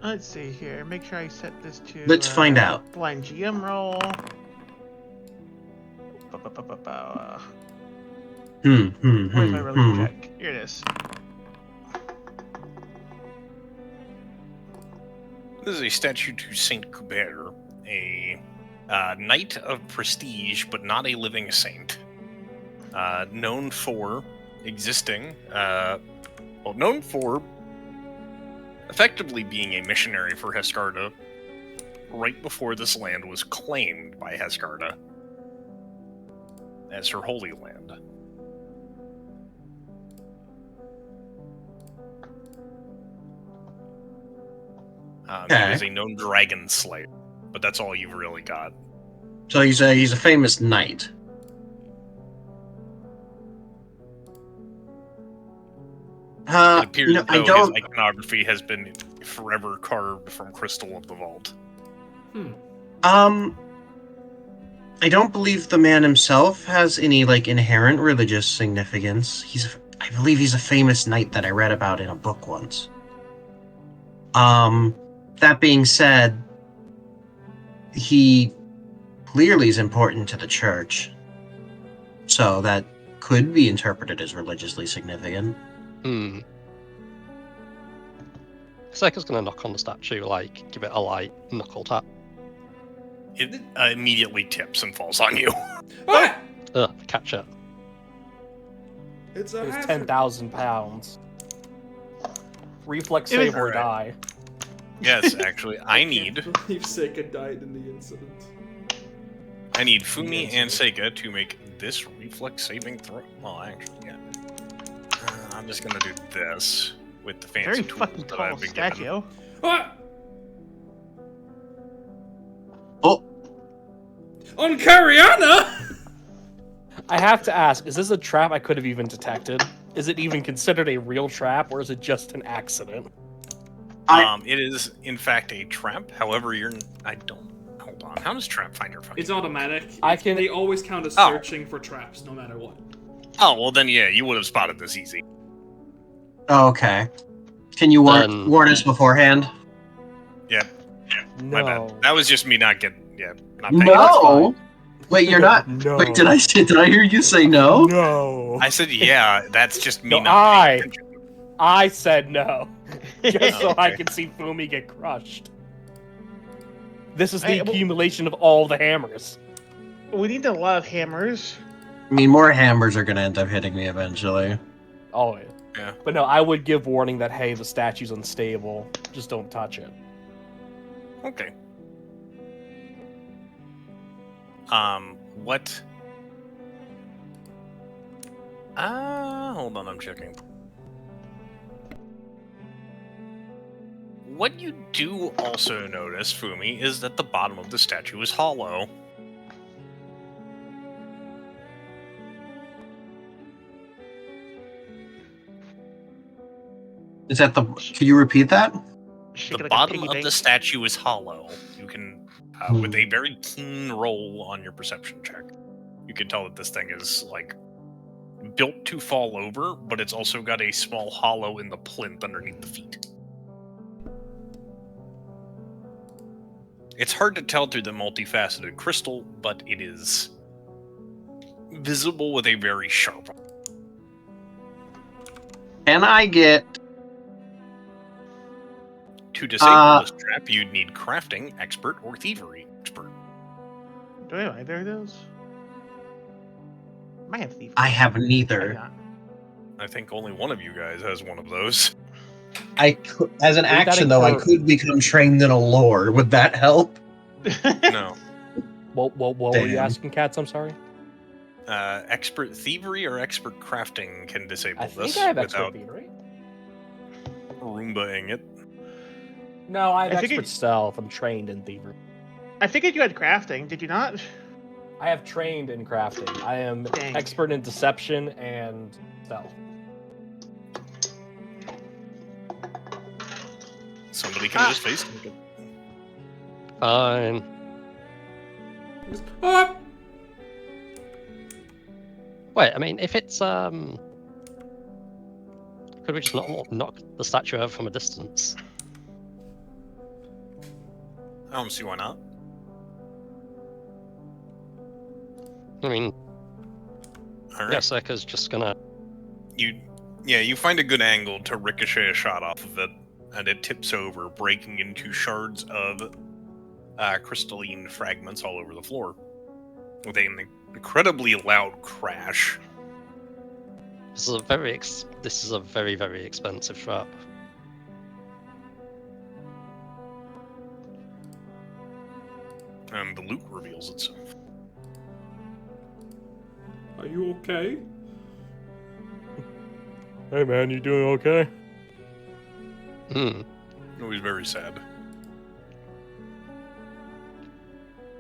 Let's see here. Make sure I set this to.
Let's find out.
Blind GM roll. Where's my religion check? Here it is.
This is a statue to Saint Kubert, a knight of prestige, but not a living saint. Known for effectively being a missionary for Heskarda right before this land was claimed by Heskarda as her holy land. He is a known dragon slayer, but that's all you've really got.
So he's a famous knight.
It appears
no,
as
I
though
don't.
his iconography has been forever carved from crystal of the vault.
I don't believe the man himself has any like inherent religious significance. I believe he's a famous knight that I read about in a book once. That being said, he clearly is important to the church, so that could be interpreted as religiously significant.
Seika's gonna knock on the statue, like, give it a light knuckle tap.
It immediately tips and falls on you.
Ah!
Ugh, catch it.
It's a
It was
hazard.
10,000 pounds. Reflex
It was-
save or
Alright.
die.
Yes, actually, I need
believe Seika died in the incident.
Fumi and Sega to make this reflex saving throw. Well, actually, yeah. I'm just gonna do this with the fancy
Very
tools
fucking
that
tall
I've been given.
statue.
Ah!
Oh,
On Cariana!
I have to ask, is this a trap I could have even detected? Is it even considered a real trap, or is it just an accident?
It is in fact a trap. However, I don't. Hold on. How does trap finder find?
It's automatic.
I can-
They always count as
Oh.
searching for traps, no matter what.
Oh well, then yeah, you would have spotted this easy.
oh, okay. Can you warn us beforehand?
My
No.
bad. That was just me not getting. Yeah, not paying.
No. Wait, you're not.
No.
Wait, did I hear you say no?
No.
I said yeah. That's just me
No,
not paying attention.
I said no. Just so I
Okay.
can see Fumi get crushed. This is the
Hey, well-
accumulation of all the hammers.
We need a lot of hammers.
I mean, more hammers are gonna end up hitting me eventually.
Oh, yeah.
Yeah.
But no, I would give warning that, hey, the statue's unstable. Just don't touch it.
Okay. What? Hold on, I'm checking. What you do also notice, Fumi, is that the bottom of the statue is hollow.
Is that the? Can you repeat that?
Shake
The
it like a
bottom
piggy
of
bank.
the statue is hollow. You can, with a very keen roll on your perception check, you can tell that this thing is like built to fall over, but it's also got a small hollow in the plinth underneath the feet. It's hard to tell through the multifaceted crystal, but it is visible with a very sharp.
Can I get?
To disable this trap, you'd need crafting expert or thievery expert.
Do I have either of those? I might have thief.
I have
Maybe
neither.
not.
I think only one of you guys has one of those.
As an
Wouldn't that
action though, I
incur-
could become trained in a lore. Would that help?
No.
What were you
Damn.
asking, Cats? I'm sorry.
Expert thievery or expert crafting can disable
I
this
think I have expert
without
thievery.
Roombaing it.
No, I have
I think
expert
it-
stealth. I'm trained in thievery.
I figured you had crafting. Did you not?
I have trained in crafting. I am
Dang.
expert in deception and stealth.
Somebody can
Ah.
just face it.
Fine.
Ah!
Wait, I mean, if it's could we just not knock the statue over from a distance?
I don't see why not.
I mean,
All right.
yeah, Seika's just gonna.
You find a good angle to ricochet a shot off of it, and it tips over, breaking into shards of crystalline fragments all over the floor, with an incredibly loud crash.
This is a very, very expensive trap.
And the loot reveals itself.
Are you okay?
Hey man, you doing okay?
Hmm.
It was very sad.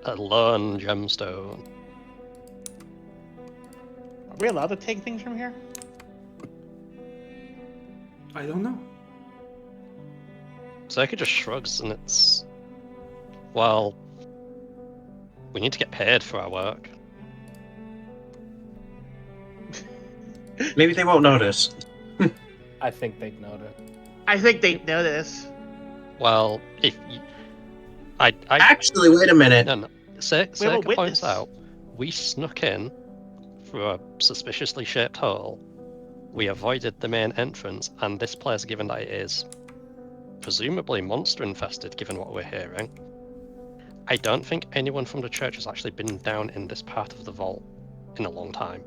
A lone gemstone.
Are we allowed to take things from here?
I don't know.
Seika just shrugs and it's. Well. We need to get paid for our work.
Maybe they won't notice.
I think they'd know it.
I think they know this.
Well, if you, I
Actually, wait a minute.
no.
We have a
Seika
witness.
points out we snuck in through a suspiciously shaped hole. We avoided the main entrance, and this place, given that it is presumably monster infested, given what we're hearing. I don't think anyone from the church has actually been down in this part of the vault in a long time.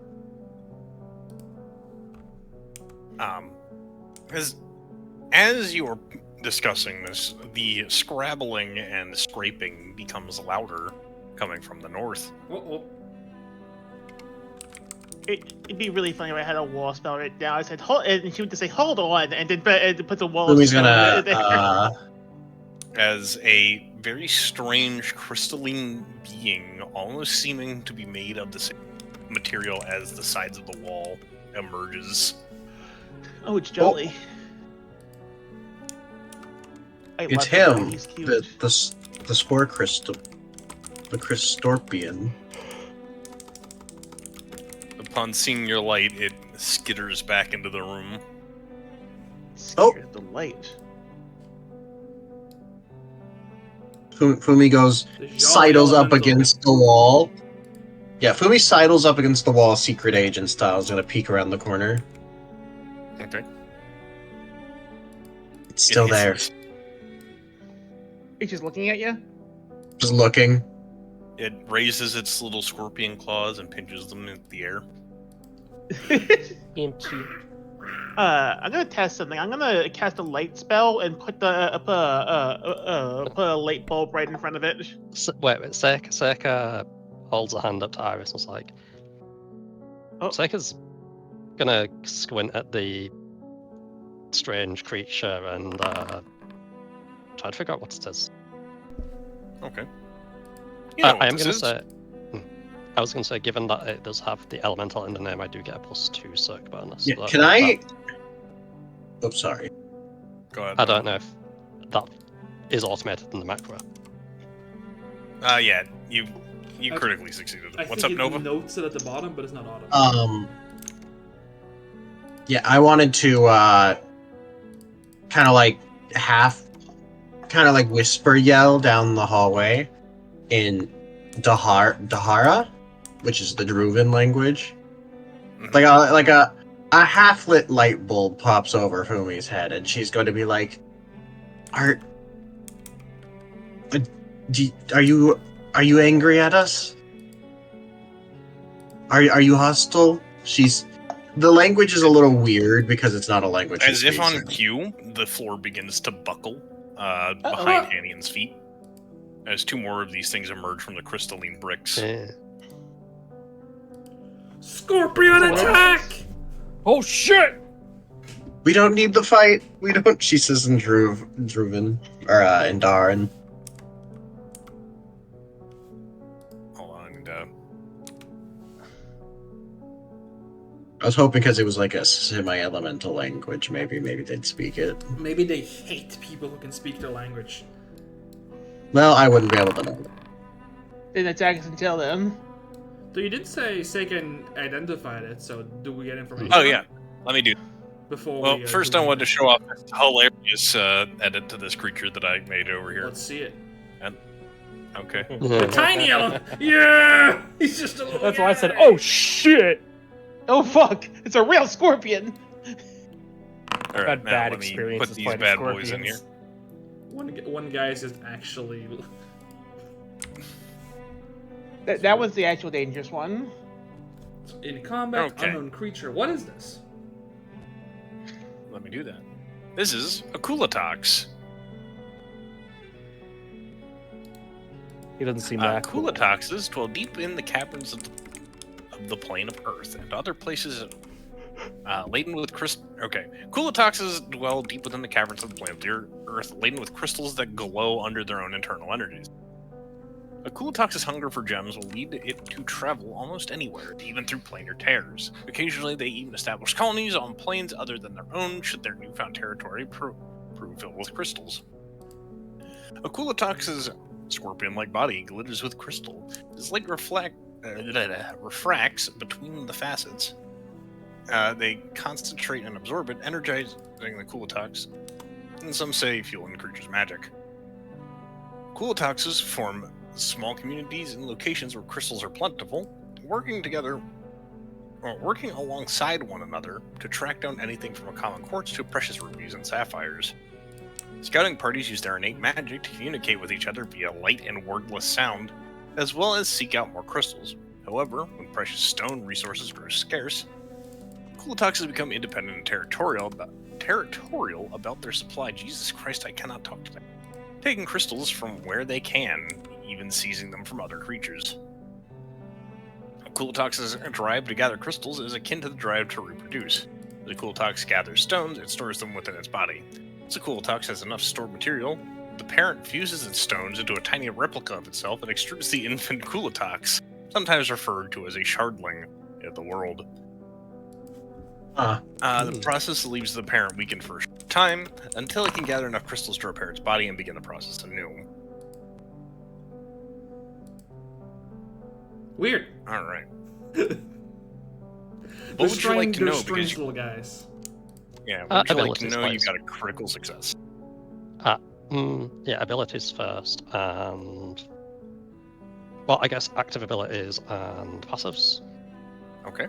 As you're discussing this, the scrabbling and scraping becomes louder coming from the north.
Uh-oh.
It'd be really funny if I had a wall spell right now. I said, hold, and she would just say, hold on, and then put the wall
Fumi's
spell
gonna
there.
As a very strange crystalline being, almost seeming to be made of the same material as the sides of the wall, emerges.
Oh, it's Jolly.
It's
love him.
him,
He's cute.
the spore crystal, the Crystorpian.
Upon seeing your light, it skitters back into the room.
Scared of the light.
Fumi goes,
The Jolly
sidles up
Elemental.
against the wall. Yeah, Fumi sidles up against the wall, secret agent style. Is gonna peek around the corner.
Okay.
It's still
It
there,
hisses.
It's just looking at you.
just looking.
It raises its little scorpion claws and pinches them in the air.
Empty.
I'm gonna test something. I'm gonna cast a light spell and put put a light bulb right in front of it.
Wait, Seika holds a hand up to Iris and is like,
Oh.
Seika's gonna squint at the strange creature and try to figure out what it is.
Okay. You know what
I am
this
gonna
is.
say. I was gonna say, given that it does have the elemental in the name, I do get a +2 circ bonus.
Yeah,
So
can I? Oh, sorry.
Go ahead.
I don't know if that is automated in the macro.
Yeah, you
I-
critically succeeded.
I
What's
think
up, Nova?
it notes it at the bottom, but it's not auto.
Yeah, I wanted to kind of like whisper yell down the hallway in Dahara, which is the Druvan language.
Mhm.
Like a half lit light bulb pops over Fumi's head, and she's going to be like, "Are you angry at us? Are you hostile?" The language is a little weird because it's not a language. she
As if
speaks
on
in.
cue, the floor begins to buckle behind Hanian's feet. As two more of these things emerge from the crystalline bricks.
Yeah.
Scorpion attack!
Oh shit!
We don't need the fight. We don't. She says in Druvan or in Darin.
Hold on.
I was hoping because it was like a semi-elemental language, maybe they'd speak it.
Maybe they hate people who can speak their language.
Well, I wouldn't be able to know.
Then attack us and tell them.
So you did say Seiken identified it, so do we get information?
Oh, yeah. Let me do.
Before
Well,
we,
first
do
I wanted to
anything?
show off this hilarious edit to this creature that I made over here.
Let's see it.
Okay.
The tiny yellow. Yeah, he's just a little.
That's why I said,
guy.
"Oh shit!"
Oh fuck! It's a real scorpion.
All right,
Had
now
bad
let me
experiences
put these
fighting
bad boys in here.
scorpions.
One guy is just actually.
That was the actual dangerous one.
In combat,
Okay.
unknown creature. What is this?
Let me do that. This is a Kulatox.
He doesn't seem that cool.
Kulatoxes dwell deep in the caverns of the plane of Earth and other places laden with Kulatoxes dwell deep within the caverns of the plane of the Earth, laden with crystals that glow under their own internal energies. A Kulatox's hunger for gems will lead it to travel almost anywhere, even through planar tears. Occasionally, they even establish colonies on planes other than their own, should their newfound territory prove filled with crystals. A Kulatox's scorpion-like body glitters with crystal. Its light refracts between the facets. They concentrate and absorb it, energizing the Kulatox, and some say fueling the creature's magic. Kulatoxes form small communities in locations where crystals are plentiful, working alongside one another to track down anything from a common quartz to precious rubies and sapphires. Scouting parties use their innate magic to communicate with each other via light and wordless sound, as well as seek out more crystals. However, when precious stone resources grow scarce, Kulatox has become independent and territorial about their supply. Jesus Christ, I cannot talk to them. Taking crystals from where they can, even seizing them from other creatures. Kulatox's drive to gather crystals is akin to the drive to reproduce. The Kulatox gathers stones and stores them within its body. Once the Kulatox has enough stored material, the parent fuses its stones into a tiny replica of itself and extrudes the infant Kulatox, sometimes referred to as a shardling in the world. The process leaves the parent weakened for a short time, until it can gather enough crystals to repair its body and begin the process anew.
Weird.
Alright.
They're
What would you like to know? Because
strange
you,
little guys.
yeah, what would you like to
abilities,
know? You
please.
got a critical success.
Yeah, abilities first, and well, I guess active abilities and passives.
Okay.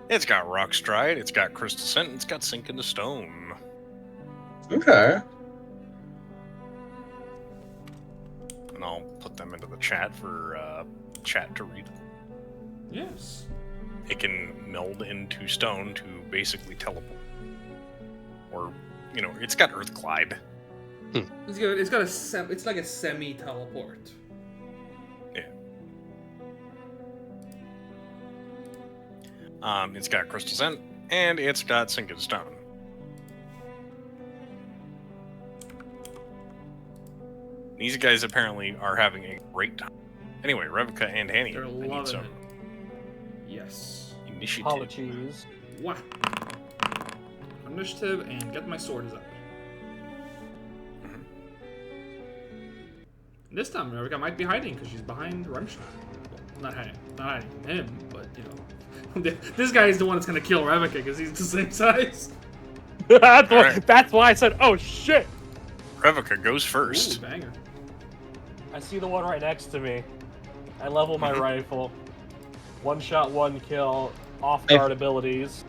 It's got Rock Stride, it's got Crystal Scent, it's got Sink into Stone.
Okay.
And I'll put them into the chat for chat to read.
Yes.
It can meld into stone to basically teleport. Or, it's got Earth Glide.
It's like a semi teleport.
It's got Crystal Scent, and it's got Sink into Stone. These guys apparently are having a great time. Anyway, Revica and Hanny,
They're
I need
loving
some
it. Yes.
initiative.
Apologies.
What? Initiative and get my swords up.
Mhm.
This time, Rebecca might be hiding because she's behind Remscheid. Well, not hiding him, but this guy is the one that's gonna kill Rebecca because he's the same size.
That's why I said, oh shit!
Revica goes first.
Ooh, banger.
I see the one right next to me. I level my
Mhm.
rifle. One shot, one kill. Off guard abilities.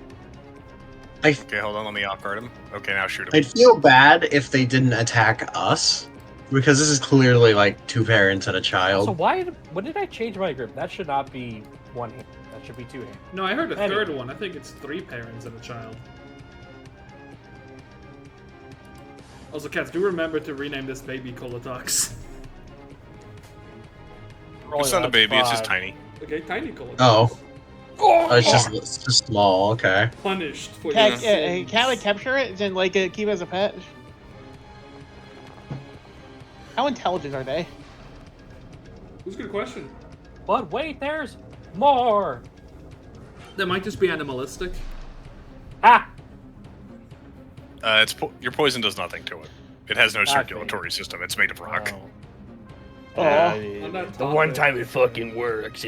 Okay, hold on, let me off-guard him. Okay, now shoot him.
I'd feel bad if they didn't attack us, because this is clearly like two parents and a child.
So when did I change my grip? That should not be one hand. That should be two hands.
No, I heard a
Anyway.
third one. I think it's 3 parents and a child. Also, cats, do remember to rename this baby Kulatox.
It's not a baby, it's just tiny.
Okay, tiny Kulatox.
Oh. It's just small. Okay.
Punished for your
Can
sins.
I capture it and keep it as a pet? How intelligent are they?
That's a good question.
But wait, there's more.
That might just be animalistic.
Ah!
Your poison does nothing to it. It has no circulatory system. It's made of rock.
On that
The one
topic,
time it fucking works.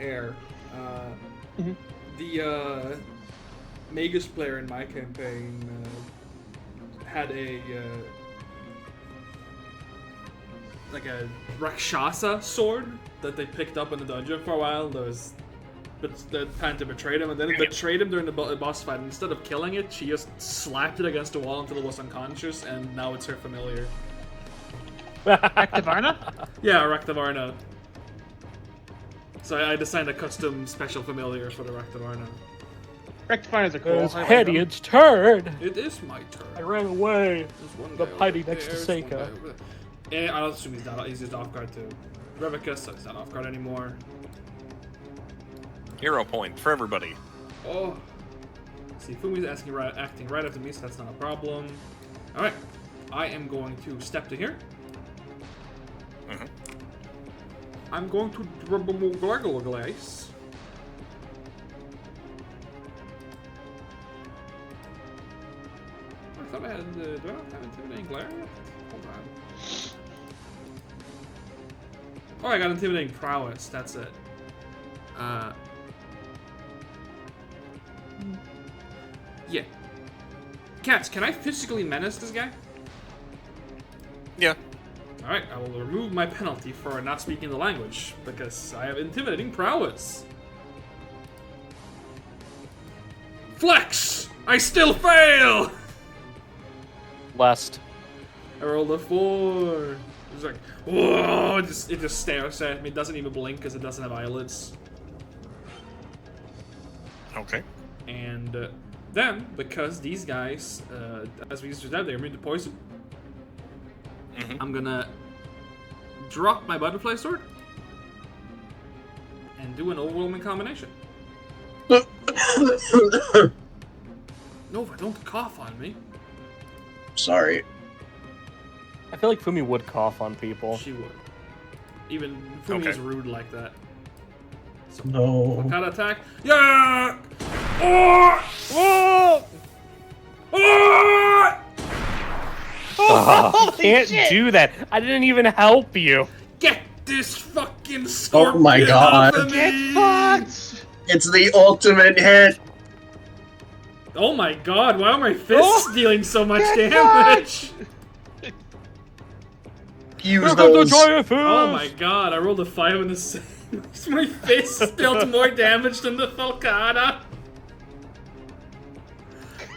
Air.
Mhm.
The Magus player in my campaign had a like a Rakshasa sword that they picked up in the dungeon for a while. The time to betray him, and then it betrayed him during the boss fight. And instead of killing it, she just slapped it against the wall until it was unconscious, and now it's her familiar.
Actavarna?
Yeah, Raktavarna. So I designed a custom special familiar for the Raktavarna.
Rectifiers are cool.
It's
I like
Hetty,
them.
it's turn.
It is my turn.
I ran away.
There's one
The
guy
party
over
next to
there, there's
Seika.
one guy over there. And I don't assume he's just off guard too. Revica, so he's not off guard anymore.
Hero point for everybody.
Oh. See, Fumi's acting right after me, so that's not a problem. Alright. I am going to step to here.
Mhm.
I'm going to dribble more glass. I thought I had. Do I not have intimidating glare yet? Hold on. Oh, I got intimidating prowess. That's it. Yeah. Cats, can I physically menace this guy?
Yeah.
Alright, I will remove my penalty for not speaking the language, because I have intimidating prowess. Flex! I still fail!
Lest.
I rolled a 4. It's like, whoa! It just stares at me. It doesn't even blink because it doesn't have eyelids.
Okay.
And then, because these guys, as we used to that, they're immune to poison, I'm gonna drop my butterfly sword and do an overwhelming combination. Nova, don't cough on me.
Sorry.
I feel like Fumi would cough on people.
She would. Even Fumi is rude like that. So,
No.
kind of attack? Yeah! Oh!
Whoa!
Oh!
You can't do that. I didn't even help you.
Get this fucking scorpion
Oh my God.
off of
Get
me!
fucked!
It's the ultimate hit.
Oh my god, why are my fists dealing so much
Get
damage?
Use those.
Oh my god, I rolled a 5 and a 6. My fists dealt more damage than the Falcata.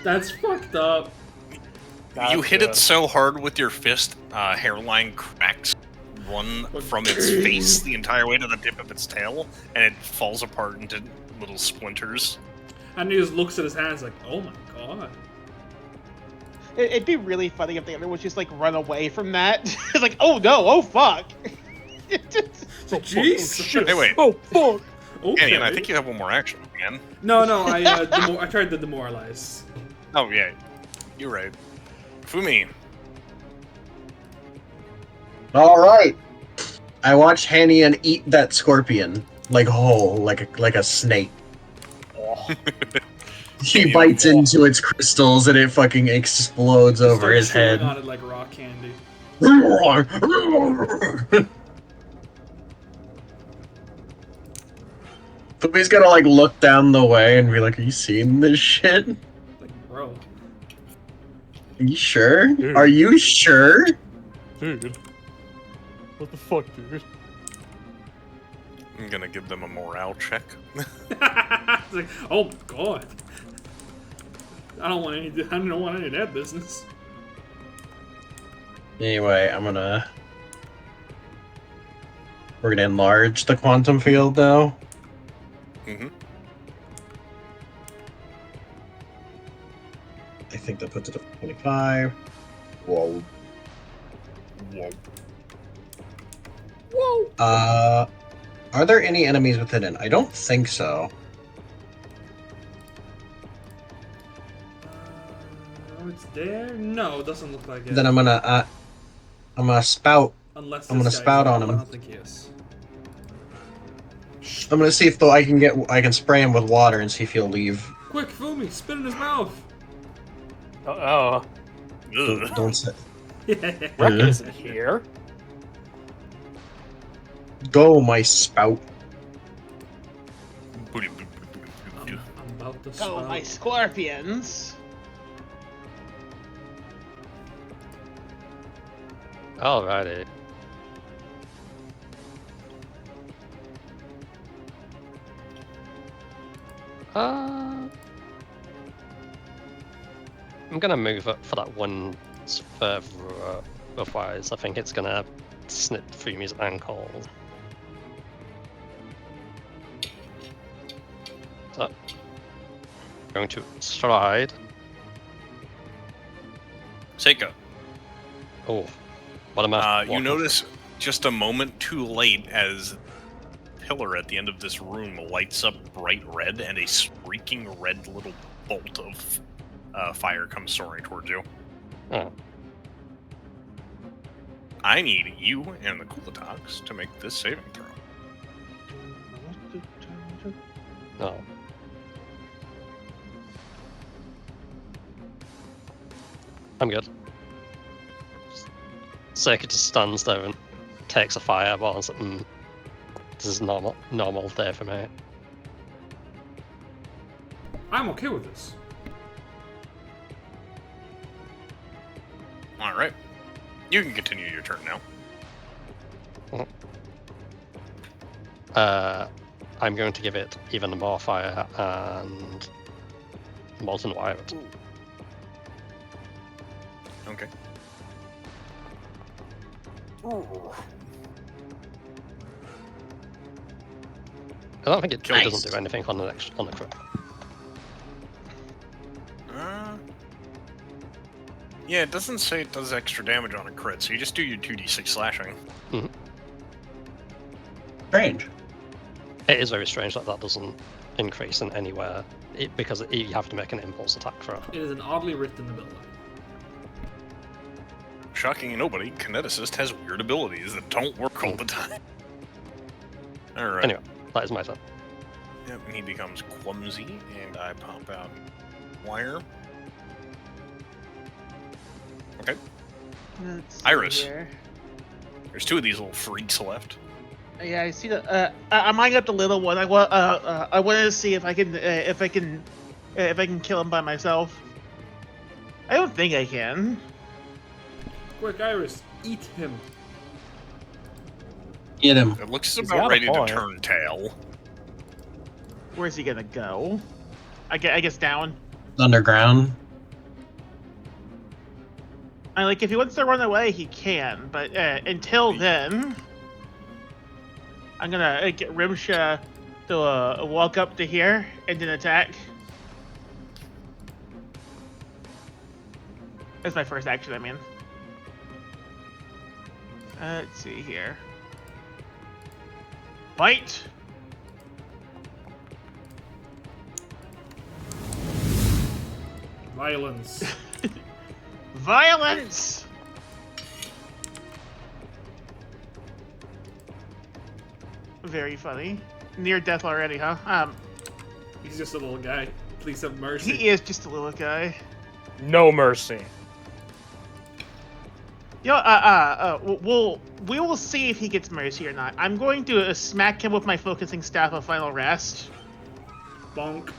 That's fucked up.
You hit it so hard with your fist, hairline cracks run from its face the entire way to the tip of its tail, and it falls apart into little splinters.
And he just looks at his hands like, oh my god.
It'd be really funny if the other would just like run away from that. It's like, oh no, oh fuck.
Jeez.
Hey, wait.
Oh fuck!
Okay.
Annie, I think you have one more action, man.
No, I tried to demoralize.
Oh, yeah. You're right. Fumi.
All right. I watched Hanian eat that scorpion like whole, like a snake. He bites into its crystals and it fucking explodes over his
Starts chewing
head.
on it like rock candy.
Fumi's gonna like look down the way and be like, "Are you seeing this shit? Are
Like, bro.
you sure?
Dude.
Are you sure?"
Dude. What the fuck, dude?
I'm gonna give them a morale check.
It's like, oh god. I don't want any of that business.
Anyway, we're gonna enlarge the quantum field though.
Mm-hmm.
I think that puts it at 25. Whoa.
Whoa.
Whoa.
Are there any enemies within it? I don't think so.
It's there? No, it doesn't look like it.
Then I'm gonna spout.
Unless
I'm
this
gonna
guy's
spout on
up,
him.
I don't think he is.
I'm gonna see if though I can spray him with water and see if he'll leave.
Quick, Fumi, spit in his mouth.
Oh,
Ugh.
Don't say.
Reckon isn't here.
Go, my spout.
I'm about to
Oh,
spout.
my scorpions.
Alrighty. I'm gonna move it for that one further. Otherwise, I think it's gonna snip Fumi's ankle. So, going to stride.
Seiko,
Oh, what am I?
you
walking
notice just a moment too late as the pillar at the end of this room lights up bright red and a streaking red little bolt of fire comes soaring towards you.
Oh.
I need you and the Kulatox to make this saving throw.
No. I'm good. Circuit just stands there and takes a fireball and says, this is normal day for me.
I'm okay with this.
Alright. You can continue your turn now.
I'm going to give it even more fire and molten wire.
Okay.
I don't think it
Nice.
doesn't do anything on the crit.
Yeah, it doesn't say it does extra damage on a crit, so you just do your 2d6 slashing.
Strange.
It is very strange that that doesn't increase in anywhere, because you have to make an impulse attack for it.
It is an oddly written ability.
Shocking to nobody, Kineticist has weird abilities that don't work all the time. Alright.
Anyway, that is my turn.
Yep, and he becomes clumsy, and I pop out wire. Okay,
Let's see
Iris.
here.
there's 2 of these little freaks left.
Yeah, I see the. I'm eyeing up the little one. I want to see if I can kill him by myself. I don't think I can.
Quick, Iris, eat him.
Get him.
It looks
He's
about
got a
ready to
point.
turn tail.
Where's he gonna go? I guess down.
Underground.
Like if he wants to run away, he can. But until then, I'm gonna get Rimsha to walk up to here and then attack. That's my first action. I mean. Let's see here. Bite.
Violence.
Violence. Very funny. Near death already, huh?
He's just a little guy. Please have mercy.
He is just a little guy.
No mercy.
We will see if he gets mercy or not. I'm going to smack him with my focusing staff of Final Rest.
Bonk.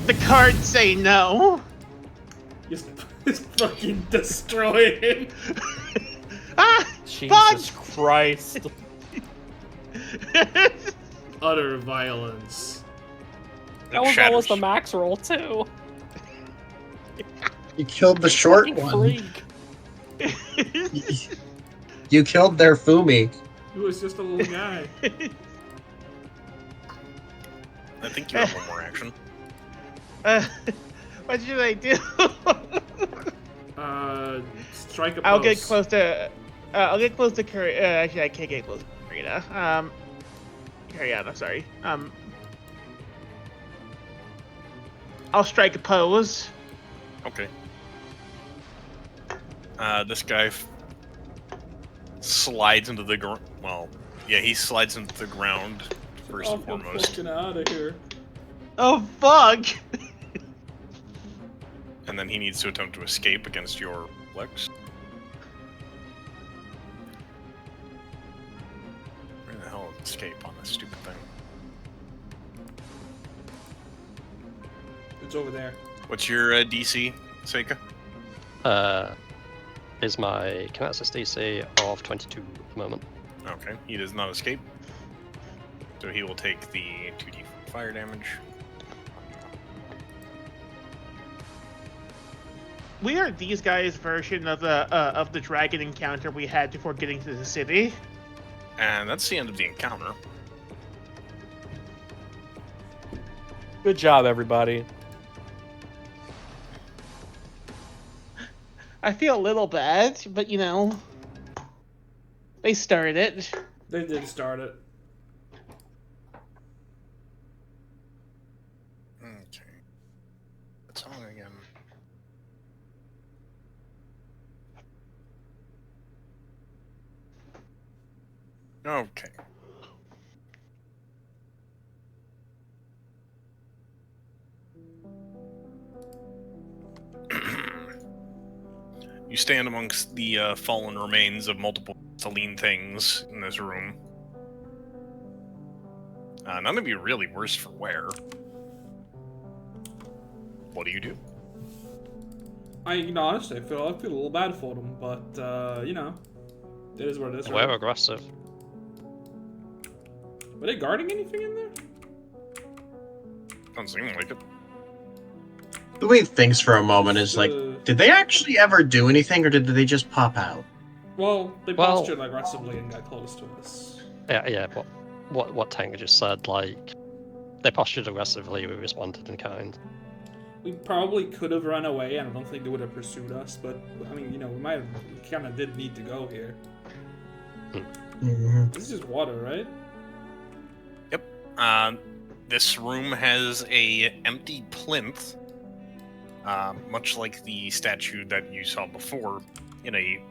The cards say no.
Just fucking destroy him.
Ah!
Jesus Christ.
Utter violence.
That was
shatters.
almost a max roll, too.
You killed the short
Fucking
one.
freak.
You killed their Fumi.
He was just a little guy.
I think you have one more action.
What should I do?
Strike a pose.
I'll get close to. I'll get close to Curry. Actually, I can't get close to Karina. Kariana, sorry. I'll strike a pose.
Okay. This guy slides into the ground. Well, yeah, he slides into the ground first and
I'm
foremost.
fucking out of here.
Oh fuck!
And then he needs to attempt to escape against your Lex. Where the hell is escape on this stupid thing?
It's over there.
What's your DC, Seika?
Is my Kinesis DC of 22 at the moment.
Okay, he does not escape. So he will take the 2d fire damage.
We are these guys' version of the dragon encounter we had before getting to the city.
And that's the end of the encounter.
Good job, everybody.
I feel a little bad, but you know, they started it.
They did start it.
Okay. What's on again? Okay. You stand amongst the fallen remains of multiple Celine things in this room. None of you really worse for wear. What do you do?
Honestly, I feel a little bad for them, but you know, it is what it is.
We're aggressive.
Were they guarding anything in there?
Doesn't seem like it.
The way he thinks for a moment is like,
The
Did they actually ever do anything, or did they just pop out?
Well, they
Well-
postured aggressively and got close to us.
Yeah, but what Tango just said, like, they postured aggressively, we responded in kind.
We probably could have run away, and I don't think they would have pursued us. But I mean, we might have. We kind of did need to go here.
Mhm.
This is just water, right?
This room has a empty plinth, much like the statue that you saw before, in a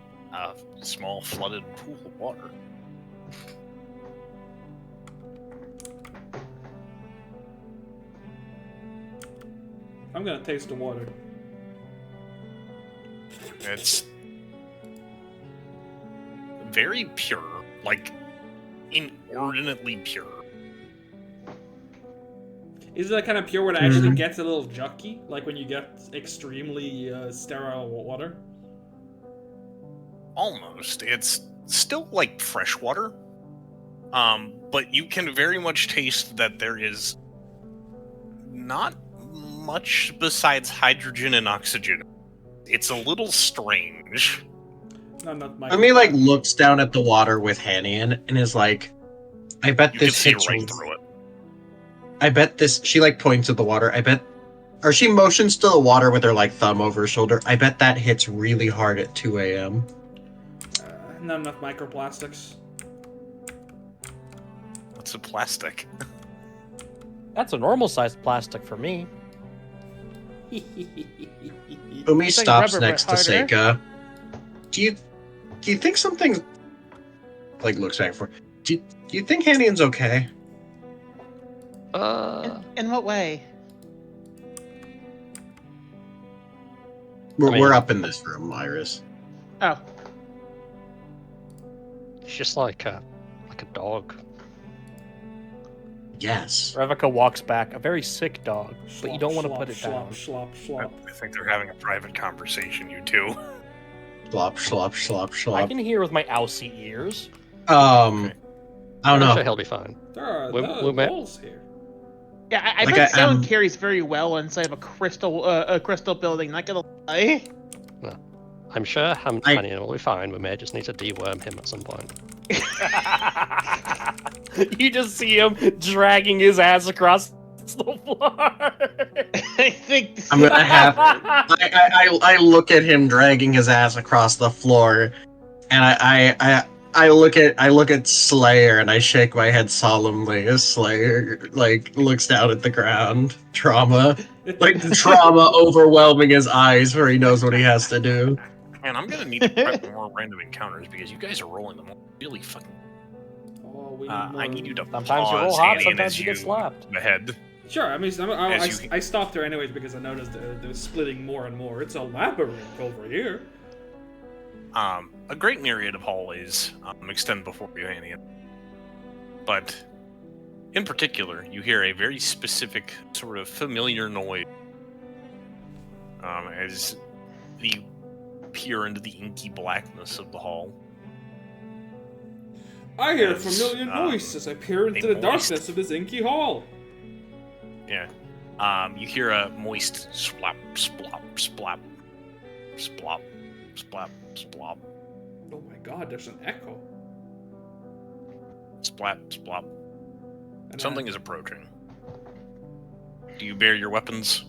small flooded pool of water.
I'm gonna taste the water.
It's very pure, like inordinately pure.
Is it that kind of pure where it actually gets a little jucky, like when you get extremely sterile water?
Almost. It's still like fresh water, but you can very much taste that there is not much besides hydrogen and oxygen. It's a little strange.
No, not my.
Umi like looks down at the water with Hanian and is like, "I bet
You can
this
see
hits
right
you.
through it.
I bet this." She like points at the water. I bet, or she motions to the water with her like thumb over her shoulder. I bet that hits really hard at 2 a.m.
Not enough microplastics.
It's a plastic.
That's a normal sized plastic for me.
Umi
It's like
stops
rubber, but
next to
harder.
Seika. Do you think something like looks back for? Do you think Hanian's okay?
In what way?
We're,
I mean-
we're up in this room, Iris.
Oh,
It's just like a dog.
Yes.
Revika walks back, a very sick dog, but you don't want to put it down.
Slop, slop.
I think they're having a private conversation, you two.
Slop, slop, slop,
I
slop.
can hear with my Aussie ears.
I don't
I'm
know.
sure he'll be fine.
There are
We met-
balls here.
yeah. I
Like
bet
I-
sound carries very well inside of a crystal building. Not gonna lie.
I'm sure
I-
Hanian will be fine. We may just need to deworm him at some point.
You just see him dragging his ass across the floor.
I think.
I'm gonna have. I look at him dragging his ass across the floor, and I look at Slayer and I shake my head solemnly as Slayer like looks down at the ground. Trauma, like trauma overwhelming his eyes, where he knows what he has to do.
Man, I'm gonna need to prep more random encounters because you guys are rolling them really fucking.
Oh, we
I need you to
Sometimes you
pause
roll hot,
Hanian
sometimes
as
you get slapped.
ahead.
Sure, I mean,
As you-
I stopped her anyways because I noticed they're splitting more and more. It's a labyrinth over here.
A great myriad of hallways extend before you, Hanian. But in particular, you hear a very specific, sort of familiar noise as you peer into the inky blackness of the hall.
I hear
As,
familiar noise as I peer into
a
the
moist-
darkness of this inky hall.
Yeah. You hear a moist splop, splop, splop, splop, splop, splop,
Oh my god, there's an echo.
splat, splop.
And
Something is approaching. Do you bear your weapons?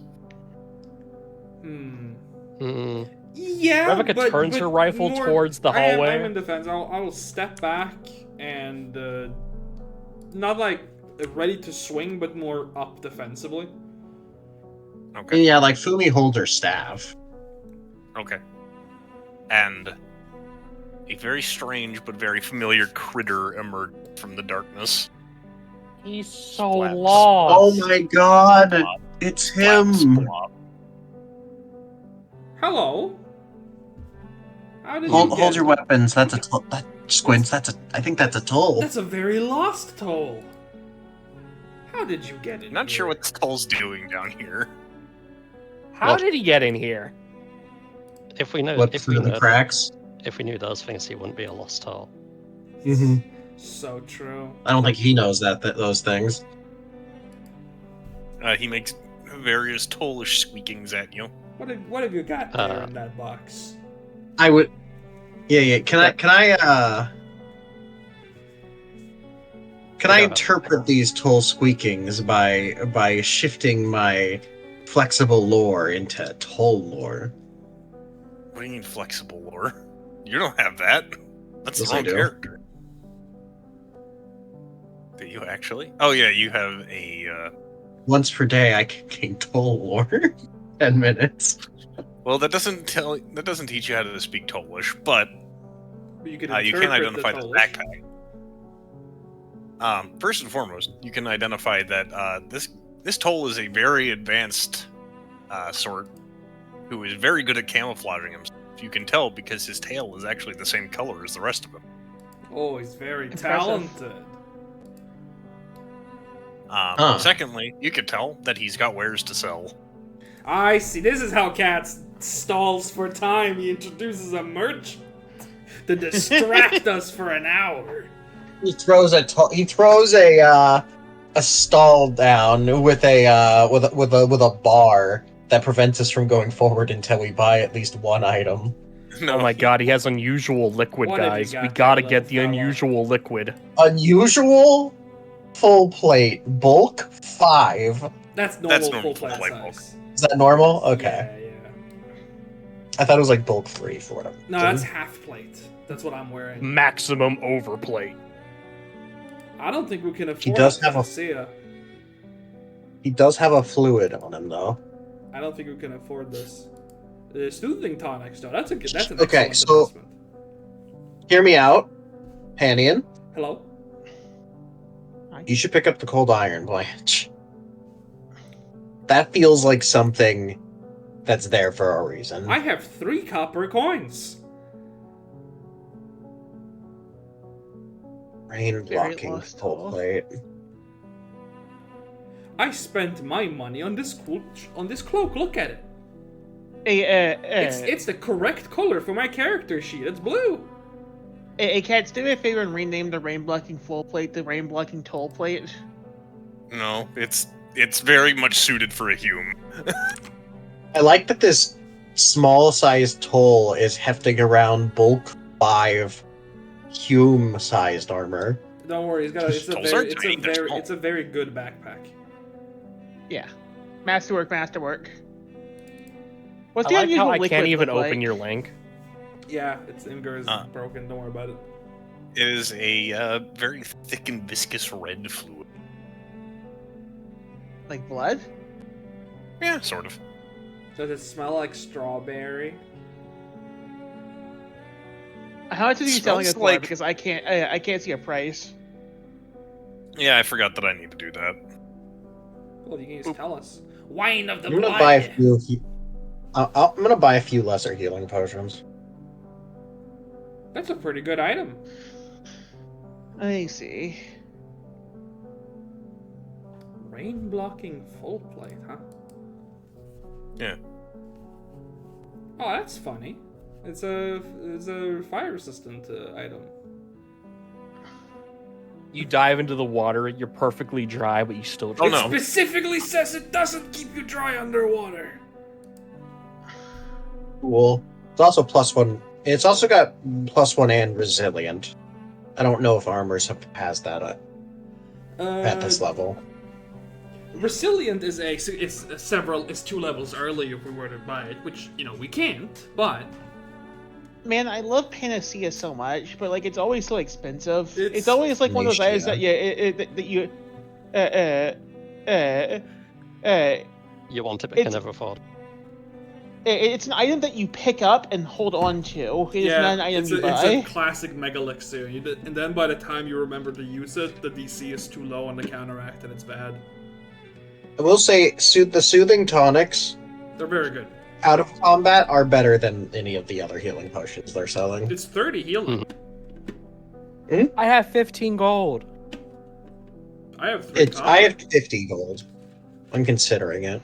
Hmm.
Mm,
Yeah,
Revika
but
turns her rifle
more-
towards the hallway.
I'm in defense. I'll step back and not like ready to swing, but more up defensively.
Okay.
Yeah, like Fumi holds her staff.
Okay. And a very strange but very familiar critter emerged from the darkness.
He's so
Splat.
lost.
Oh my god,
Splop,
it's
splap,
him.
splop.
Hello. How did
Hold,
you
hold
get-
your weapons. That's a that squints. I think that's a toll.
That's a very lost toll. How did you get in?
Not sure
here?
what Skull's doing down here.
How
Well-
did he get in here?
if we know,
Look
if we
through the
know,
cracks.
if we knew those things, he wouldn't be a lost soul.
Mm-hmm.
So true.
I don't think he knows those things.
He makes various toolish squeakings at you.
What have you got there in that box?
I would. Yeah. Can I interpret these toll squeakings by shifting my flexible lore into toll lore?
What do you mean flexible lore? You don't have that. That's
Yes,
the
I
wrong
do.
character. Do you actually? Oh yeah, you have a.
Once per day, I can gain toll lore. 10 minutes.
Well, that doesn't teach you how to speak Polish, but
You can
you can identify
the
this
Polish.
backpack. First and foremost, you can identify that this toll is a very advanced sort who is very good at camouflaging himself. You can tell because his tail is actually the same color as the rest of him.
Oh, he's very
Impressive.
talented.
Secondly, you can tell that he's got wares to sell.
I see. This is how Cats stalls for time. He introduces a merchant to distract us for an hour.
He throws a stall down with a bar that prevents us from going forward until we buy at least one item.
No,
Oh my god, he has unusual liquid,
What have you
guys.
got
We
there,
gotta
little
get the
fella?
unusual liquid.
Unusual full plate bulk 5.
That's normal,
That's normal
full
full
plate
plate bulk.
size.
Is that normal? Okay.
Yeah, yeah.
I thought it was like bulk 3 for whatever.
No,
reason.
that's half plate. That's what I'm wearing.
Maximum overplate.
I don't think we can afford
He does have a-
Panacea.
He does have a fluid on him though.
I don't think we can afford this. The soothing tonics, though. That's an
Okay,
excellent
so-
investment.
Hear me out, Panion.
Hello.
You should pick up the cold iron, Blanche. That feels like something that's there for a reason.
I have 3 copper coins.
Rain
Very
blocking
lost
full
all.
plate.
I spent my money on this cloak. Look at it.
Hey,
It's the correct color for my character sheet. It's blue.
hey, Cats, do me a favor and rename the rain blocking full plate the rain blocking toll plate.
No, it's very much suited for a Hume.
I like that this small-sized toll is hefting around bulk 5 Hume-sized armor.
Don't worry, it's
Those are tiny, they're small.
a very good backpack.
Yeah. Masterwork. What's
I
the
like
unusual
how I
liquid
can't even
look
open
like?
your link.
Yeah, it's Imgur is broken. Don't worry about it.
It is a very thick and viscous red fluid.
Like blood?
Yeah, sort of.
Does it smell like strawberry?
How much are you selling it
Smells
for?
like-
Because I can't see a price.
Yeah, I forgot that I need to do that.
Well, you can just tell us. Wine of the
I'm gonna
blood.
buy a few. I'm gonna buy a few lesser healing potions.
That's a pretty good item.
I see.
Rain blocking full plate, huh?
Yeah.
Oh, that's funny. It's a fire resistant item.
You dive into the water, you're perfectly dry, but you still
Oh,
drink.
no.
Specifically says it doesn't keep you dry underwater.
Cool. It's also +1. It's also got +1 and resilient. I don't know if armors has that at this level.
Resilient is it's 2 levels early if we were to buy it, which we can't. But
Man, I love Panacea so much, but like it's always so expensive.
It's
It's always like one of those
niche,
items that you
You want it, but
It's-
can never afford.
it's an item that you pick up and hold on to. It's not an item
it's
you
a
buy.
classic Mega Elixir. And then by the time you remember to use it, the DC is too low on the counteract and it's bad.
I will say, the soothing tonics
They're very good.
out of combat are better than any of the other healing potions they're selling.
It's 30 healing.
I have 15 gold.
I have 3 copper.
I have 50 gold. I'm considering it.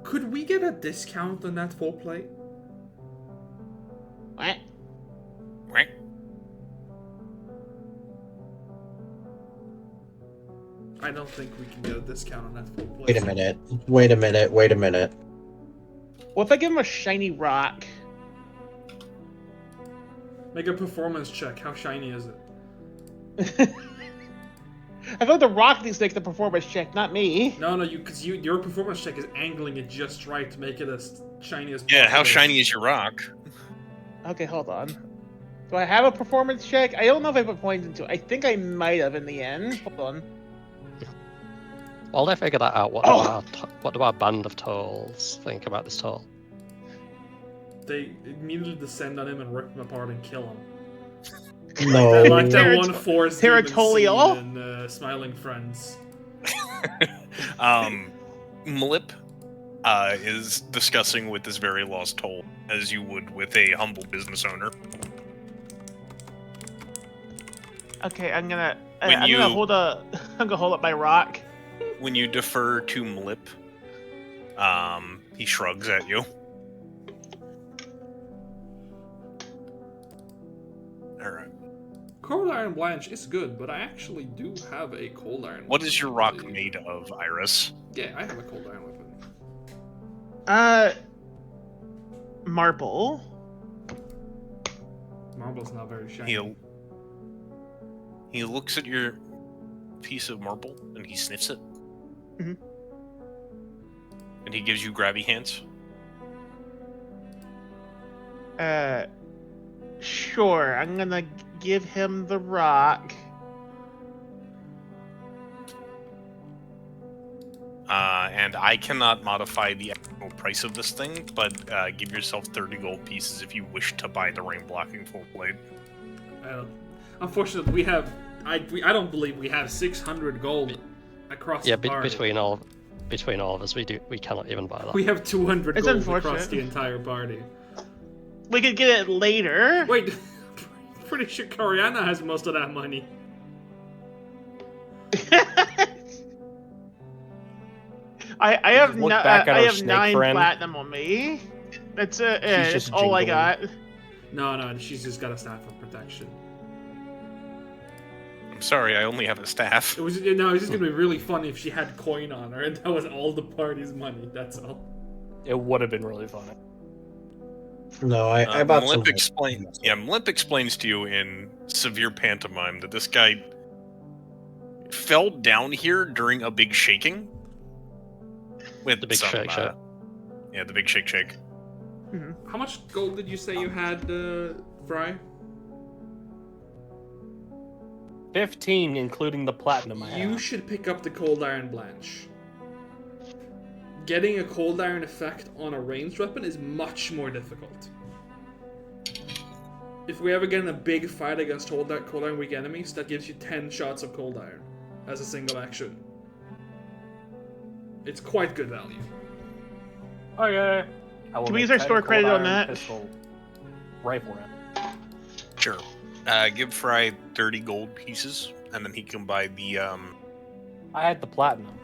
Could we get a discount on that full plate?
What?
Right?
I don't think we can get a discount on that full plate.
Wait a minute.
What if I give him a shiny rock?
Make a performance check. How shiny is it?
I thought the rock needs to make the performance check, not me.
No, because your performance check is angling it just right to make it as shiny as possible.
Yeah, how shiny is your rock?
Okay, hold on. Do I have a performance check? I don't know if I put points into it. I think I might have in the end. Hold on.
While they figure that out, what do our band of trolls think about this troll?
They immediately descend on him and rip him apart and kill him.
No.
Like that one force demon
Territorial?
scene in Smiling Friends.
Mlip is discussing with this very lost toll, as you would with a humble business owner.
Okay, I'm gonna
When you-
hold I'm gonna hold up my rock.
When you defer to Mlip, he shrugs at you. Alright.
Cold Iron Blanche is good, but I actually do have a Cold Iron.
What is your rock
weapon.
made of, Iris?
Yeah, I have a Cold Iron weapon.
Marble.
Marble's not very shiny.
He looks at your piece of marble and he sniffs it.
Mhm.
And he gives you grabby hands.
Sure. I'm gonna give him the rock.
And I cannot modify the actual price of this thing, but give yourself 30 gold pieces if you wish to buy the rain blocking full blade.
Unfortunately, we have. I don't believe we have 600 gold across
Yeah,
the party.
between all of us, we cannot even buy that.
We have 200
It's
gold
unfortunate.
across the entire party.
We could get it later.
Wait, pretty sure Coriana has most of that money.
I have
Look back at
I
our
have
snake
9
friend.
platinum on me. That's
She's
that's
just
all I
jingling.
got.
No, she's just got a staff of protection.
I'm sorry, I only have a staff.
It was just gonna be really funny if she had coin on her and that was all the party's money. That's all.
It would have been really funny.
No, I bought some.
Mlip explains to you in severe pantomime that this guy fell down here during a big shaking. With
The big
some,
shake.
Yeah, the big shake.
How much gold did you say you had, Fry?
15, including the platinum I
You
have.
should pick up the Cold Iron Blanche. Getting a Cold Iron effect on a ranged weapon is much more difficult. If we ever get in a big fight against Cold Iron weak enemies, that gives you 10 shots of Cold Iron as a single action. It's quite good value.
Okay. I will
Can we
make
use our
10
store
cold
credit on
iron
that?
Pistol rifle round.
Sure. Give Fry 30 gold pieces, and then he can buy the
I had the platinum.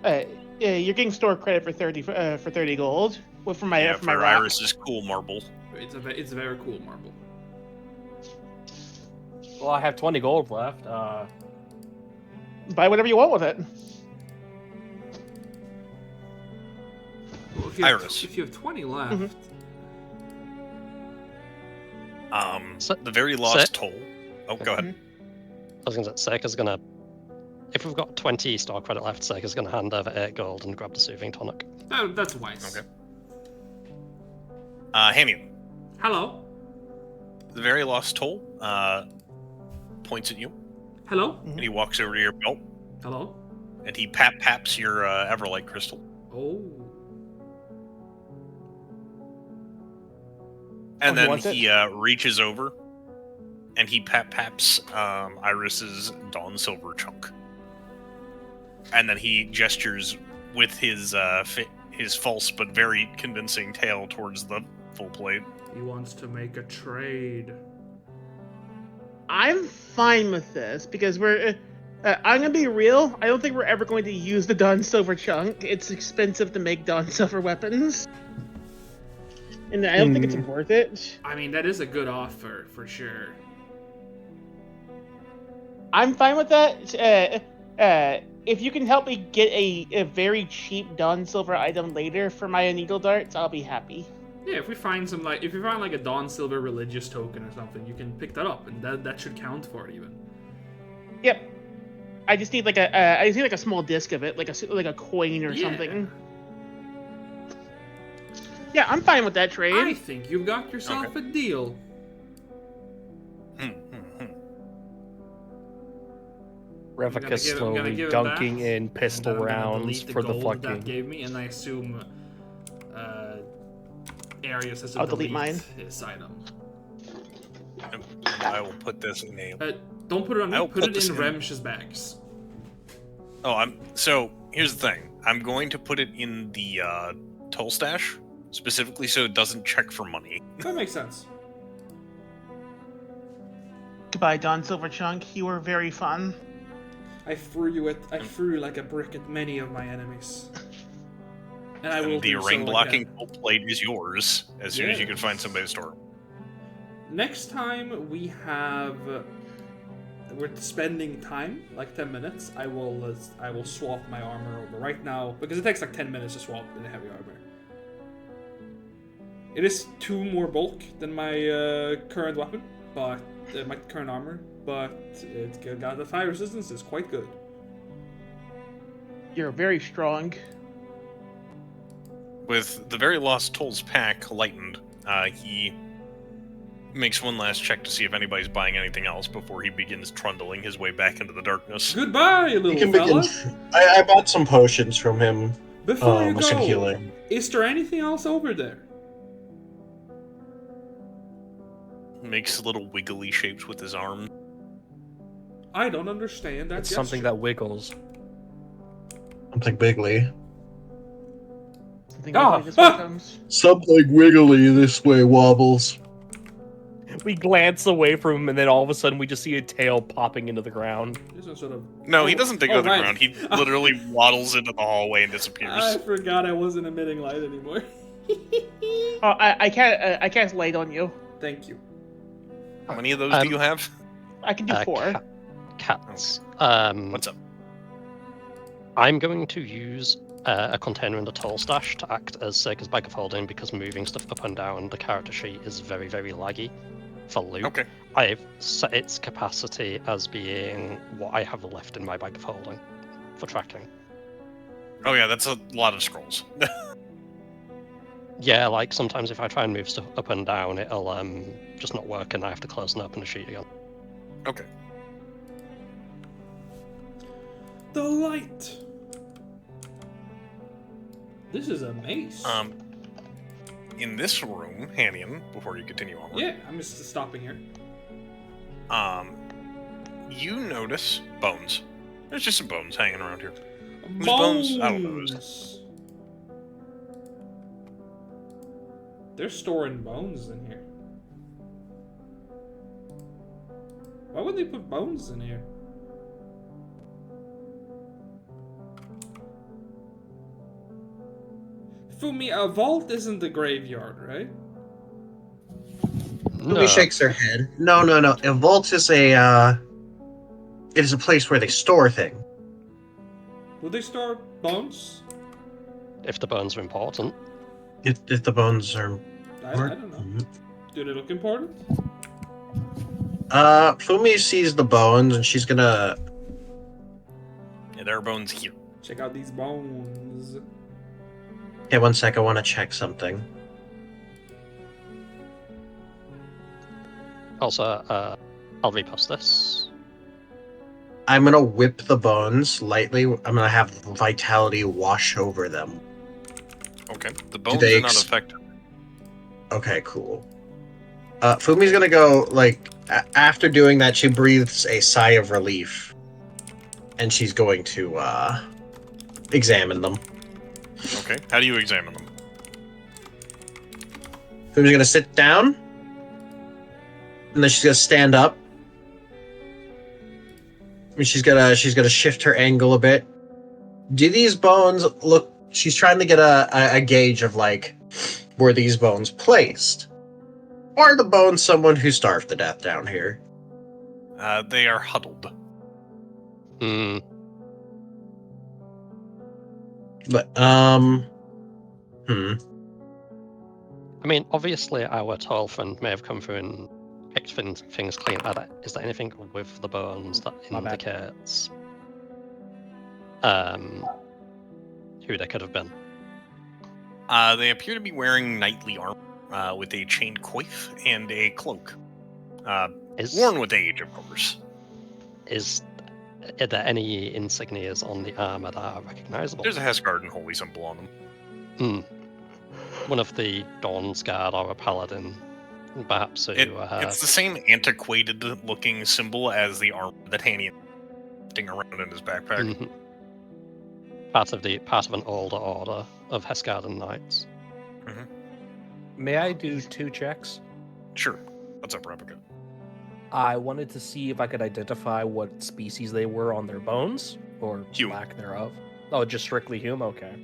Yeah, you're getting store credit for 30 gold. Well, for my
for
rock.
Iris's cool marble.
It's a very cool marble.
Well, I have 20 gold left.
Buy whatever you want with it.
Well, if you have,
Iris.
if you have 20 left,
So-
The very lost
Set.
toll. Oh, go ahead.
I was going to say, Seika's going to... If we've got 20 store credit left, Seika's going to hand over 8 gold and grab the soothing tonic.
that's wise.
Okay. Hamian,
Hello?
the very lost toll points at you,
Hello?
and he walks over to your belt,
Hello?
and he paps your Everlight crystal.
Oh.
And
he
then
wants
he reaches over, and he paps Iris's Dawn Silver chunk. And then he gestures with his false but very convincing tail towards the full plate.
He wants to make a trade.
I'm fine with this because we're. I'm gonna be real. I don't think we're ever going to use the Dawn Silver chunk. It's expensive to make Dawn Silver weapons, and I don't think it's worth it.
I mean, that is a good offer, for sure.
I'm fine with that. if you can help me get a very cheap Dawn Silver item later for my needle darts, I'll be happy.
Yeah, if we find some if you find like a Dawn Silver religious token or something, you can pick that up, and that should count for it even.
Yep. I just need like a small disc of it, like a coin or something. Yeah, I'm fine with that trade.
I think you've got yourself a deal.
Revika slowly
give it
dunking
back,
in pistol
and then I'm gonna
rounds
delete
for the
gold that
fucking.
gave me, and I assume Arius has to
I'll delete mine.
his item.
I will put this in a.
Don't put it on me.
I'll
Put it
this
in Remsh's bags.
Oh, so here's the thing. I'm going to put it in the toll stash specifically so it doesn't check for money.
That makes sense.
Goodbye, Dawn Silver Chunk. You were very fun.
I threw you like a brick at many of my enemies. And I will
And the
do so
ring blocking
again.
full plate is yours as soon as you can find somebody to store.
Next time we're spending time, like 10 minutes. I will swap my armor over right now because it takes like 10 minutes to swap in the heavy armor. It is 2 more bulk than my current weapon, but my current armor, but it's got the fire resistance is quite good.
You're very strong.
With the very lost tolls pack lightened, he makes one last check to see if anybody's buying anything else before he begins trundling his way back into the darkness.
Goodbye,
You
little
can
fella.
begin. I bought some potions from him.
Before you
Some
go,
healing.
is there anything else over there?
Makes little wiggly shapes with his arm.
I don't understand that.
It's something that wiggles.
Something bigly.
Something
Ah,
like this way comes.
Something wiggly this way wobbles.
We glance away from him, and then all of a sudden we just see a tail popping into the ground.
There's some sort of.
No, he doesn't dig
Oh,
out of the
right.
ground. He literally waddles into the hallway and disappears.
I forgot I wasn't emitting light anymore.
Oh, I cast light on you.
Thank you.
How many of those do you have?
I can do 4.
Cats.
What's up?
I'm going to use a container in the toll stash to act as Seika's bag of holding because moving stuff up and down the character sheet is very, very laggy for loot.
Okay.
I've set its capacity as being what I have left in my bag of holding for tracking.
Oh yeah, that's a lot of scrolls.
Yeah, like sometimes if I try and move stuff up and down, it'll just not work and I have to close and open the sheet again.
Okay.
The light. This is a maze.
In this room, Hanian, before you continue on.
Yeah, I'm just stopping here.
You notice bones. There's just some bones hanging around here. Whose bones? I don't know whose.
They're storing bones in here. Why would they put bones in here? Fumi, a vault isn't the graveyard, right?
Ruby shakes her head. No. A vault is it is a place where they store things.
Would they store bones?
If the bones are important.
If the bones are.
I don't know. Do they look important?
Fumi sees the bones and she's gonna.
Yeah, there are bones here.
Check out these bones.
Okay, 1 sec. I want to check something.
Also, I'll repost this.
I'm gonna whip the bones lightly. I'm gonna have vitality wash over them.
Okay. The bones
they
are not affected.
Okay, cool. Fumi's gonna go, after doing that, she breathes a sigh of relief. And she's going to, examine them.
Okay. How do you examine them?
Fumi's gonna sit down. And then she's gonna stand up. And she's gonna shift her angle a bit. Do these bones look... She's trying to get a gauge of, were these bones placed? Or are the bones someone who starved to death down here?
They are huddled.
But
I mean, obviously, our tall friend may have come through and picked things clean. Is there anything with the bones that
My bad.
indicates who they could have been?
They appear to be wearing knightly armor with a chained coif and a cloak. Worn with age, of course.
Are there any insignias on the armor that are recognizable?
There's a Hesgarden holy symbol on them.
One of the Dawn's Guard or a paladin, perhaps.
It's the same antiquated-looking symbol as the armor that Hanian is around in his backpack.
Mhm. Part of an older order of Hesgarden knights.
May I do 2 checks?
Sure. What's up, Rebecca?
I wanted to see if I could identify what species they were on their bones, or
Human.
lack thereof. Oh, just strictly human? Okay.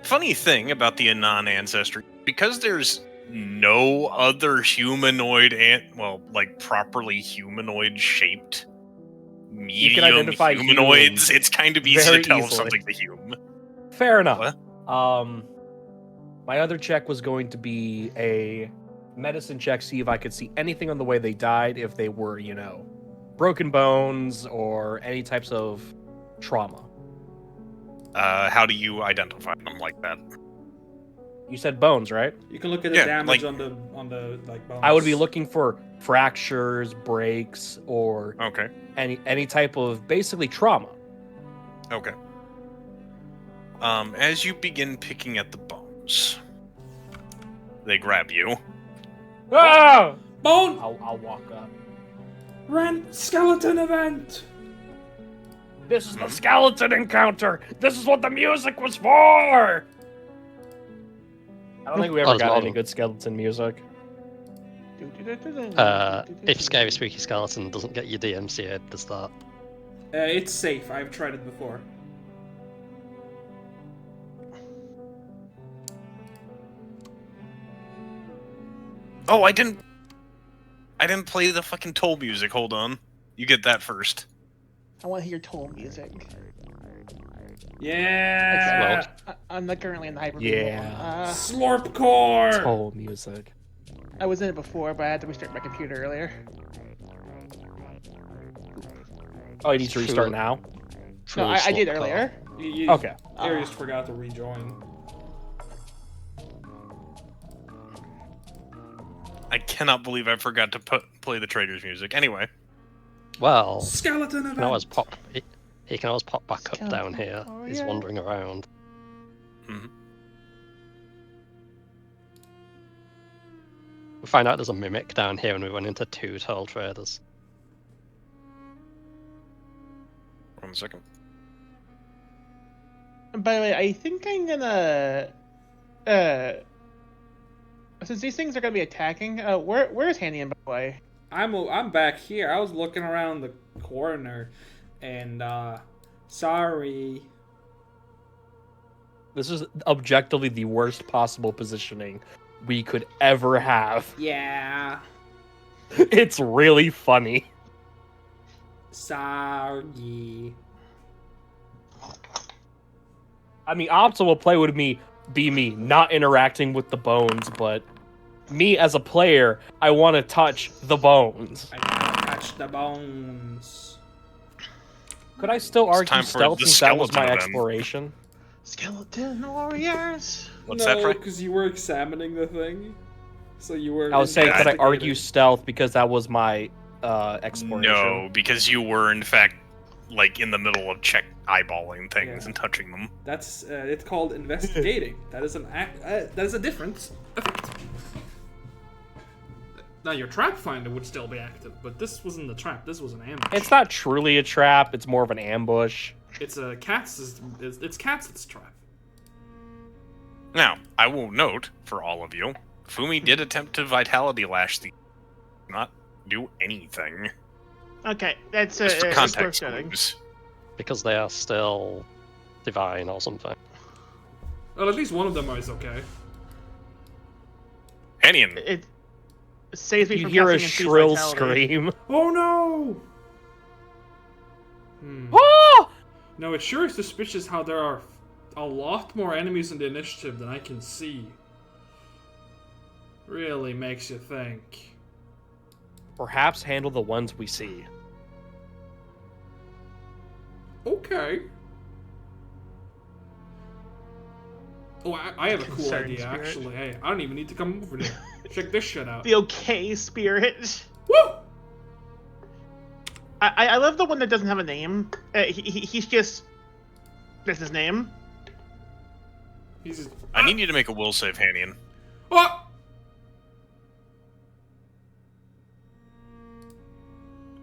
Funny thing about the Anon ancestry, because there's no other humanoid, properly humanoid-shaped medium
identify
humanoids,
humans
it's kind of easy
very
to tell
easily.
something the human.
Fair enough.
What?
My other check was going to be a medicine check, see if I could see anything on the way they died, if they were, broken bones or any types of trauma.
How do you identify them like that?
You said bones, right?
You can look at the
Yeah,
damage
like-
on the bones.
I would be looking for fractures, breaks, or
Okay.
any type of basically trauma.
Okay. As you begin picking at the bones, they grab you.
Ah!
Bone!
I'll walk up.
Rent skeleton event!
This is the skeleton encounter. This is what the music was for. I don't think we ever
Oh,
got
there's
any good skeleton music.
If Scary Spooky Skeleton doesn't get you DMCA'd, does that?
It's safe. I've tried it before.
Oh, I didn't play the fucking toll music. Hold on. You get that first.
I want to hear toll music.
Yeah!
I'm not currently in the hyper.
Yeah.
Slorpcore!
Toll music.
I was in it before, but I had to restart my computer earlier.
Oh, you need to restart
True.
now?
No,
True
I did
slot call.
earlier.
Okay.
Arius forgot to rejoin.
I cannot believe I forgot to play the trader's music. Anyway,
Well,
Skeleton
he
event!
can always pop. He can always pop back up down here.
Oh,
He's
yeah.
wandering around.
Mhm.
We find out there's a mimic down here, and we run into 2 tall traders.
1 second.
And by the way, I think I'm gonna. Since these things are gonna be attacking, where's Hanian, by the way?
I'm back here. I was looking around the corner, and sorry.
This is objectively the worst possible positioning we could ever have.
Yeah.
It's really funny.
Sorry.
I mean, optimal play would be me not interacting with the bones, but me as a player, I want to touch the bones.
I gotta touch the bones.
Could I still argue
time for
stealth
the
since that was my
skeleton event.
exploration?
Skeleton warriors.
What's that,
No,
Frank?
because you were examining the thing. So you were.
I was saying, could I argue
investigating.
stealth because that was my exploration?
No, because you were in fact in the middle of eyeballing things
Yeah.
and touching them.
That's it's called investigating. That is that is a different effect. Now your trap finder would still be active, but this wasn't the trap. This was an ambush.
It's not truly a trap. It's more of an ambush.
It's a cat's. It's cat's trap.
Now, I will note for all of you, Fumi did attempt to vitality lash the not do anything.
Okay, that's
Just for
worth
context
noting.
clues.
Because they are still divine or something.
Well, at least one of them is okay.
Hanian,
It saves me
You
from
hear a
casting increased
shrill
vitality.
scream.
Oh no! Hmm.
Ah!
No, it sure is suspicious how there are a lot more enemies in the initiative than I can see. Really makes you think.
Perhaps handle the ones we see.
Okay. Oh, I have a cool
Concerned
idea,
spirit.
actually. Hey, I don't even need to come over there. Check this shit out.
The okay spirit.
Woo!
I love the one that doesn't have a name. He's just. That's his name.
He's
I need you to make a will save, Hanian.
Oh!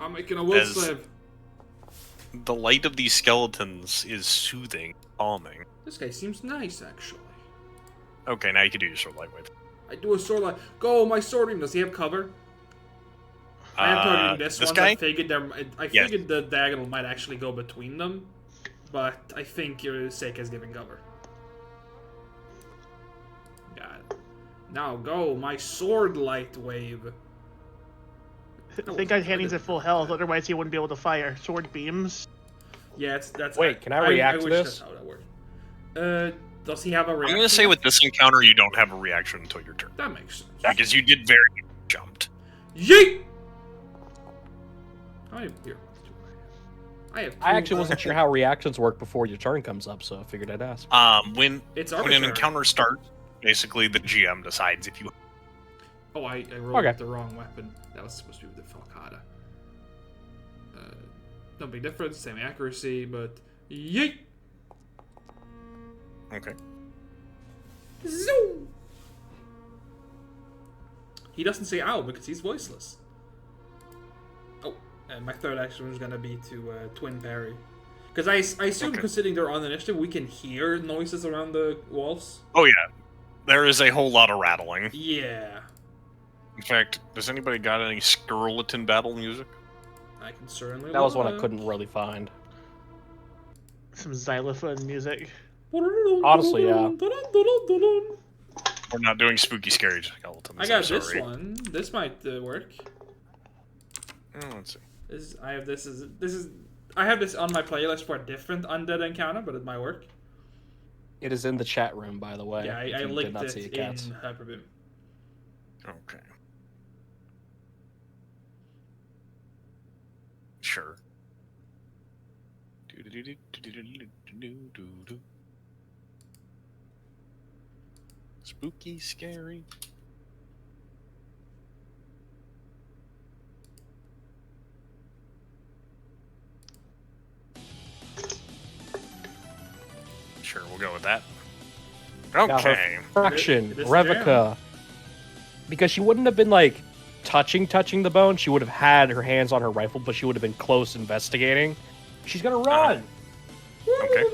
I'm making a will
As-
save.
The light of these skeletons is soothing, calming.
This guy seems nice, actually.
Okay, now you can do your sword light wave.
I do a sword like go my sword beam. Does he have cover? I am targeting this one.
guy?
I figured
Yes.
figured the diagonal might actually go between them, but I think your sake is giving cover. Got it. Now go my sword light wave.
Thank God Hanning's at full health, otherwise he wouldn't be able to fire sword beams.
Yeah, that's.
Wait, can I react to
wish
this?
That's how that worked. Does he have a reaction?
I'm gonna say with this encounter, you don't have a reaction until your turn.
That makes sense.
Because you did very jumped.
Yeet! I have here. I have.
I actually wasn't sure how reactions work before your turn comes up, so I figured I'd ask.
When
It's
when
arbitrary.
an encounter starts, basically the GM decides if you.
Oh, I rolled
Okay.
with the wrong weapon. That was supposed to be with the Falcata. No big difference, same accuracy, but yeet!
Okay.
Zoom! He doesn't say ow because he's voiceless. Oh, and my third action was gonna be to twin parry. Because I assume,
Okay.
considering they're on the initiative, we can hear noises around the walls.
Oh yeah, there is a whole lot of rattling.
Yeah,
In fact, does anybody got any skeleton battle music?
I can certainly.
That was one I
look.
couldn't really find.
Some xylophone music.
Honestly, yeah.
We're not doing spooky, scary skeletons.
I got
I'm
this
sorry.
one. This might work.
Let's see.
I have this on my playlist for a different undead encounter, but it might work.
It is in the chat room, by the way.
Yeah,
if
I
you did
linked
not
it
see it,
in
cats.
Hyperboom.
Okay. Sure. Spooky, scary. Sure, we'll go with that.
Got her
Okay.
fraction,
It is
Revica. Because she wouldn't have been like touching the bone. She would have had her hands on her rifle, but she would have been close investigating. She's gonna run.
Okay.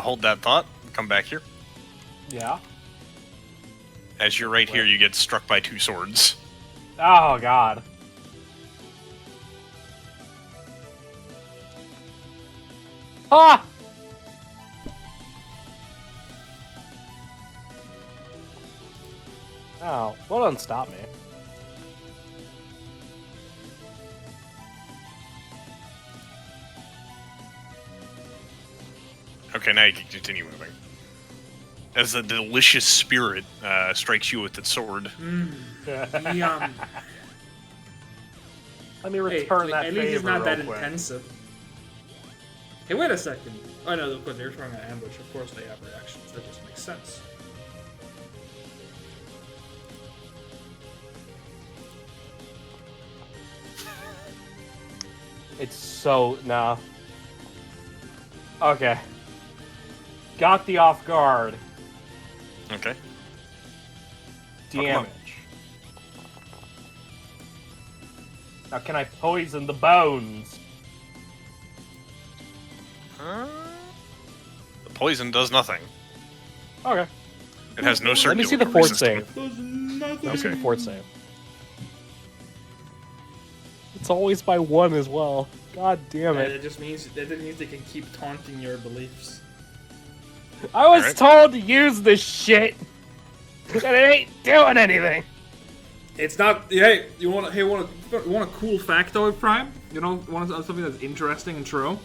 Hold that thought. Come back here.
Yeah.
As you're right here, you get struck by two swords.
Oh God. Ah! Oh, well done, stop me.
Okay, now you can continue moving. As the delicious spirit strikes you with its sword.
Yum.
Let me
Hey,
return that
at least
favor
it's not that
real quick.
intensive. Hey, wait a second. Oh no, of course they're trying to ambush. Of course they have reactions. That just makes sense.
It's so nah. Okay. Got the off guard.
Okay.
Damage.
come on.
Now can I poison the bones?
The poison does nothing.
Okay.
It has no
Let
circular
me see the fort
resistance.
save.
Does nothing.
Let me see the
Okay.
fort save. It's always by one as well. God damn it.
That just means they can keep taunting your beliefs.
I was
Alright.
told to use this shit! And it ain't doing anything!
It's not. Hey, you want a cool factoid, Prime? You know, want something that's interesting and true?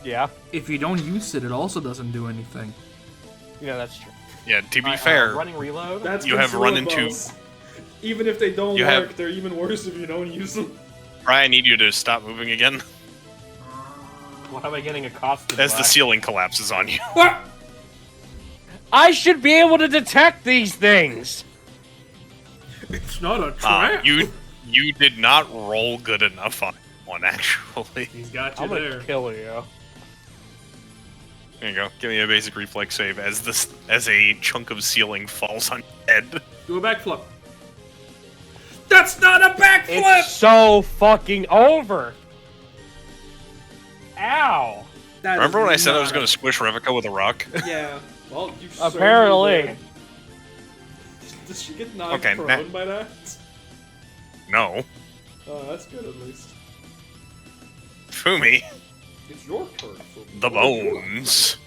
Yeah,
If you don't use it, it also doesn't do anything.
that's true.
Yeah, to be
Alright,
fair,
running reload.
That's
You have run into-
consumables. Even if they don't
You
work,
have-
they're even worse if you don't use them.
Brian, I need you to stop moving again
Why am I getting accosted?
as the
by?
ceiling collapses on you.
What?
I should be able to detect these things.
It's not a trap.
You did not roll good enough on one, actually.
He's got you
I'm gonna
there.
kill you.
There you go. Give me a basic reflex save as a chunk of ceiling falls on your head.
Do a backflip. That's not a backflip.
It's so fucking over. Ow.
That
Remember
is
when I said I was
not
going to squish Revica with a rock?
Yeah. Well, you
Apparently.
certainly did. Does she get knocked
Okay,
prone by that?
No.
Oh, that's good at least.
Fumi,
It's your turn. Fumi.
the bones.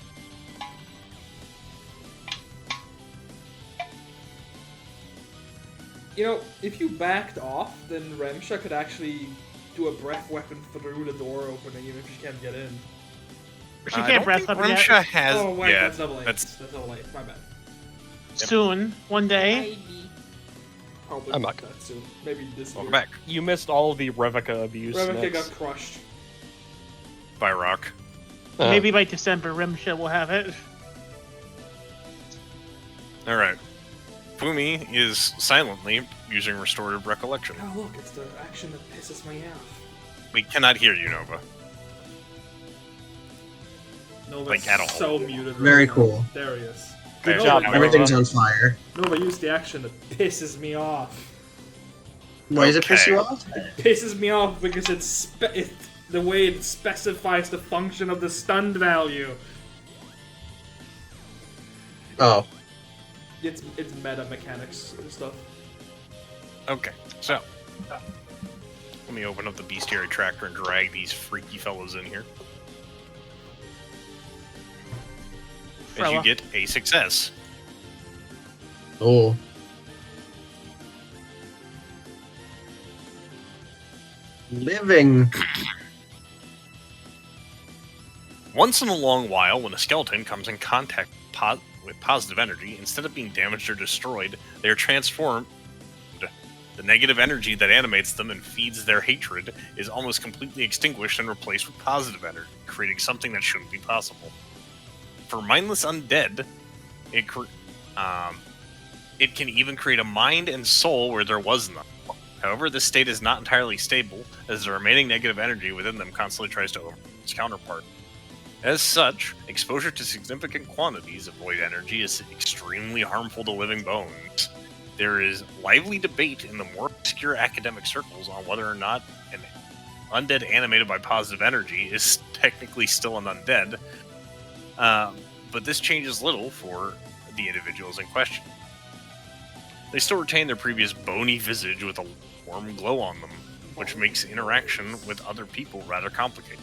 You know, if you backed off, then Remsha could actually do a breath weapon through the door opening, even if she can't get in.
She
I
can't
don't
breath
think
weapon yet.
Rimsha has.
Oh wait,
yeah,
that's double 8.
that's
That's double 8. My bad.
Soon, one day.
Probably
I'm
not
back.
that soon. Maybe this
welcome
year.
back
You missed all of the Revica abuse.
Revica
Nix.
got crushed.
by rock.
Maybe by December, Rimsha will have it.
All right. Fumi is silently using restorative recollection.
Oh look, it's the action that pisses me off.
We cannot hear you, Nova.
Nova's
Like, at all.
so muted. right
Very
now.
cool.
There he is.
Good
job,
Nova,
Everything's on fire.
Nova used the action that pisses me off.
Why does it piss you
Okay.
off?
It pisses me off because it's the way it specifies the function of the stunned value.
Oh.
It's meta mechanics and stuff.
Okay, so let me open up the bestiary tractor and drag these freaky fellows in here. As you
Fella.
get a success.
Oh. Living.
Once in a long while, when a skeleton comes in contact with positive energy, instead of being damaged or destroyed, they are transformed. The negative energy that animates them and feeds their hatred is almost completely extinguished and replaced with positive energy, creating something that shouldn't be possible. For mindless undead, it can even create a mind and soul where there was none. However, this state is not entirely stable, as the remaining negative energy within them constantly tries to overcome its counterpart. As such, exposure to significant quantities of void energy is extremely harmful to living bones. There is lively debate in the more obscure academic circles on whether or not an undead animated by positive energy is technically still an undead, but this changes little for the individuals in question. They still retain their previous bony visage with a warm glow on them, which makes interaction with other people rather complicated.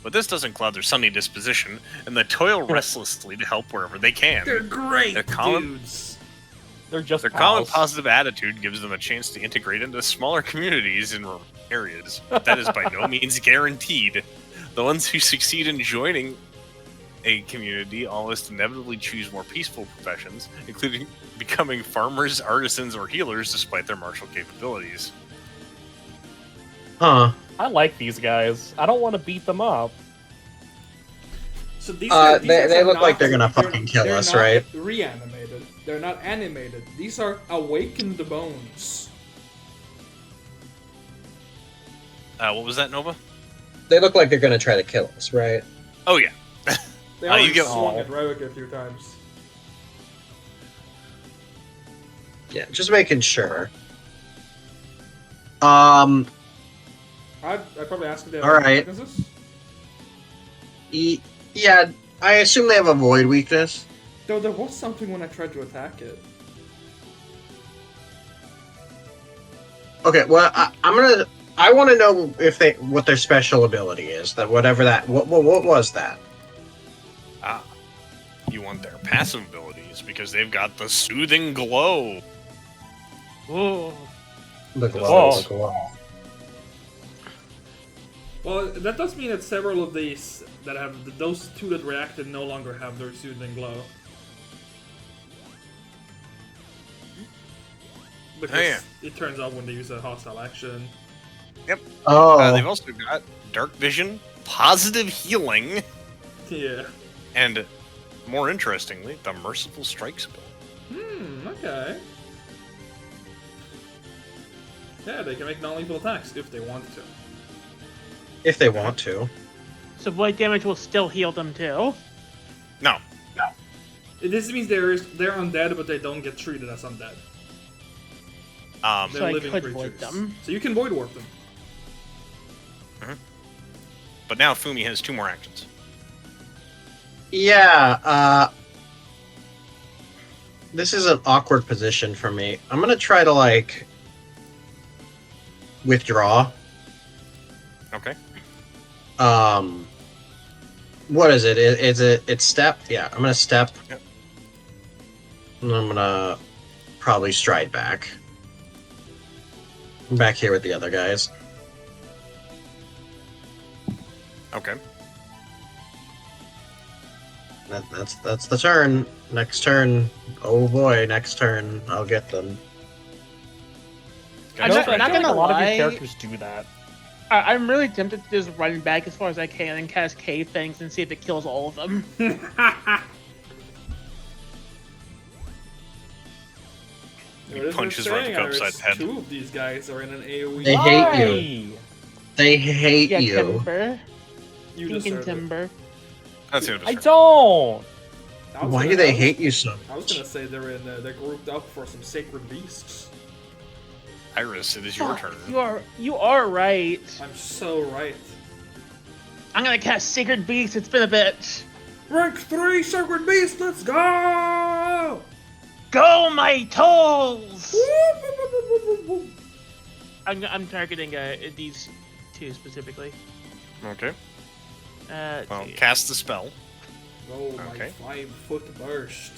But this doesn't cloud their sunny disposition, and they toil restlessly to help wherever they can.
They're great
They're common-
dudes.
They're just
Their calm and
pals.
positive attitude gives them a chance to integrate into smaller communities in rural areas, but that is by no means guaranteed. The ones who succeed in joining a community almost inevitably choose more peaceful professions, including becoming farmers, artisans, or healers despite their martial capabilities.
Huh.
I like these guys. I don't want to beat them up.
So these
They
guys are
look like
not-
they're gonna fucking kill
they're
us,
not
right?
Reanimated. They're not animated. These are awakened bones.
What was that, Nova?
They look like they're gonna try to kill us, right?
Oh yeah.
They
You
already
get-
swung at Revik a few times.
Yeah, just making sure.
I'd probably ask if they have
All
any
right.
weaknesses.
Yeah, I assume they have a void weakness.
Though there was something when I tried to attack it.
Okay, well, I want to know if what their special ability is. That whatever that. What was that?
You want their passive abilities because they've got the soothing glow.
Ooh.
The
Whoa.
glow, the glow.
Well, that does mean that several of these that have those two that reacted no longer have their soothing glow. Because
yeah.
it turns out when they use a hostile action.
Oh,
They've also got Dark Vision, Positive Healing,
Yeah.
and more interestingly, the Merciful Strike spell.
Okay. Yeah, they can make non-lethal attacks if they want to.
if they want to.
So void damage will still heal them too.
No.
This means they're undead, but they don't get treated as undead. They're
So I
living
could
creatures.
void them.
So you can void warp them.
But now Fumi has 2 more actions.
Yeah, this is an awkward position for me. I'm gonna try to, like, withdraw.
Okay.
What is it? It's step? Yeah, I'm gonna step.
Yep.
And I'm gonna probably stride back. I'm back here with the other guys.
Okay.
That's the turn. Next turn. Oh boy, next turn. I'll get them.
I'm
Gotcha.
not
I feel like
gonna
a lot of
lie.
your characters do that.
I'm really tempted to just run back as far as I can and cast Cave Fangs and see if it kills all of them.
He
What is
punches
it saying,
Renko upside
Iris?
the head.
2 of these guys are in an AoE.
They hate you.
Why?
They hate
Yeah,
you.
Timber.
You
Pink and
deserve it.
Timber.
That's it.
I don't.
I was
Why
gonna-
do they hate you so
I was
much?
gonna say they're grouped up for some sacred beasts.
Iris, it is your turn.
You are right.
I'm so right.
I'm gonna cast Sacred Beast. It's been a bit.
Rank 3 sacred beast. Let's go!
Go my toes! I'm targeting these two specifically.
Okay.
Let's
Well,
see.
cast the spell.
Oh my
Okay.
5-foot burst.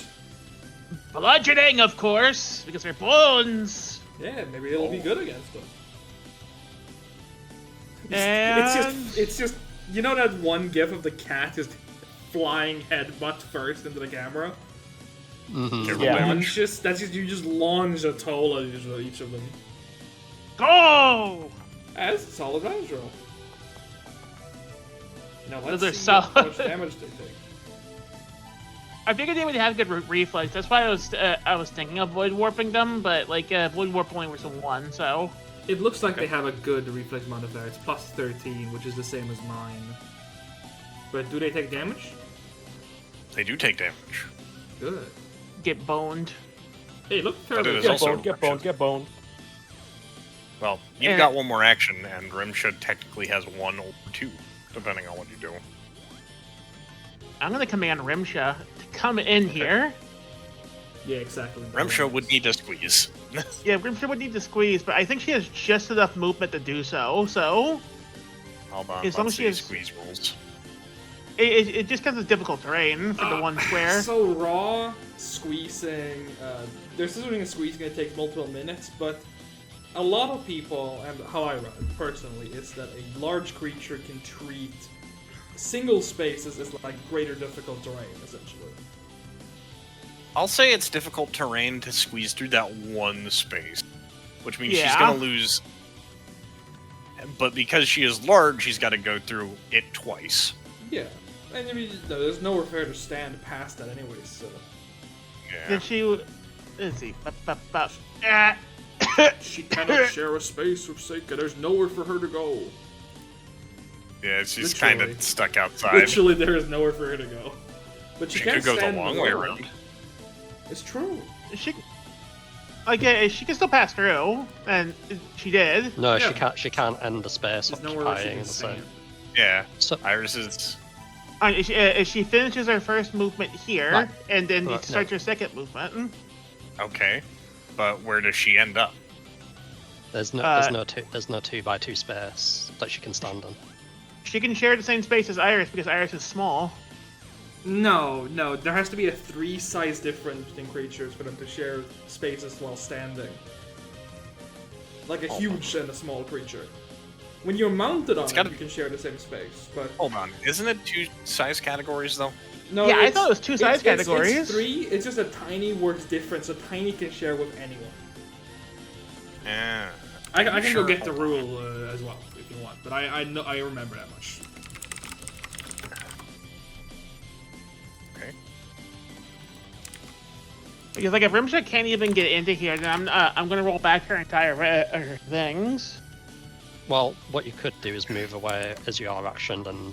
Bludgeoning, of course, because they're bones.
Yeah, maybe it'll be good against them.
And
It's just you know that one gif of the cat just flying head butt first into the camera?
Mhm.
Careful
Yeah.
damage.
You just launch a toll at each of them.
go!
That's a solid damage roll. Now let's
Those are
see how
solid.
much damage they take.
I figured they would have good reflex. That's why I was thinking of void warping them, but like void warp only works on 1, so
It looks like
Okay.
they have a good reflex modifier. It's plus 13, which is the same as mine. But do they take damage?
They do take damage.
Good.
get boned.
Hey, look
But it
fairly
is
Get
also
boned, get boned, get boned.
Well, you've
And-
got one more action, and Rimshud technically has 1 or 2, depending on what you do.
I'm gonna command Rimsha to come in here.
Yeah, exactly.
Rimshud would need to squeeze.
Yeah, Rimsha would need to squeeze, but I think she has just enough movement to do so. So
Hold on,
As long
let's
as she
see
has-
squeeze rules.
it just becomes difficult terrain for the one square.
So raw squeezing. There's doing a squeezing that takes multiple minutes, but a lot of people, and how I run it personally, is that a large creature can treat single spaces as like greater difficult terrain, essentially.
I'll say it's difficult terrain to squeeze through that one space, which means she's
Yeah.
gonna lose. But because she is large, she's got to go through it twice.
Yeah, and I mean, there's nowhere for her to stand past that anyway. So
Yeah.
Then she, let's see,
she cannot share a space with Seika. There's nowhere for her to go.
Yeah, she's
Literally.
kind of stuck outside.
Literally, there is nowhere for her to go. But she,
She
can
could go the
stand
long
in
way
road.
around.
It's true.
she, like, she can still pass through, and she did.
No,
Yeah.
she can't end the space
There's nowhere where she
occupying
can
the same.
stand.
Yeah.
So
Iris is.
If she finishes her first movement here,
Right.
and then
Right,
starts
no.
her second movement,
Okay. But where does she end up?
there's no
Uh,
there's no 2x2 space that she can stand on.
she can share the same space as Iris because Iris is small.
No, there has to be a 3 size difference between creatures for them to share spaces while standing. like a
Hold
huge and a small creature. When you're mounted on
It's
it,
gotta-
you can share the same space, but
Hold on, isn't it 2 size categories though?
no.
Yeah, I
it's-
thought it was 2 size categories.
It's 3. It's just a tiny words difference. A tiny can share with anyone.
Yeah.
I can
Sure.
go get the rule as well if you want, but I know I remember that much.
Okay.
Because like if Rimshot can't even get into here, then I'm gonna roll back her entire her things.
Well, what you could do is move away as your action, and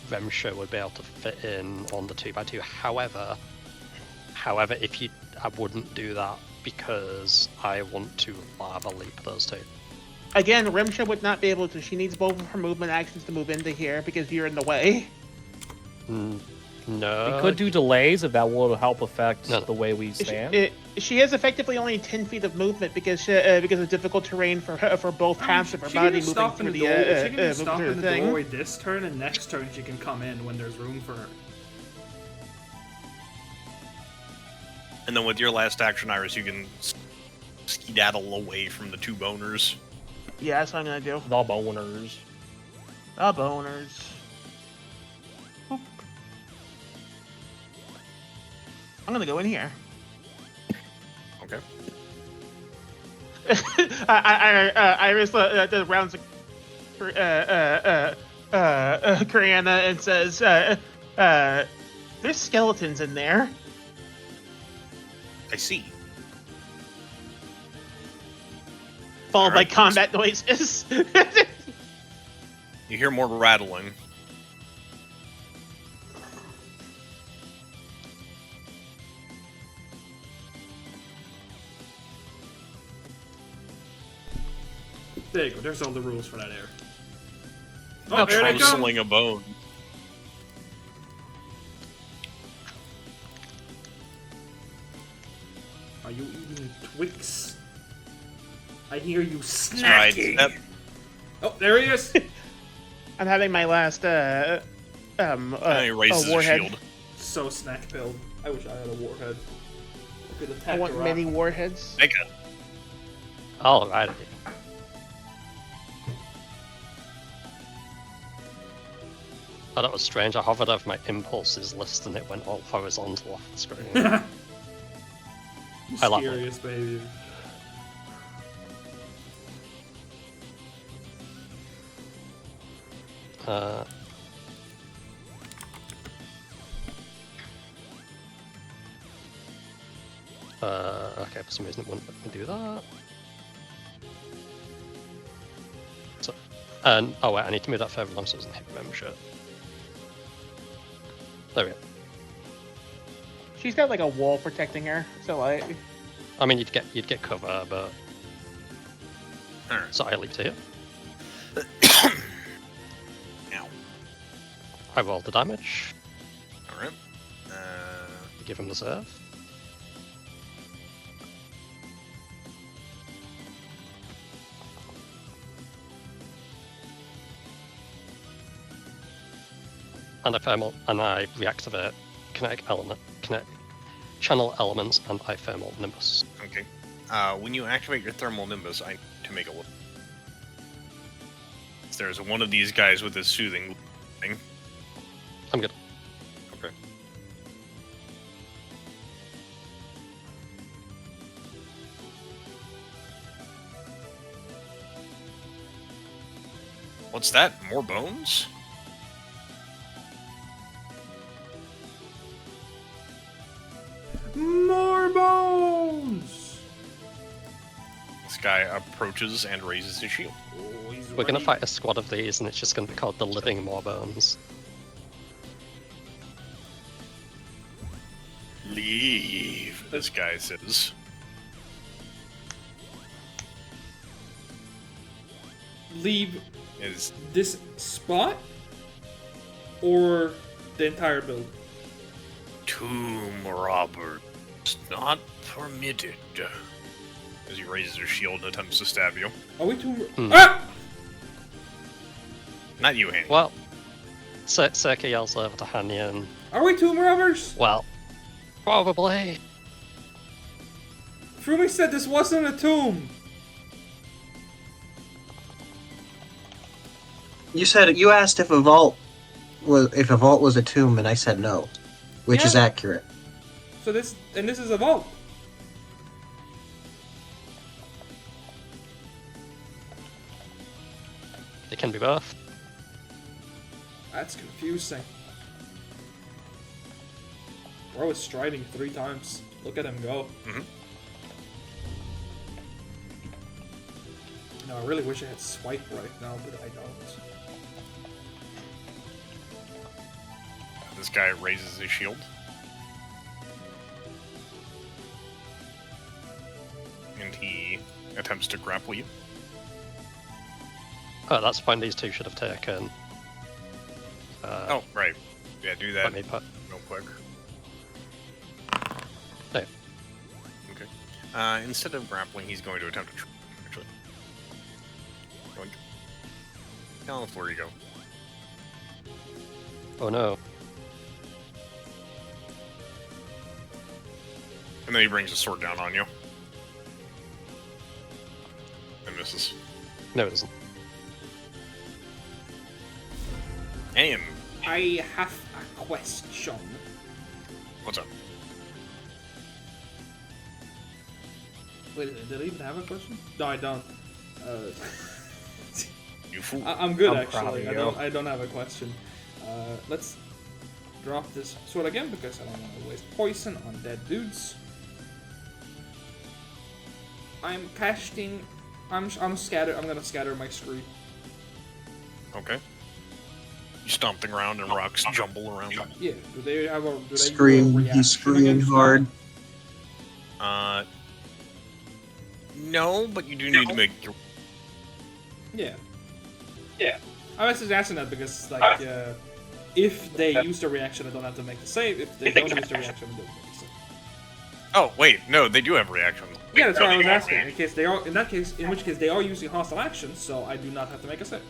Remsha would be able to fit in on the 2x2. However, if you, I wouldn't do that because I want to lava leap those two.
Again, Rimsha would not be able to. She needs both of her movement actions to move into here because you're in the way.
No.
We could do delays if that will help affect
No.
the way we
She,
stand.
she has effectively only 10 feet of movement because of difficult terrain for both halves of her
She can
body
just
moving
stop in
through
the
the
door. She can just
moving
stop
through
in
the
the
thing.
doorway this turn, and next turn she can come in when there's room for her.
And then with your last action, Iris, you can skedaddle away from the 2 boners.
Yeah, that's what I'm gonna do.
The boners.
The boners. Boop. I'm gonna go in here.
Okay.
Iris the rounds Kriana and says, "There's skeletons in there."
I see.
Followed by
Alright.
combat noises.
You hear more rattling.
There you go. There's all the rules for that area.
Oh,
Oh, there they come.
Trostling a bone.
Are you eating Twix? I hear you
Stride
snacking.
step.
Oh, there he is.
I'm having my last
And he raises a
warhead.
shield.
So snack build. I wish I had a warhead. I could attack
I want
the rock.
many warheads.
Make it.
Alright. Oh, that was strange. I hovered over my impulses list and it went all horizontal off the screen. I love it.
Mysterious baby.
uh, okay, for some reason it wouldn't let me do that. So, oh wait, I need to move that further along so it doesn't hit membership. There we go.
She's got like a wall protecting her, so like.
I mean, you'd get cover, but
Alright.
so I leap to here.
Ow.
I roll the damage.
Alright.
Give him the serve. And I reactivate kinetic channel elements, and I thermal nimbus.
Okay. When you activate your thermal nimbus, I need to make a look. There's one of these guys with this soothing thing.
I'm good.
Okay. What's that? More bones?
More bones.
This guy approaches and raises his shield.
Oh, he's
We're gonna
ready.
fight a squad of these, and it's just gonna be called the Living Morbones.
Leave, this guy says.
Leave
Is
this spot or the entire build.
tomb robbers not permitted. As he raises his shield and attempts to stab you.
Are we too?
Hmm.
Ah!
Not you, Hank.
Well, Circa yells over to Hanyan.
Are we tomb robbers?
Well, probably.
Frumi said this wasn't a tomb.
you asked if a vault was a tomb, and I said no, which is
Yeah.
accurate.
So this is a vault.
It can be both.
That's confusing. Bro is striding 3 times. Look at him go.
Mhm.
No, I really wish I had swipe right now, but I don't.
This guy raises his shield. And he attempts to grapple you.
Oh, that's fine. These two should have taken.
Oh, right. Yeah, do that
Let me put.
real quick.
There.
Okay. Instead of grappling, he's going to attempt to actually. Going. Down the floor you go.
Oh no.
And then he brings his sword down on you. And misses.
No, it doesn't.
And
I have a question.
what's up?
Wait, did I even have a question? No, I don't.
You fool.
I'm good
I'm proud
actually.
of you.
I don't have a question. Let's drop this sword again because I don't want to waste poison on dead dudes. I'm casting. I'm scatter. I'm gonna scatter my scree.
Okay. You stomping around and rocks jumble around.
Yeah. Do they have a? Do they do a
Scream.
reaction
He's screaming
against that?
hard.
No, but you do need to make your.
Yeah. Yeah. I was just asking that because, like, if they use the reaction, I don't have to make the save. If they don't use the reaction, I don't make the save.
Oh wait, no, they do have reaction.
Yeah, that's what I was asking. In case they are, in which case they are using hostile actions, so I do not have to make a save.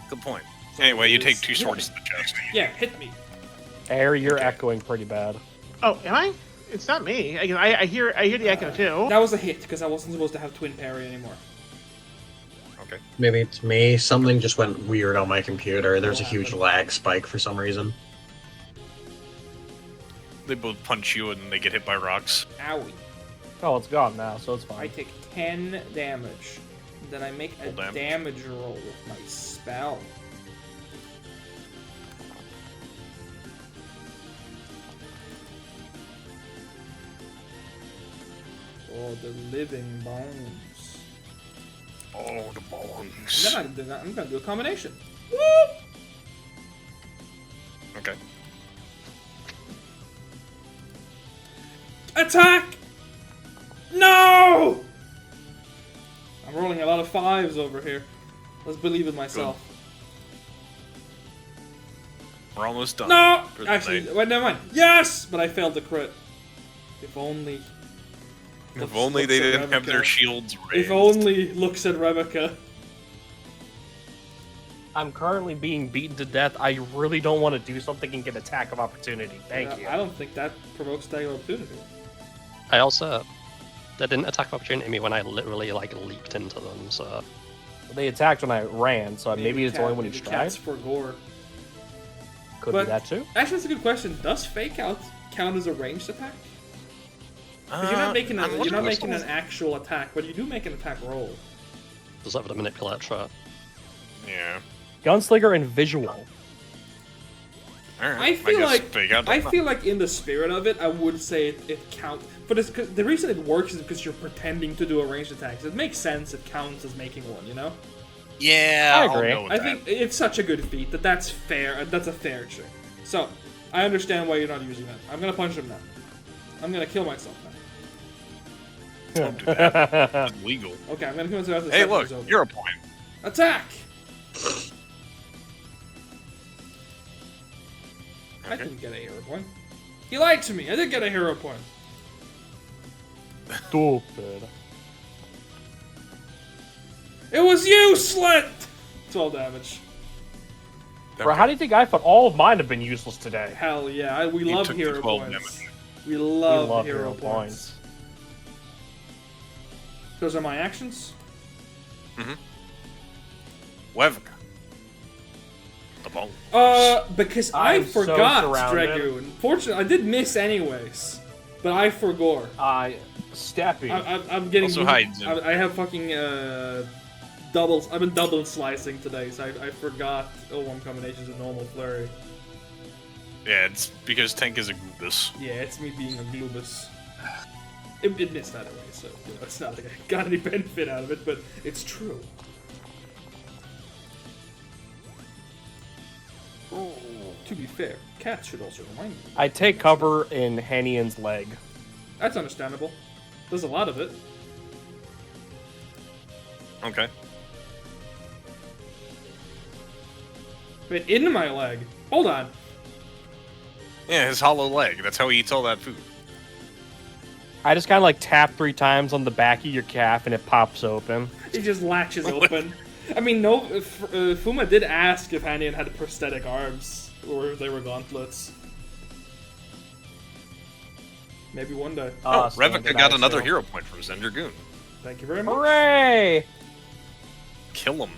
Good point.
So
Anyway, you take
it's-
2 swords to the chest.
Yeah, hit me.
Air, you're echoing pretty bad.
Oh, am I? It's not me. I hear the echo too.
That was a hit because I wasn't supposed to have twin parry anymore.
Okay.
Maybe it's me. Something just went weird on my computer. There's a huge lag spike for some reason.
They both punch you and they get hit by rocks.
Owie.
Oh, it's gone now, so it's
I
fine.
take 10 damage. Then I make a
Full damage.
damage roll with my spell. Oh, the living bones.
Oh, the
And
bones.
then I'm gonna do a combination. Woo!
Okay.
Attack! No! I'm rolling a lot of 5s over here. Let's believe in myself.
We're almost done.
No!
for the
Actually,
night.
wait, never mind. Yes! But I failed the crit. If only.
If only they
looks at
didn't have their
Rebecca.
shields raised.
If only looks at Rebecca.
I'm currently being beaten to death. I really don't want to do something and get attack of opportunity. Thank you.
I don't think that provokes attack of opportunity.
I also. They didn't attack of opportunity me when I literally like leaped into them. So
They attacked when I ran, so maybe it's only when you
maybe
tried.
cats for gore.
Could
but-
be that too.
Actually, that's a good question. Does fake out count as a ranged attack? 'Cause you're not making
I'm
you're
wondering
not
what's
making an
those-
actual attack, but you do make an attack roll.
does that with a manipulate trait?
Yeah.
Gunslinger and visual.
Alright.
I feel
guess
like
fake out
I
doesn't-
feel like in the spirit of it, I would say it counts. But it's, 'cause the reason it works is because you're pretending to do a ranged attack. So it makes sense. It counts as making one. You know.
Yeah,
I
I'll
agree.
go with
I
that.
think it's such a good feat that's fair. That's a fair trick. So I understand why you're not using that. I'm gonna punch him now. I'm gonna kill myself now.
Don't do that. It's illegal.
Okay, I'm gonna kill myself after the
Hey,
session
look,
is over.
you're a point.
Attack! I
Okay.
didn't get a hero point. He lied to me. I did get a hero point.
Stupid.
It was you, Slit! 12 damage.
Bro, how do you think I thought all of mine have been useless today?
Hell yeah, we
You
love
took the
hero
12
points.
damage.
We
We
love,
love
hero points. Those are my actions.
Wevka, bones?
Because I
I'm so
forgot
surrounded.
Dragoon. Fortunately, I did miss anyways, but I forgot.
Steppy.
I'm getting.
Also hides.
I have fucking doubles. I've been double slicing today, so I forgot O1 combinations with normal flurry.
Yeah, it's because Tank is a goobus.
Yeah, it's me being a glubus. It missed that away, so you know, it's not like I got any benefit out of it, but it's true. To be fair, cats should also remind me.
I take cover in Hanian's leg.
That's understandable. There's a lot of it.
Okay.
Wait, in my leg. Hold on.
Yeah, his hollow leg. That's how he eats all that food.
I just kind of like tap 3 times on the back of your calf and it pops open.
It just latches open. I mean, no. Fuma did ask if Hanian had prosthetic arms or if they were gauntlets. Maybe one day.
Oh,
Standard,
Revica got
I
another
assume.
hero point from Zendragoon.
Thank you very much.
Hooray!
Kill him.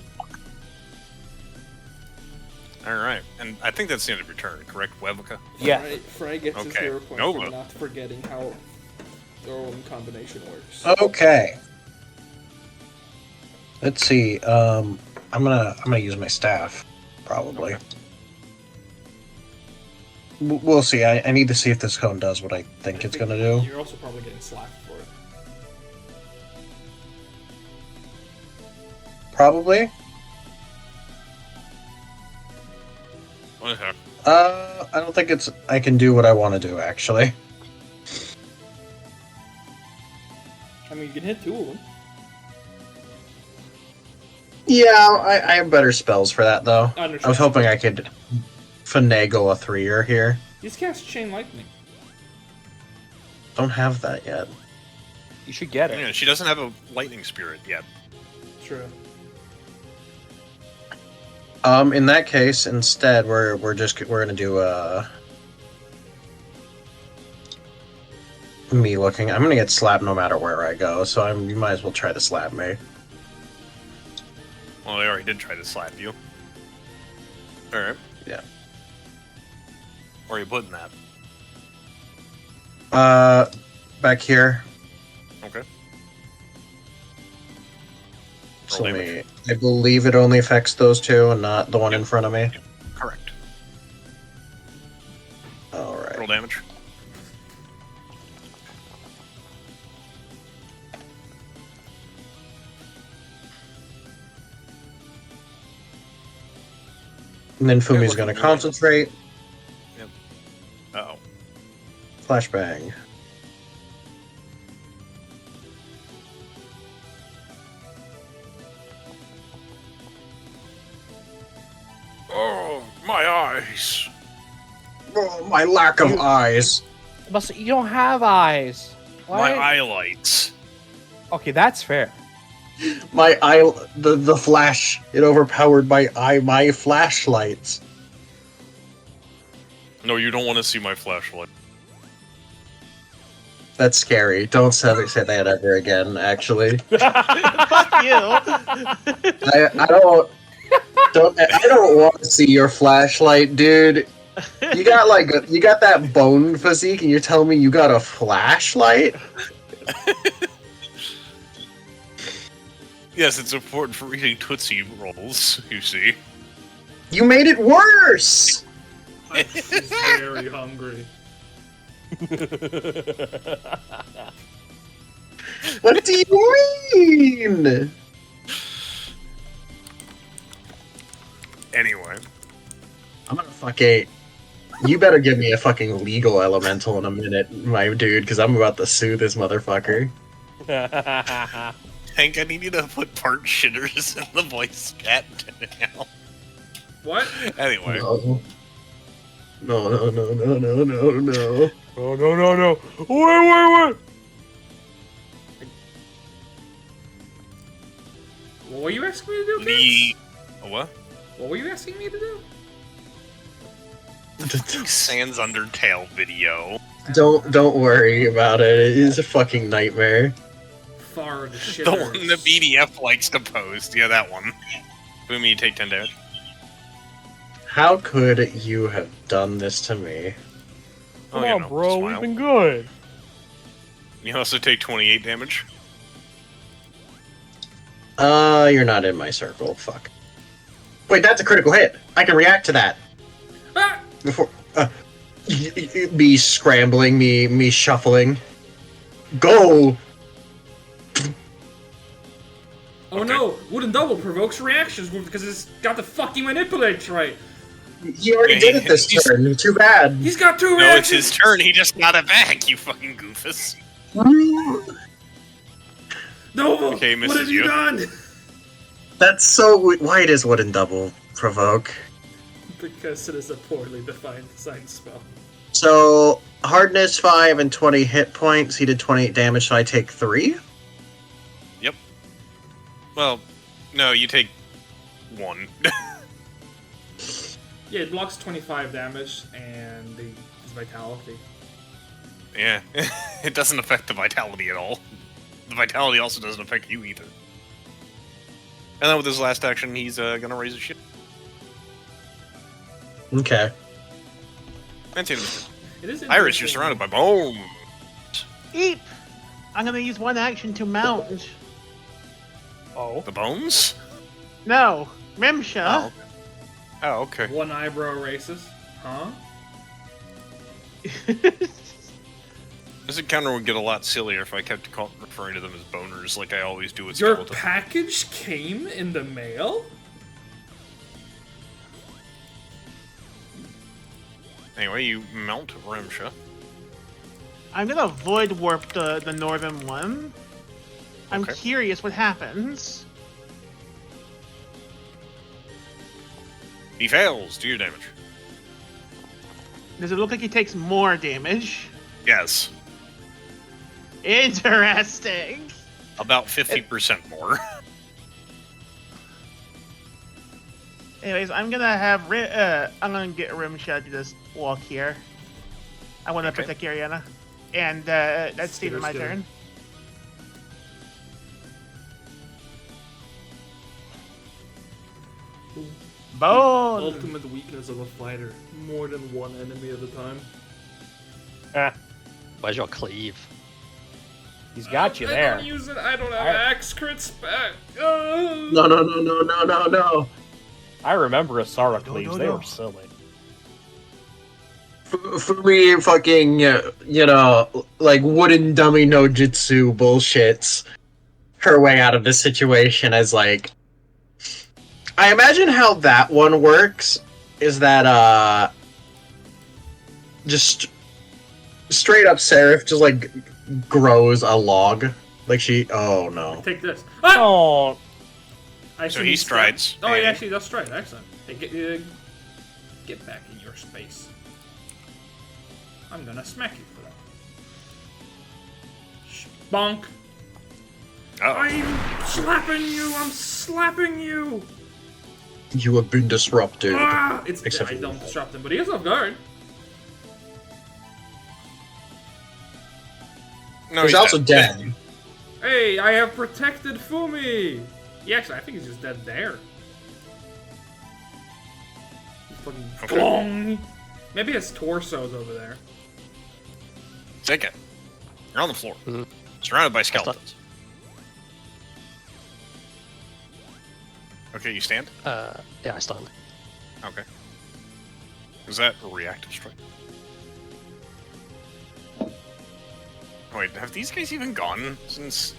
Alright, and I think that's the end of your turn, correct, Wevica?
Yeah.
Frey gets his
Okay,
hero point
Nova.
for not forgetting how their own combination works.
Okay. Let's see. I'm gonna use my staff, probably.
Okay.
We'll see. I need to see if this cone does what I think it's gonna do.
You're also probably getting slapped for it.
Probably.
Okay.
I don't think it's. I can do what I want to do, actually.
I mean, you can hit 2 of them.
Yeah, I have better spells for that, though. I was
Understand.
hoping I could finagle a 3-er here.
He's cast Chain Lightning.
Don't have that yet.
You should get it.
Yeah, she doesn't have a lightning spirit yet.
True.
In that case, instead, we're gonna do me looking. I'm gonna get slapped no matter where I go, so you might as well try to slap me.
Well, they already did try to slap you. Alright.
Yeah.
Where are you putting that?
Back here.
Okay.
So
Roll
me,
damage.
I believe it only affects those 2 and not the one in front of me.
Correct.
All right.
Roll damage.
And then Fumi's
we're
gonna
gonna-
concentrate.
Uh-oh.
Flashbang.
Oh, my eyes!
Oh, my lack of eyes.
But you don't have eyes. What?
My eyelights.
Okay, that's fair.
My eye, the flash. It overpowered my flashlights.
No, you don't want to see my flashlight.
That's scary. Don't say that ever again. Actually,
Fuck you.
I don't want to see your flashlight, dude. You got that bone physique, and you're telling me you got a flashlight?
Yes, it's important for eating Tootsie Rolls, you see.
You made it worse.
He's very hungry.
What do you mean?
Anyway.
I'm gonna You better give me a fucking legal elemental in a minute, my dude, because I'm about to sue this motherfucker.
Hank, I need you to put part shitters in the voice chat now.
What?
Anyway.
No. No.
Oh, no. Wait.
What were you asking me to do, Kaz?
The... What?
What were you asking me to do?
Sans Undertale video.
Don't worry about it. It is a fucking nightmare.
Far the shit.
The one the BDF likes to post. Yeah, that one. Boom, you take 10 damage.
How could you have done this to me?
Come
Oh, you
on,
know,
bro.
smile.
We've been good.
You also take 28 damage.
You're not in my circle. Fuck. Wait, that's a critical hit. I can react to that.
Ah!
Before, me scrambling, me shuffling. Go!
Oh
Okay.
no! Wooden double provokes reactions because it's got the fucking manipulate trait.
He already
Yeah,
did it this
he's-
turn. Too bad.
He's got 2
No, it's
reactions.
his turn. He just got it back, you fucking goofus.
Noble,
Okay,
what
misses
have you
you.
done?
That's so. Why does wooden double provoke?
Because it is a poorly defined science spell.
So hardness 5 and 20 hit points. He did 28 damage, so I take 3.
Well, no, you take 1.
Yeah, it blocks 25 damage and his vitality.
Yeah, it doesn't affect the vitality at all. The vitality also doesn't affect you either. And then with his last action, he's gonna raise his shield.
Okay.
And him.
It is
Iris, you're
interesting.
surrounded by bones.
Eep! I'm gonna use one action to mount.
Oh.
The bones?
No, Rimsha.
Oh, okay.
One eyebrow raises. Huh?
This encounter would get a lot sillier if I kept referring to them as boners like I always do with
Your
skeleton.
package came in the mail?
Anyway, you mount Rimsha.
I'm gonna void warp the northern one. I'm
Okay.
curious what happens.
He fails. Do your damage.
Does it look like he takes more damage?
Yes.
Interesting.
About 50% more.
Anyways, I'm gonna have I'm gonna get Rimsha to just walk here. I want to
Okay.
protect Ariana, and that's the end of my
Steer's
turn. Bone.
Ultimate weakness of a fighter. More than one enemy at a time.
Ah,
Where's your cleave?
he's got you
I
there.
don't use it. I don't have
I-
axe crit spec.
No.
I remember Asara
No,
cleaves.
no,
They
no.
were silly.
For me, fucking, like wooden dummy no jutsu bullshits her way out of this situation as like. I imagine how that one works is that, just straight up Seraph just like grows a log. Like she. Oh no.
Take this. Ah!
Oh,
I
So
see
he
he's
strides,
Oh, he
and-
actually does stride. Excellent. Hey, get back in your space. I'm gonna smack you for that. Bonk.
Oh,
I'm slapping you. I'm slapping you.
You have been disrupted.
Ah! It's
Except
I
for
don't
you.
disrupt him, but he is off guard.
no,
He's also
dead.
dead.
Hey, I have protected Fumi. Yeah, actually, I think he's just dead there. He's fucking
Okay.
glong. Maybe his torso's over there.
Take it. You're on the floor.
Mhm.
Surrounded by skeletons. Okay, you stand?
Yeah, I stand.
Okay. Is that a reactive strike? Wait, have these guys even gone since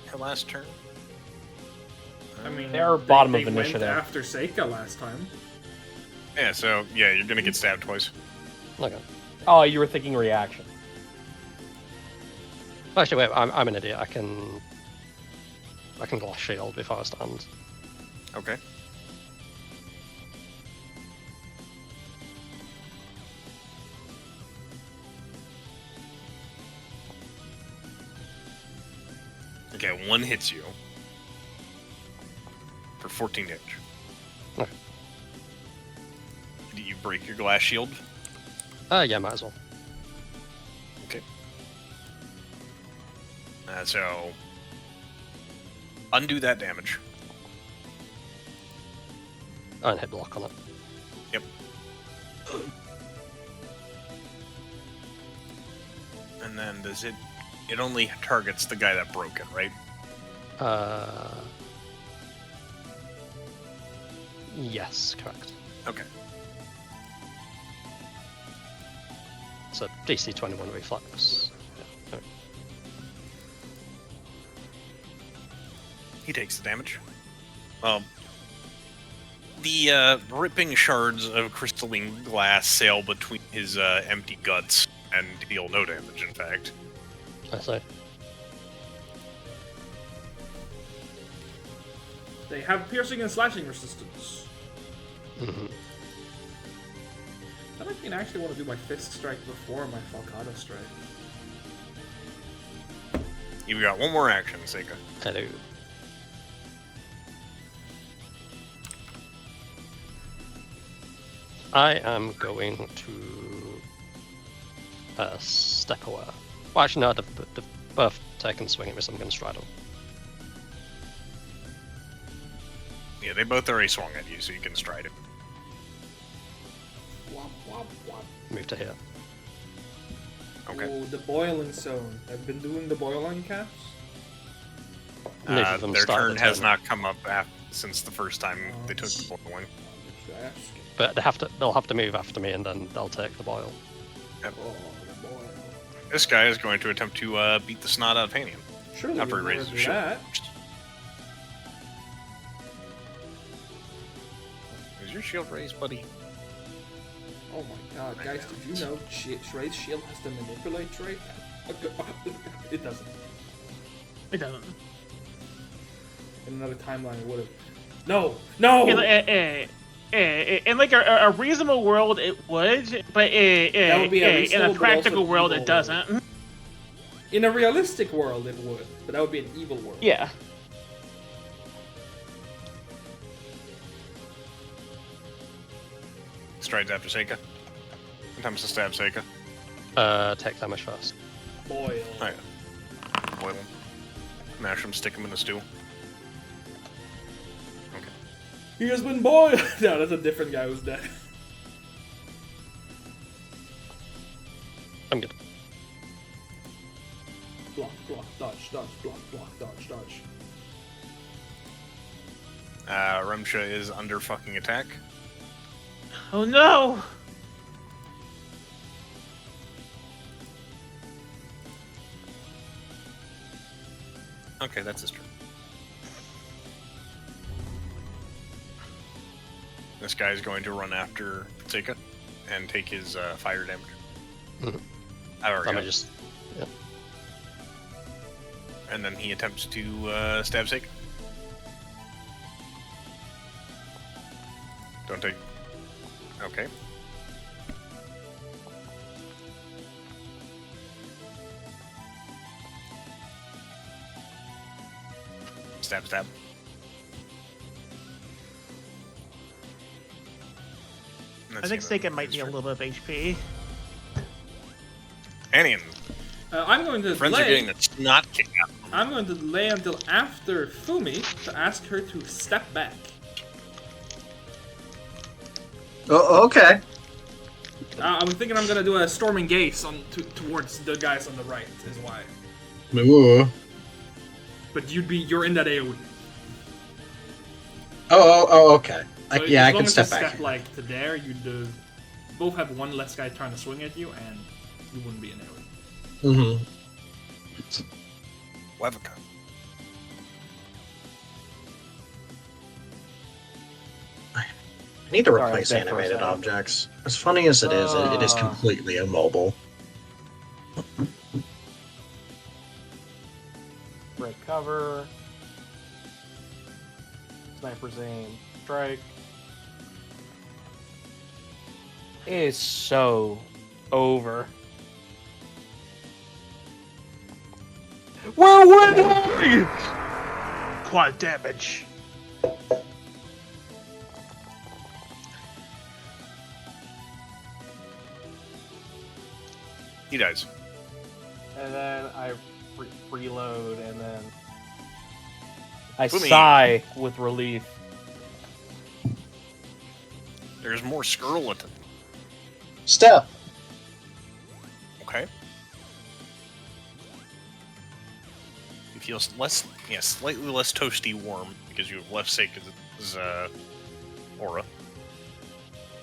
her last turn?
I mean,
They're bottom
they
of initiative.
went after Seika last time.
Yeah, so, yeah, you're gonna get stabbed twice.
Okay.
oh, you were thinking reaction.
Actually, wait. I'm an idiot. I can glass shield before I stand.
Okay. Okay, one hits you. For 14 damage.
Okay.
Do you break your glass shield?
Yeah, might as well.
Okay. So... Undo that damage.
And hit block on it.
Yep. And then does it? It only targets the guy that broke it, right?
Yes, correct.
Okay.
So DC 21 reflex. Yeah.
He takes the damage. The ripping shards of crystalline glass sail between his empty guts and deal no damage, in fact.
I see.
They have piercing and slashing resistance.
Mm-hmm.
That might mean I actually want to do my fist strike before my Falcata strike.
You've got one more action, Seika.
I do. I am going to step away. Well, actually, no, the both take and swing at me, so I'm going to stride them.
Yeah, they both already swung at you, so you can stride it.
Womp, womp, womp.
Move to here.
Okay.
Oh, the boiling zone. I've been doing the boiling caps.
Neither of them
Their
started
turn
the
has
turn.
not come up since the first time they took the boiling.
But they'll have to move after me, and then they'll take the boil.
Oh, the boil.
This guy is going to attempt to beat the snot out of Panion.
Surely
After
we
he
never
raises
do
his shield.
that.
Is your shield raised, buddy?
Oh my god, guys, did you know Shray's shield has the manipulate trait? It doesn't.
It doesn't.
In another timeline, it would have. No! No!
In like a reasonable world, it would, but
That would be a
in
reasonable,
a
but
practical
also
world,
evil
it doesn't.
In a realistic world, it would, but that would be an evil world.
Yeah.
Strides after Seika. Attempts to stab Seika.
Take damage first.
Boil.
Oh, yeah. Boil him. Mash him, stick him in the stew. Okay.
He has been boiled! No, that's a different guy who's dead.
I'm good.
Block, block, dodge, dodge, block, block, dodge, dodge.
Remsha is under fucking attack.
Oh no!
Okay, that's his turn. This guy is going to run after Seika and take his fire damage.
Mhm.
I already
Let
got
me
it.
just. Yeah.
And then he attempts to stab Seika. Don't take. Okay. Stab, stab. And
I
that's
think
the end
Seika
of
might
his
need a
turn.
little bit of HP.
Anian,
I'm going to
friends are
delay.
getting the snot kicked out.
I'm going to delay until after Fumi to ask her to step back.
Oh, okay.
I'm thinking I'm gonna do a storming gaze towards the guys on the right, is why.
Ooh.
But you're in that AoE.
Oh, okay.
So
Yeah,
as
I
long
can
as
step
you
back.
step like to there, you'd both have one less guy trying to swing at you, and you wouldn't be in AoE.
Mm-hmm.
Levica.
I need to
Sorry,
replace
I'm dead for a
animated
second.
objects. As funny as it is, it is completely immobile.
Break cover. Sniper's aim. Strike. It is so over. We're winning!
Quad damage.
He dies.
And then I reload, and then I
Fumi.
sigh with relief.
There There's more skeleton.
Step.
Okay. You feel slightly less toasty warm because you have less Seika's aura.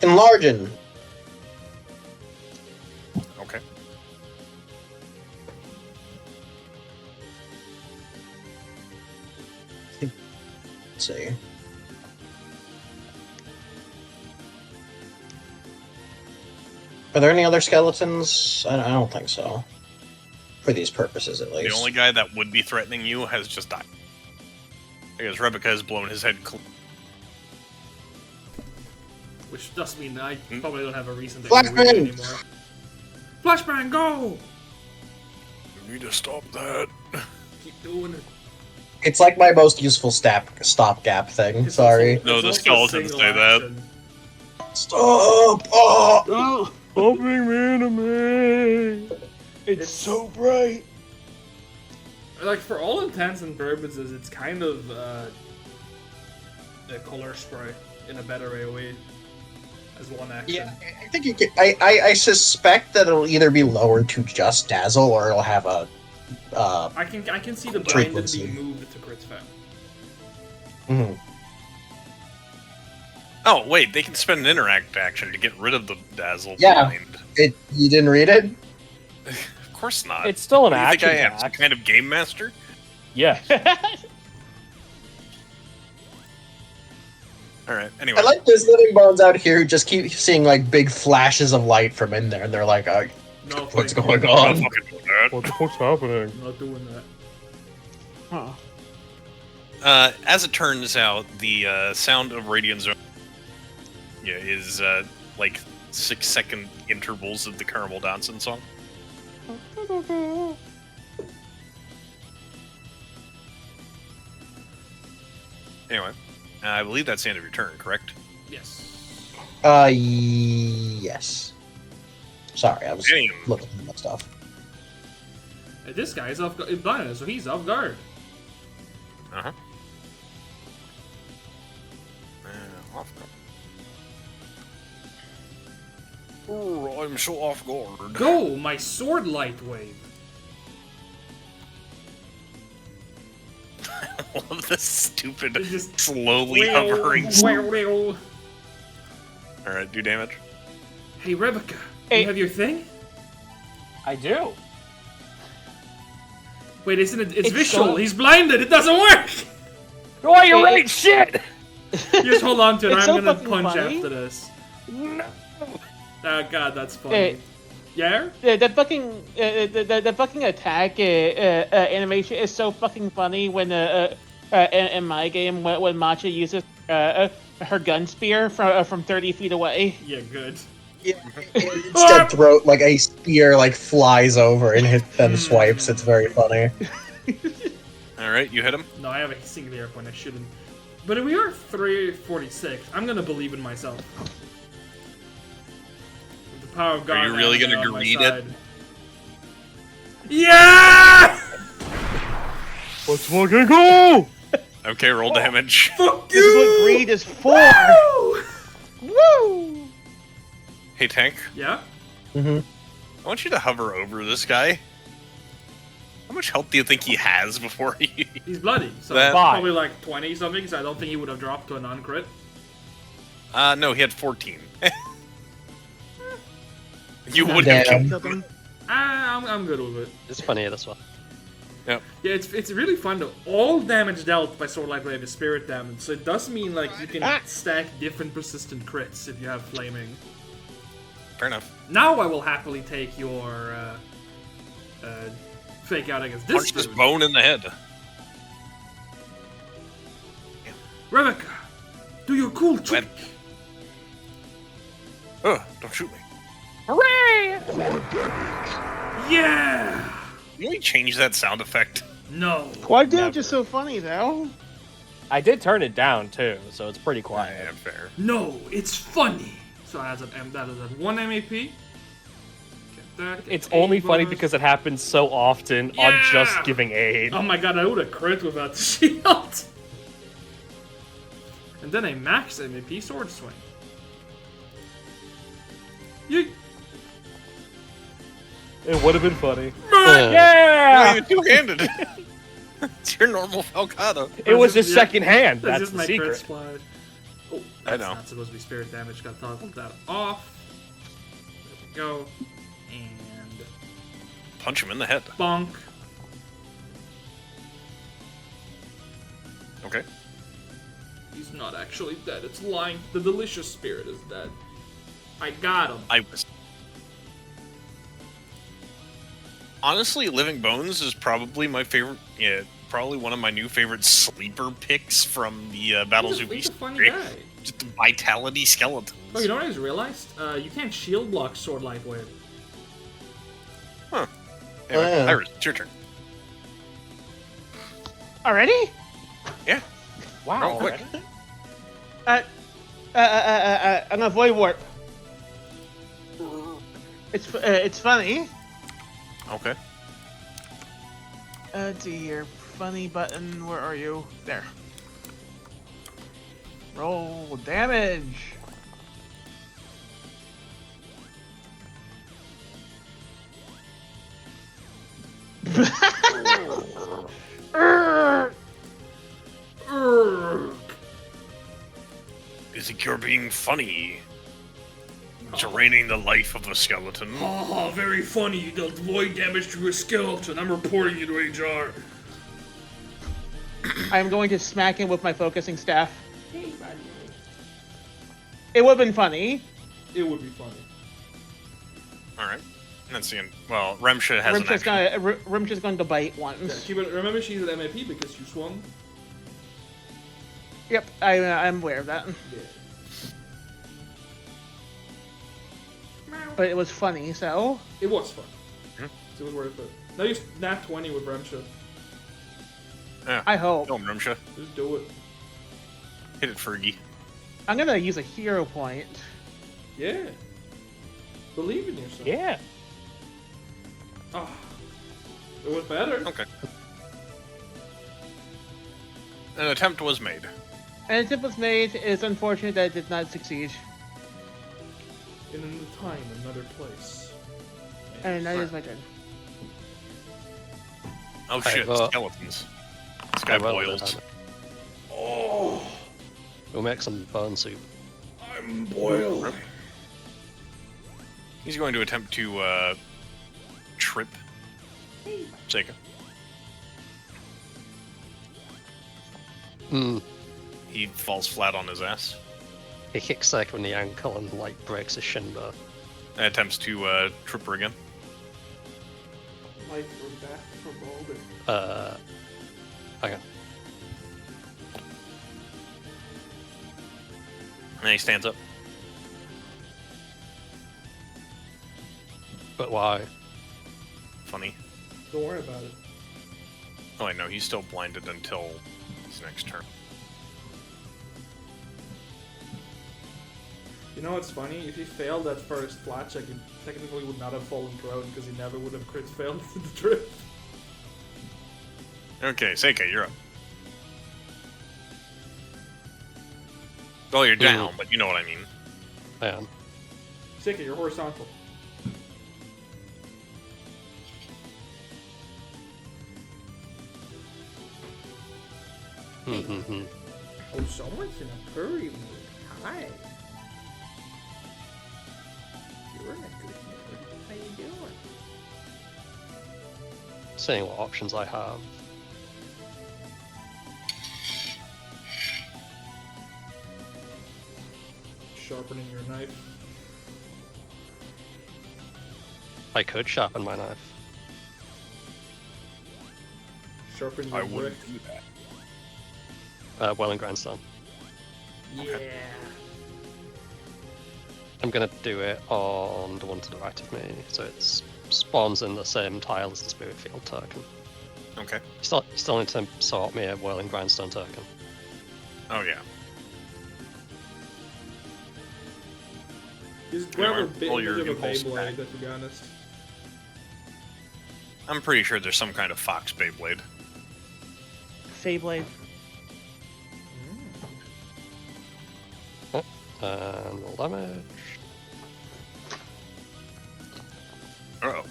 Enlarging.
Okay.
Let's see. Are there any other skeletons? I don't think so. For these purposes, at least.
The only guy that would be threatening you has just died. Because Rebecca has blown his head clean.
Which does mean I probably don't have a reason to
Flashbang!
read it anymore. Flashbang, go!
You need to stop that.
Keep doing it.
It's like my most useful stopgap thing.
It's
Sorry.
also-
No,
it's
the
also a
skeletons
single
say that.
action.
Stop! Oh!
Oh,
Opening anime.
It's
so bright.
Like, for all intents and purposes, it's kind of a color spray in a better AoE as one action.
Yeah, I think you can. I suspect that it'll either be lowered to just dazzle, or it'll have a.
I can see the blinded
Frequency.
being moved to crit spam.
Mhm.
Oh, wait, they can spend an interact action to get rid of the dazzle
Yeah.
blind.
You didn't read it?
Of course not.
It's still an
What do you think
action
I am? Some
attack.
kind of game master?
Yes.
Alright, anyway.
I like those living bones out here who just keep seeing like big flashes of light from in there, and they're like,
No,
"What's
thank
going
you.
Don't
on?"
fucking do that.
What the fuck's happening?
I'm not doing that.
Huh.
As it turns out, the sound of Radiant Zone is like 6-second intervals of the Caramel Danson song. Anyway, I believe that's the end of your turn, correct?
Yes.
Yes. Sorry, I was
Damn.
looking at that stuff.
This guy is blinded, so he's off guard.
Uh-huh. Off guard. Oh, I'm so off guard.
Go, my sword light wave.
I love this stupid,
It's just
slowly hovering.
Hey,
Alright, do damage.
Rebecca,
Hey.
you have your thing?
I do.
Wait, isn't it? It's
It's
visual.
so-
He's blinded. It doesn't work.
Oh, you're
Hey,
right. Shit.
Just hold on to it.
It's
I'm
so
gonna
fucking
punch
funny.
after this.
No.
Oh god, that's funny.
Hey.
Yeah?
The fucking attack animation is so fucking funny when in my game when Matcha uses her gun spear from 30 feet away.
Yeah, good.
Instead, throw like a spear like flies over and then swipes. It's very funny.
Alright, you hit him.
No, I have a single air point. I shouldn't. But we are 346. I'm gonna believe in myself. With the power of God.
you really
on
gonna
my
greed it?
side. Yeah!
Let's fucking go.
Okay, roll damage.
Fuck
This is what
you!
greed is for.
Woo!
Woo!
Hey, Tank.
Yeah?
Mm-hmm.
I want you to hover over this guy. How much health do you think he has before he...
He's bloody. So
That-
probably like 20 something, so I don't think he would have dropped to a non-crit.
No, he had 14. You wouldn't have
Damn.
killed him.
Killed him.
I'm good with it.
It's funny, this one.
Yeah, it's really fun though. All damage dealt by Sword Light Wave is spirit damage, so it does mean like you can stack different persistent crits if you have flaming.
Fair enough.
Now I will happily take your fake out against this
Punch this
dude.
bone in the head.
Rebecca, do your cool trick.
Oh, don't shoot me.
Hooray!
Yeah.
Can we change that sound effect?
No.
Why damage is so funny though?
I did turn it down too, so it's pretty quiet.
Yeah, fair.
No, it's funny. So that is at 1 MAP. Get that, get
It's
8
only funny
bonus.
because it happens so often on
Yeah!
just giving aid.
Oh my god, I would have crit without the shield. And then a max MAP sword swing. You.
It would have been funny.
Uh,
Yeah!
Not even two-handed. It's your normal Falcata.
It was his
Yeah.
second hand.
That's
That's
just
the
my crit
secret.
splash. Oh,
I
that's
know.
not supposed to be spirit damage. Got toggled that off. There we go. And
Punch him in the head.
bonk.
Okay.
He's not actually dead. It's lying. The delicious spirit is dead. I got him.
I was. Honestly, Living Bones is probably my favorite. Yeah, probably one of my new favorite sleeper picks from the Battles of
He's a
East.
funny guy.
Just the vitality skeletons.
Oh, you know what I just realized? You can't shield block Sword Lightweight.
Anyway,
yeah.
Iris, it's your turn.
Already?
Yeah.
Wow.
Real quick.
I'm gonna void warp. It's funny.
Okay.
Dear, funny button. Where are you? There. Roll damage.
You think you're being funny? Draining the life of a skeleton.
Haha, very funny. You dealt void damage to a skeleton. I'm reporting you to HR.
I'm going to smack him with my focusing staff. It would have been funny.
It would be funny.
Alright. Let's see. Well, Remsha has an
Rimsha's
action.
Rimsha's going to bite
Yeah,
once.
remember, she's at MAP because you swung.
Yep, I'm aware of that.
Yeah.
But it was funny, so.
It was fun.
Hmm?
It was worth it. Now you nat 20 with Remsha.
I hope.
Kill him, Remsha.
Just do it.
Hit it, Fergie.
I'm gonna use a hero point.
Yeah. Believe in yourself.
Yeah.
Ah. It was better.
Okay. An attempt was made.
And if it was made, it's unfortunate that it did not succeed.
In another time, another place.
And that is my turn.
Oh
Okay,
shit,
well-
skeletons. This guy
well,
boils.
Oh,
We'll make some bone soup.
I'm boiling.
He's going to attempt to trip Seika.
Hmm.
He falls flat on his ass.
He kicks Seika in the ankle and like breaks his shin bone.
And attempts to trip her again.
Like we're back from Boulder.
Okay.
And he stands up.
But why?
Funny.
Don't worry about it.
Oh, I know, he's still blinded until his next turn.
You know what's funny? If he failed that first flat check, he technically would not have fallen prone because he never would have crit failed the trip.
Okay, Seika, you're up. Well, you're down, but you know what I mean.
I am.
Sika, you're horizontal.
Mm-hmm.
Oh, someone's in a hurry mood. Hi. You're in a good mood. How you doing?
Seeing what options I have.
Sharpening your knife.
I could sharpen my knife.
Sharpen
I
your brick.
wouldn't do that.
Well and grindstone.
Yeah.
I'm gonna do it on the one to the right of me, so it spawns in the same tile as the spirit field token.
Okay.
You still need to sort me a whirling grindstone token.
Oh, yeah.
Just grab
Yeah,
a bit
roll your
of a
impulse
Beyblade,
back.
to be honest.
I'm pretty sure there's some kind of fox Beyblade.
Feyblade.
And roll damage.
Uh-oh.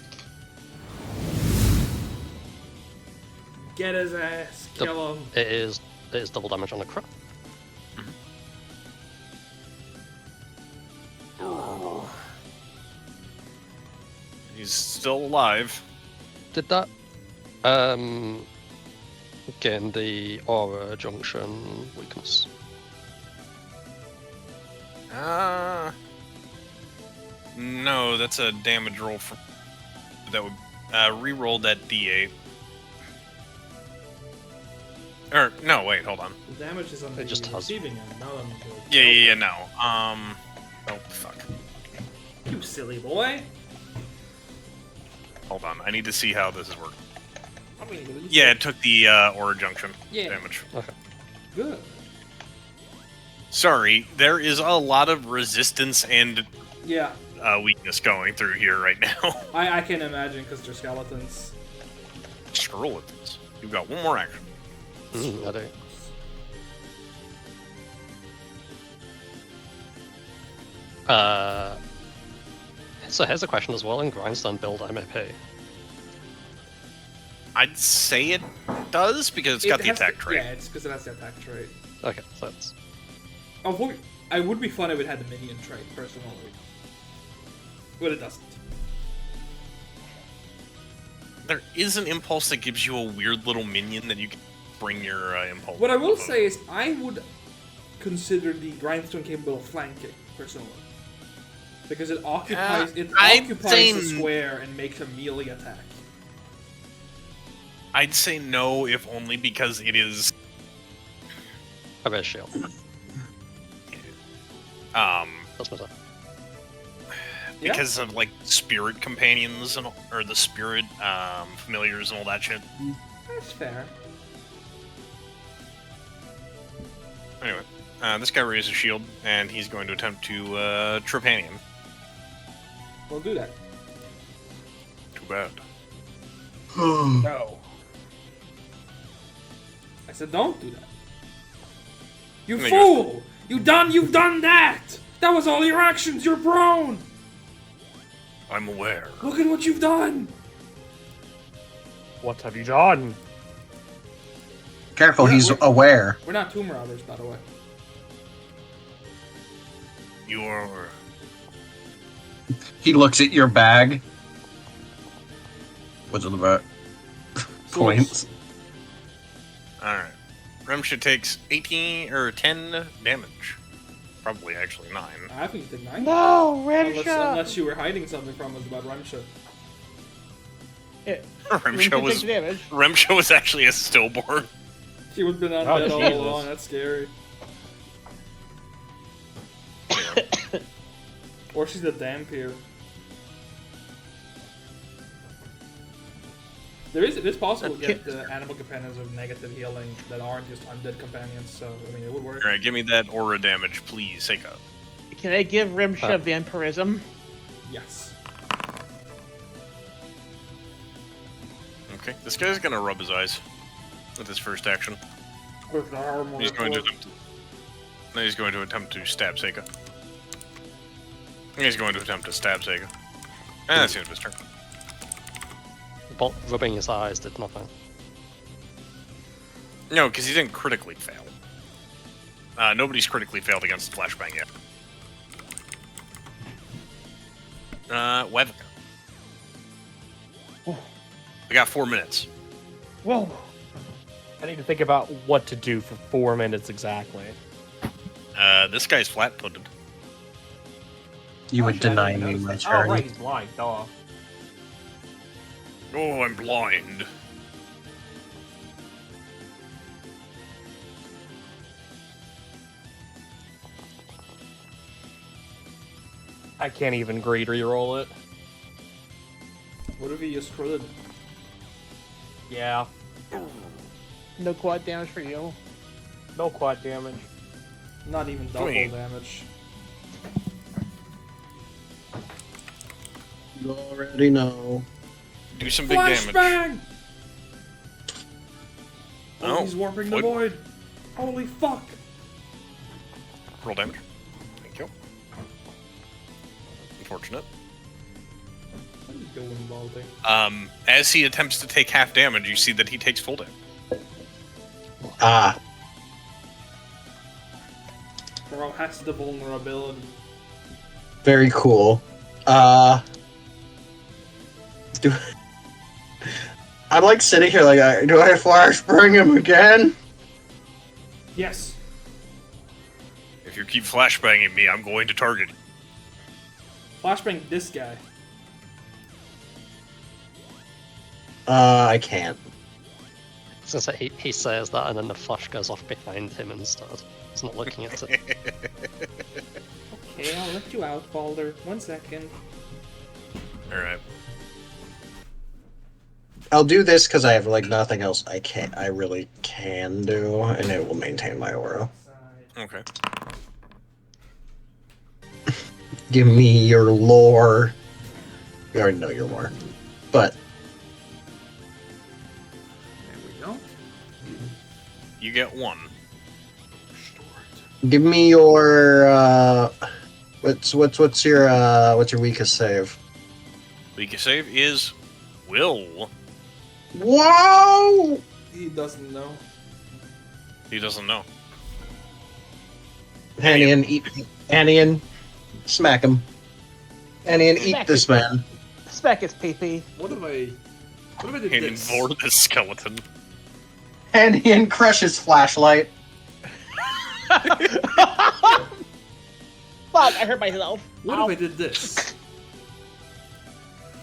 Get his ass. Kill him.
It is double damage on a crit.
He's still alive.
Did that gain the aura junction weakness?
No, that's a damage roll from that would re-roll that D8. Or no, wait, hold on.
The damage is on the
just has-
receiving end, not on the...
Yeah, no. Oh fuck.
You silly boy.
Hold on, I need to see how this is working.
I mean, at least
Yeah, it took the aura junction
Yeah.
damage.
good.
Sorry, there is a lot of resistance and
Yeah,
weakness going through here right now.
I can imagine because they're skeletons.
Skeletons. You've got one more action.
I do. So here's a question as well. In Grindstone build MAP.
I'd say it does because it's got the
has
attack
to-
trait.
Yeah, it's because it has the attack trait.
Okay, so it's
I would be fun if it had the minion trait, personally. But it doesn't.
There is an impulse that gives you a weird little minion that you can bring your impulse.
What I will
off of.
say is, I would consider the Grindstone capable of flanking, personally. Because it occupies
I'd
occupies
say
the square and makes a melee attack.
I'd say no, if only because it is
a red shield. That's my
Yeah.
because of like spirit companions and or the spirit familiars and all that shit.
That's fair.
Anyway, this guy raises a shield and he's going to attempt to Trepanion.
We'll do that.
Too bad.
No.
I said don't do that. You
No,
fool! You've done that! That was all your actions, you're prone!
I'm aware.
Look at what you've done!
What have you done?
Careful,
Yeah,
he's
we're-
aware.
We're not Tomb Raiders, by the way.
You are.
He looks at your bag. What's it about? Points.
Alright. Remsha takes 18 or 10 damage. Probably actually 9.
I think you did 9.
No,
Unless you were hiding something from us about Ramsha.
Remsha was actually a stillborn.
She would have been undead all
Jesus.
along, that's scary. Or she's a Dampier. It is possible to get the animal companions with negative healing that aren't just undead companions, so I mean it would work.
Alright, give me that aura damage, please, Seika.
Can I give Rimsha vampirism?
Yes.
Okay, this guy's gonna rub his eyes with his first action.
With the armor.
He's going to attempt. Now he's going to attempt to stab Seika. He's going to attempt to stab Seika. And that's the end of his turn.
But rubbing his eyes did nothing.
No, because he didn't critically fail. Nobody's critically failed against the flashbang yet. Wevka. We got 4 minutes.
Whoa.
I need to think about what to do for 4 minutes exactly.
This guy's flat-footed.
You would
Actually, I
deny
didn't
me
notice
my
that.
turn.
Oh, right, he's blind. Duh.
Oh, I'm blind.
I can't even greed reroll it.
What if he just critted?
Yeah.
No quad damage for you.
No quad damage.
Not even double
Wait.
damage.
You already know.
Do some big damage.
Flashbang! Oh,
Oh,
he's warping the
what?
void. Holy fuck!
Roll damage. Thank you. Unfortunate.
What are you doing, Baldy?
As he attempts to take half damage, you see that he takes full damage.
Ah,
Bro has the vulnerability.
very cool. Do I'm like sitting here like, do I flashbang him again?
Yes.
If you keep flashbanging me, I'm going to target you.
Flashbang this guy.
I can't.
So he says that, and then the flash goes off behind him instead. He's not looking at it.
Okay, I'll let you out, Balder. 1 second.
Alright.
I'll do this because I have like nothing else I really can do, and it will maintain my aura.
Okay.
Give me your lore. You already know your lore. But
There we go.
You get 1.
give me your what's your weakest save?
Weakest save is Will.
Whoa!
He doesn't know.
He doesn't know.
Anian, smack him. Anian, eat
Smack
this
him.
man.
Smack his pee-pee.
What if I did
And
this?
for the skeleton.
Anian, crush his flashlight.
Fuck, I hurt myself.
What
Ow.
if I did this?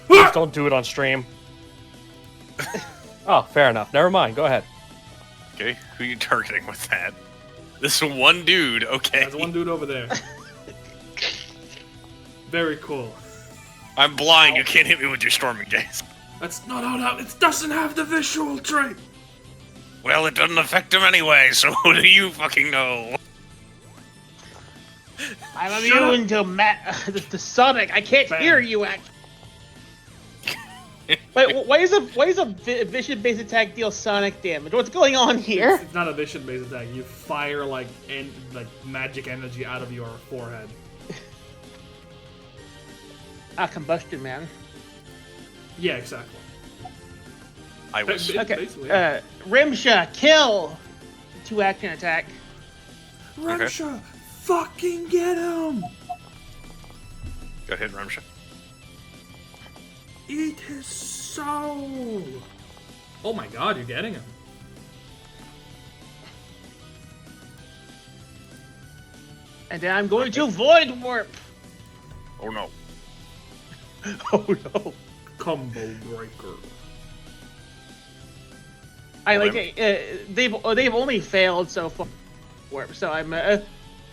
Please don't do it on stream. Oh, fair enough. Never mind. Go ahead.
Okay, who are you targeting with that? This one dude, okay.
There's one dude over there. Very cool.
I'm blind, you can't hit me with your storming gaze.
That's not how that. It doesn't have the visual trait.
Well, it doesn't affect him anyway, so what do you fucking know?
I'm
Shut
immune to the Sonic. I can't
Bang.
hear you. Wait, why is a vision based attack deal Sonic damage? What's going on here?
It's not a vision-based attack. You fire like magic energy out of your forehead.
Combustion man.
Yeah, exactly.
I was.
Okay.
Basically, yeah.
Rimsha, kill. 2 action attack.
Ramsha, fucking get him!
Go ahead, Ramsha.
Eat his soul! Oh my god, you're getting him.
And then I'm going to Void Warp.
Oh no.
Oh no.
Combo breaker.
I like they've only failed so far. Warp, so I'm
knows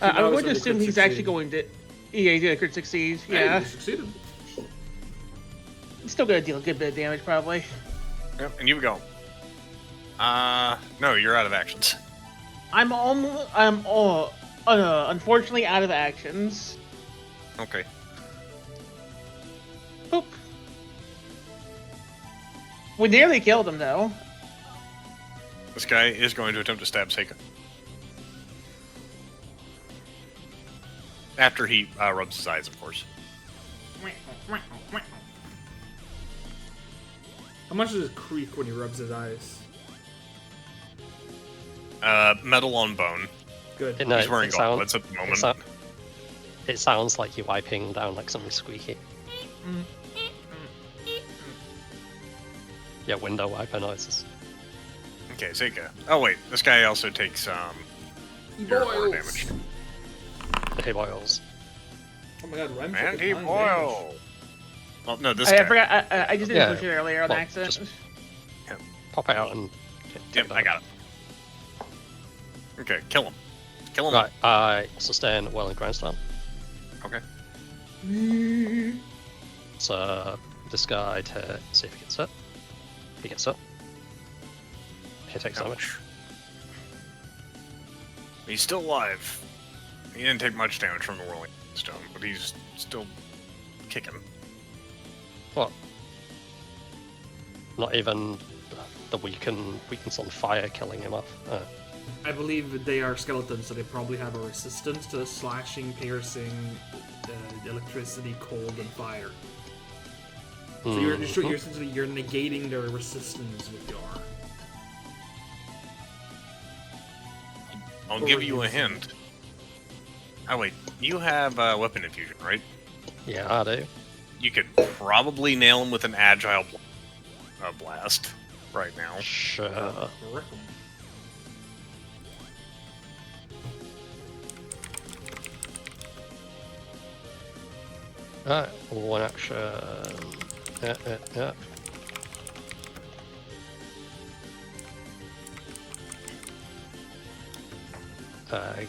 going to
if they
assume
could
he's
succeed.
actually going to. Yeah, he's gonna crit succeed.
Hey,
Yeah,
you succeeded.
he's still gonna deal a good bit of damage probably.
Yep, and you go. No, you're out of actions.
I'm unfortunately out of actions.
Okay.
Boop. We nearly killed him though.
This guy is going to attempt to stab Seika. After he rubs his eyes, of course.
How much does it creak when he rubs his eyes?
Metal on bone.
Good.
No,
He's wearing
it sounds-
gauntlets at the moment.
It sounds like you're wiping down like something squeaky. Yeah, window wiper noises.
Okay, Seika. Oh wait, this guy also takes your aura damage.
He boils.
Oh my god, Ramsha.
And
did
he
9
boil. Oh no, this
I
guy.
forgot. I just didn't
Yeah,
push it earlier on
well,
accident.
just- Pop it out and take
Yep, I got it. Okay, kill him. Kill him.
Right, I sustain well and grindstone.
Okay.
damage.
So this guy to see if he gets hit. He gets hit. He takes damage.
He's still alive. He didn't take much damage from the Whirling Stone, but he's still kicking.
What? Not even the weakens on fire killing him off.
I believe that they are skeletons, so they probably have a resistance to slashing, piercing, electricity, cold, and fire. So you're essentially you're negating their resistance with your arm.
I'll
Or
give you a
using
hint. Oh wait, you have weapon infusion, right?
Yeah, I do.
You could probably nail him with an agile blast right now.
Sure.
Frick 'em.
Alright, one action. Yeah.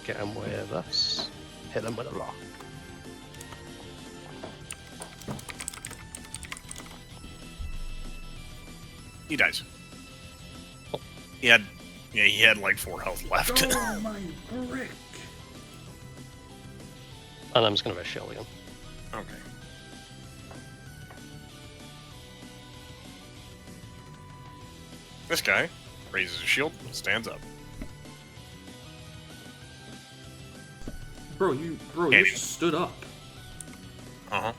Get him with this. Hit him with a lock.
He dies. He had like 4 health left.
Oh my brick!
And I'm just gonna shield him.
Okay. This guy raises his shield, stands up.
Bro, you
Hey.
stood up
Uh-huh.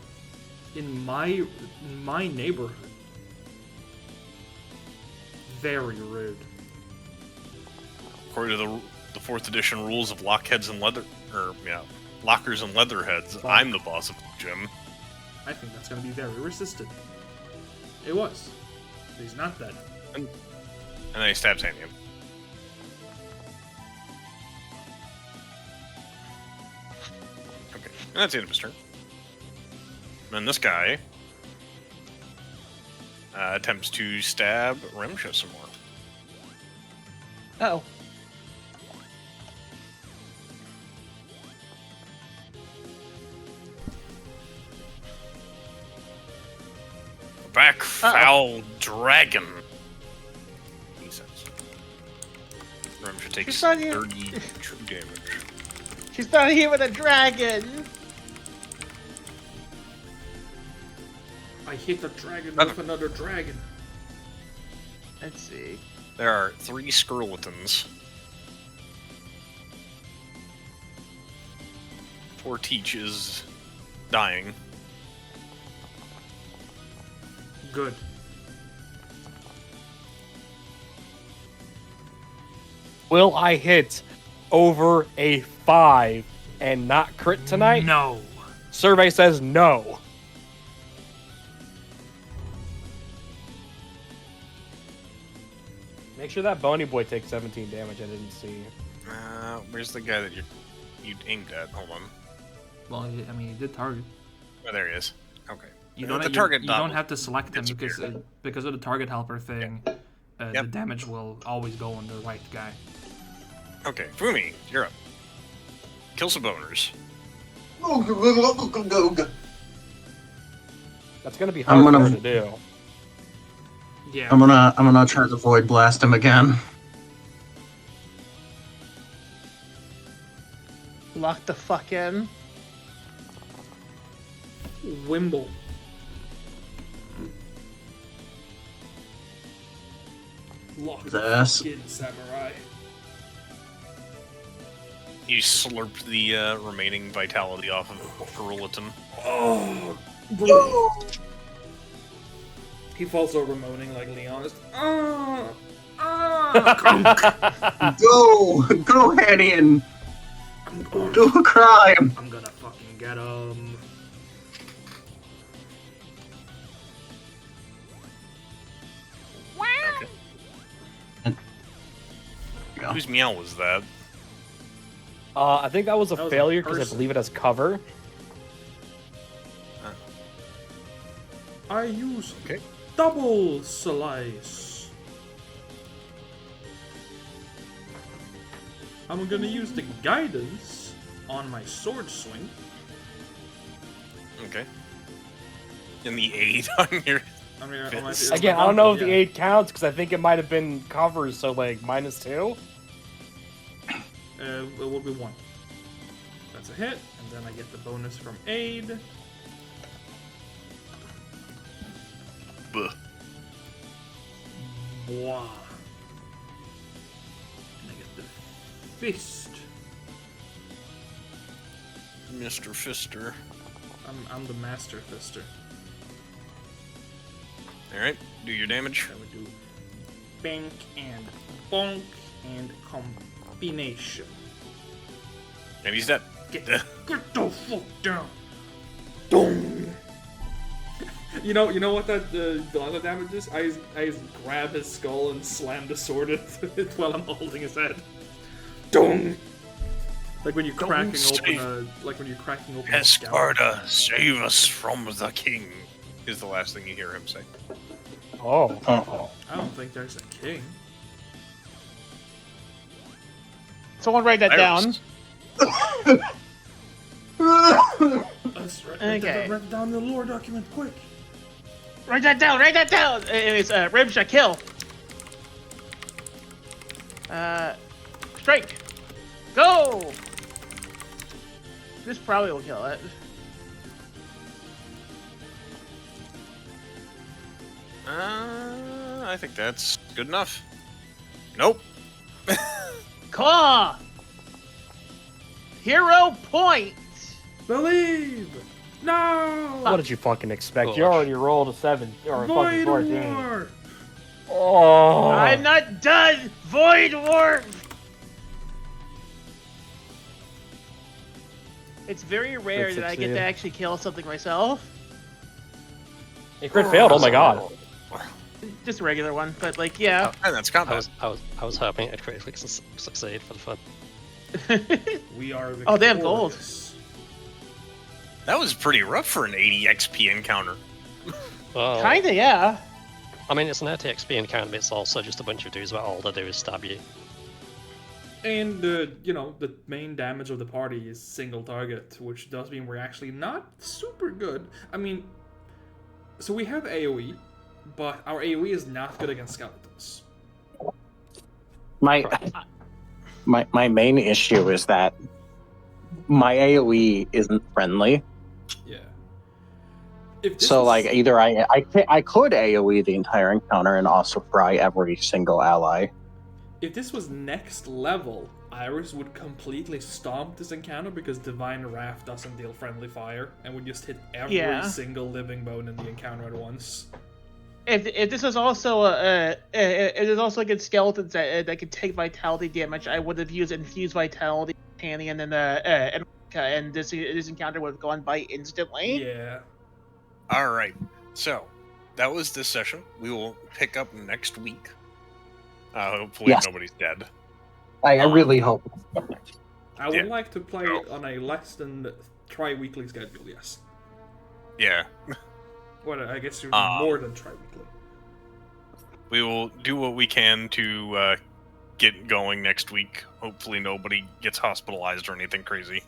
in my neighborhood. Very rude.
According to the 4th edition rules of lockers and leatherheads, I'm the boss of the gym.
I think that's gonna be very resistant. It was. He's not dead.
And then he stabs Hanyan. Okay, and that's the end of his turn. And then this guy attempts to stab Remsha some more.
Oh.
Back, foul dragon. He says. Remsha takes
She's not here.
30 true damage.
She's not here with a dragon.
I hit the dragon
Another-
with another dragon.
Let's see.
There are 3 Skirletons. 4 Teach is dying.
Good.
Will I hit over a 5 and not crit tonight?
No.
Survey says no. Make sure that bony boy takes 17 damage. I didn't see.
Where's the guy that you aimed at? Hold on.
Well, I mean, he did target.
Oh, there he is. Okay.
You
Uh,
don't.
the
You,
target
you
dot
don't
will
have to select them
disappear.
because of the target helper thing. The
Yep.
damage will always go on the right guy.
Okay, Fumi, you're up. Kill some boners.
That's gonna be
I'm
hard
gonna-
for her to do.
Yeah.
I'm gonna try to void blast him again.
Lock the fuck in.
Wimble. Lock the
This.
fucking samurai.
You slurp the remaining vitality off of Skirleton.
Oh, bro. He falls over moaning like Leon. Just,
Go, Hannian. Do a crime.
I'm gonna fucking get him.
Go.
Whose meow was that?
I think that was a
That was a
failure because I
person.
believe it has cover.
I use
Okay.
double slice. I'm gonna use the guidance on my sword swing.
Okay. And the 8 on your...
I mean,
Fits.
it's
Again,
my
I don't know if
donkey,
the
yeah.
8 counts because I think it might have been covers, so like -2.
It will be 1. That's a hit, and then I get the bonus from aid.
Buh.
Blah. And I get the fist.
Mr. Fister.
I'm the master fister.
All right, do your damage.
Then we do bank and bonk and combination.
And he's dead.
Get the fuck down. Dong. You know what that the other damage is? I just grab his skull and slam the sword into it while I'm holding his head. Dong. Like when you're cracking open a scalp.
Esparta, save us from the king, is the last thing you hear him say.
Oh.
I don't think there's a king.
Someone write that down.
Let's
Okay.
write down the lore document quick.
Write that down. Write that down. Anyways, Rimsha, kill. Strike. Go. This probably will kill it.
I think that's good enough. Nope.
Claw. Hero point.
Believe. No.
What did you fucking expect?
Oh.
You already rolled a 7 or a fucking
Void
14.
War.
Oh.
I'm not done. Void Warp. It's very rare
Good
that I get to
succeed.
actually kill something myself.
It crit failed. Oh my god.
Just a regular one, but like, yeah.
And that's
I
combat.
was hoping it critically succeed for the fun.
We are victorious.
Oh, they have gold.
That was pretty rough for an 80 XP encounter.
Well,
Kinda, yeah.
I mean, it's an ATXP encounter, but it's also just a bunch of dudes where all they do is stab you.
And the main damage of the party is single target, which does mean we're actually not super good. I mean, so we have AoE, but our AoE is not good against skeletons.
My main issue is that my AoE isn't friendly.
Yeah. If this
So
was-
like either I could AoE the entire encounter and also fry every single ally.
if this was next level, Iris would completely stomp this encounter because Divine Wrath doesn't deal friendly fire, and would just hit every
Yeah.
single living bone in the encounter at once.
If this was also if there's also good skeletons that could take vitality damage, I would have used infused vitality, Tanny, and then and this encounter would have gone by instantly.
Yeah.
All right. So that was this session. We will pick up next week. Hopefully
Yes.
nobody's dead.
I really hope.
I would
Yeah.
like to play on a less than tri-weekly schedule, yes.
Yeah.
Well, I guess you're more than tri-weekly.
We will do what we can to get going next week. Hopefully nobody gets hospitalized or anything crazy.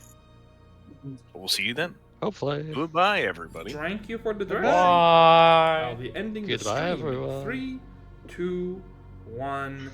We'll see you then.
Hopefully.
Goodbye, everybody.
Thank you for the dress.
Bye.
I'll be ending
Goodbye,
the stream.
everyone.
3, 2, 1.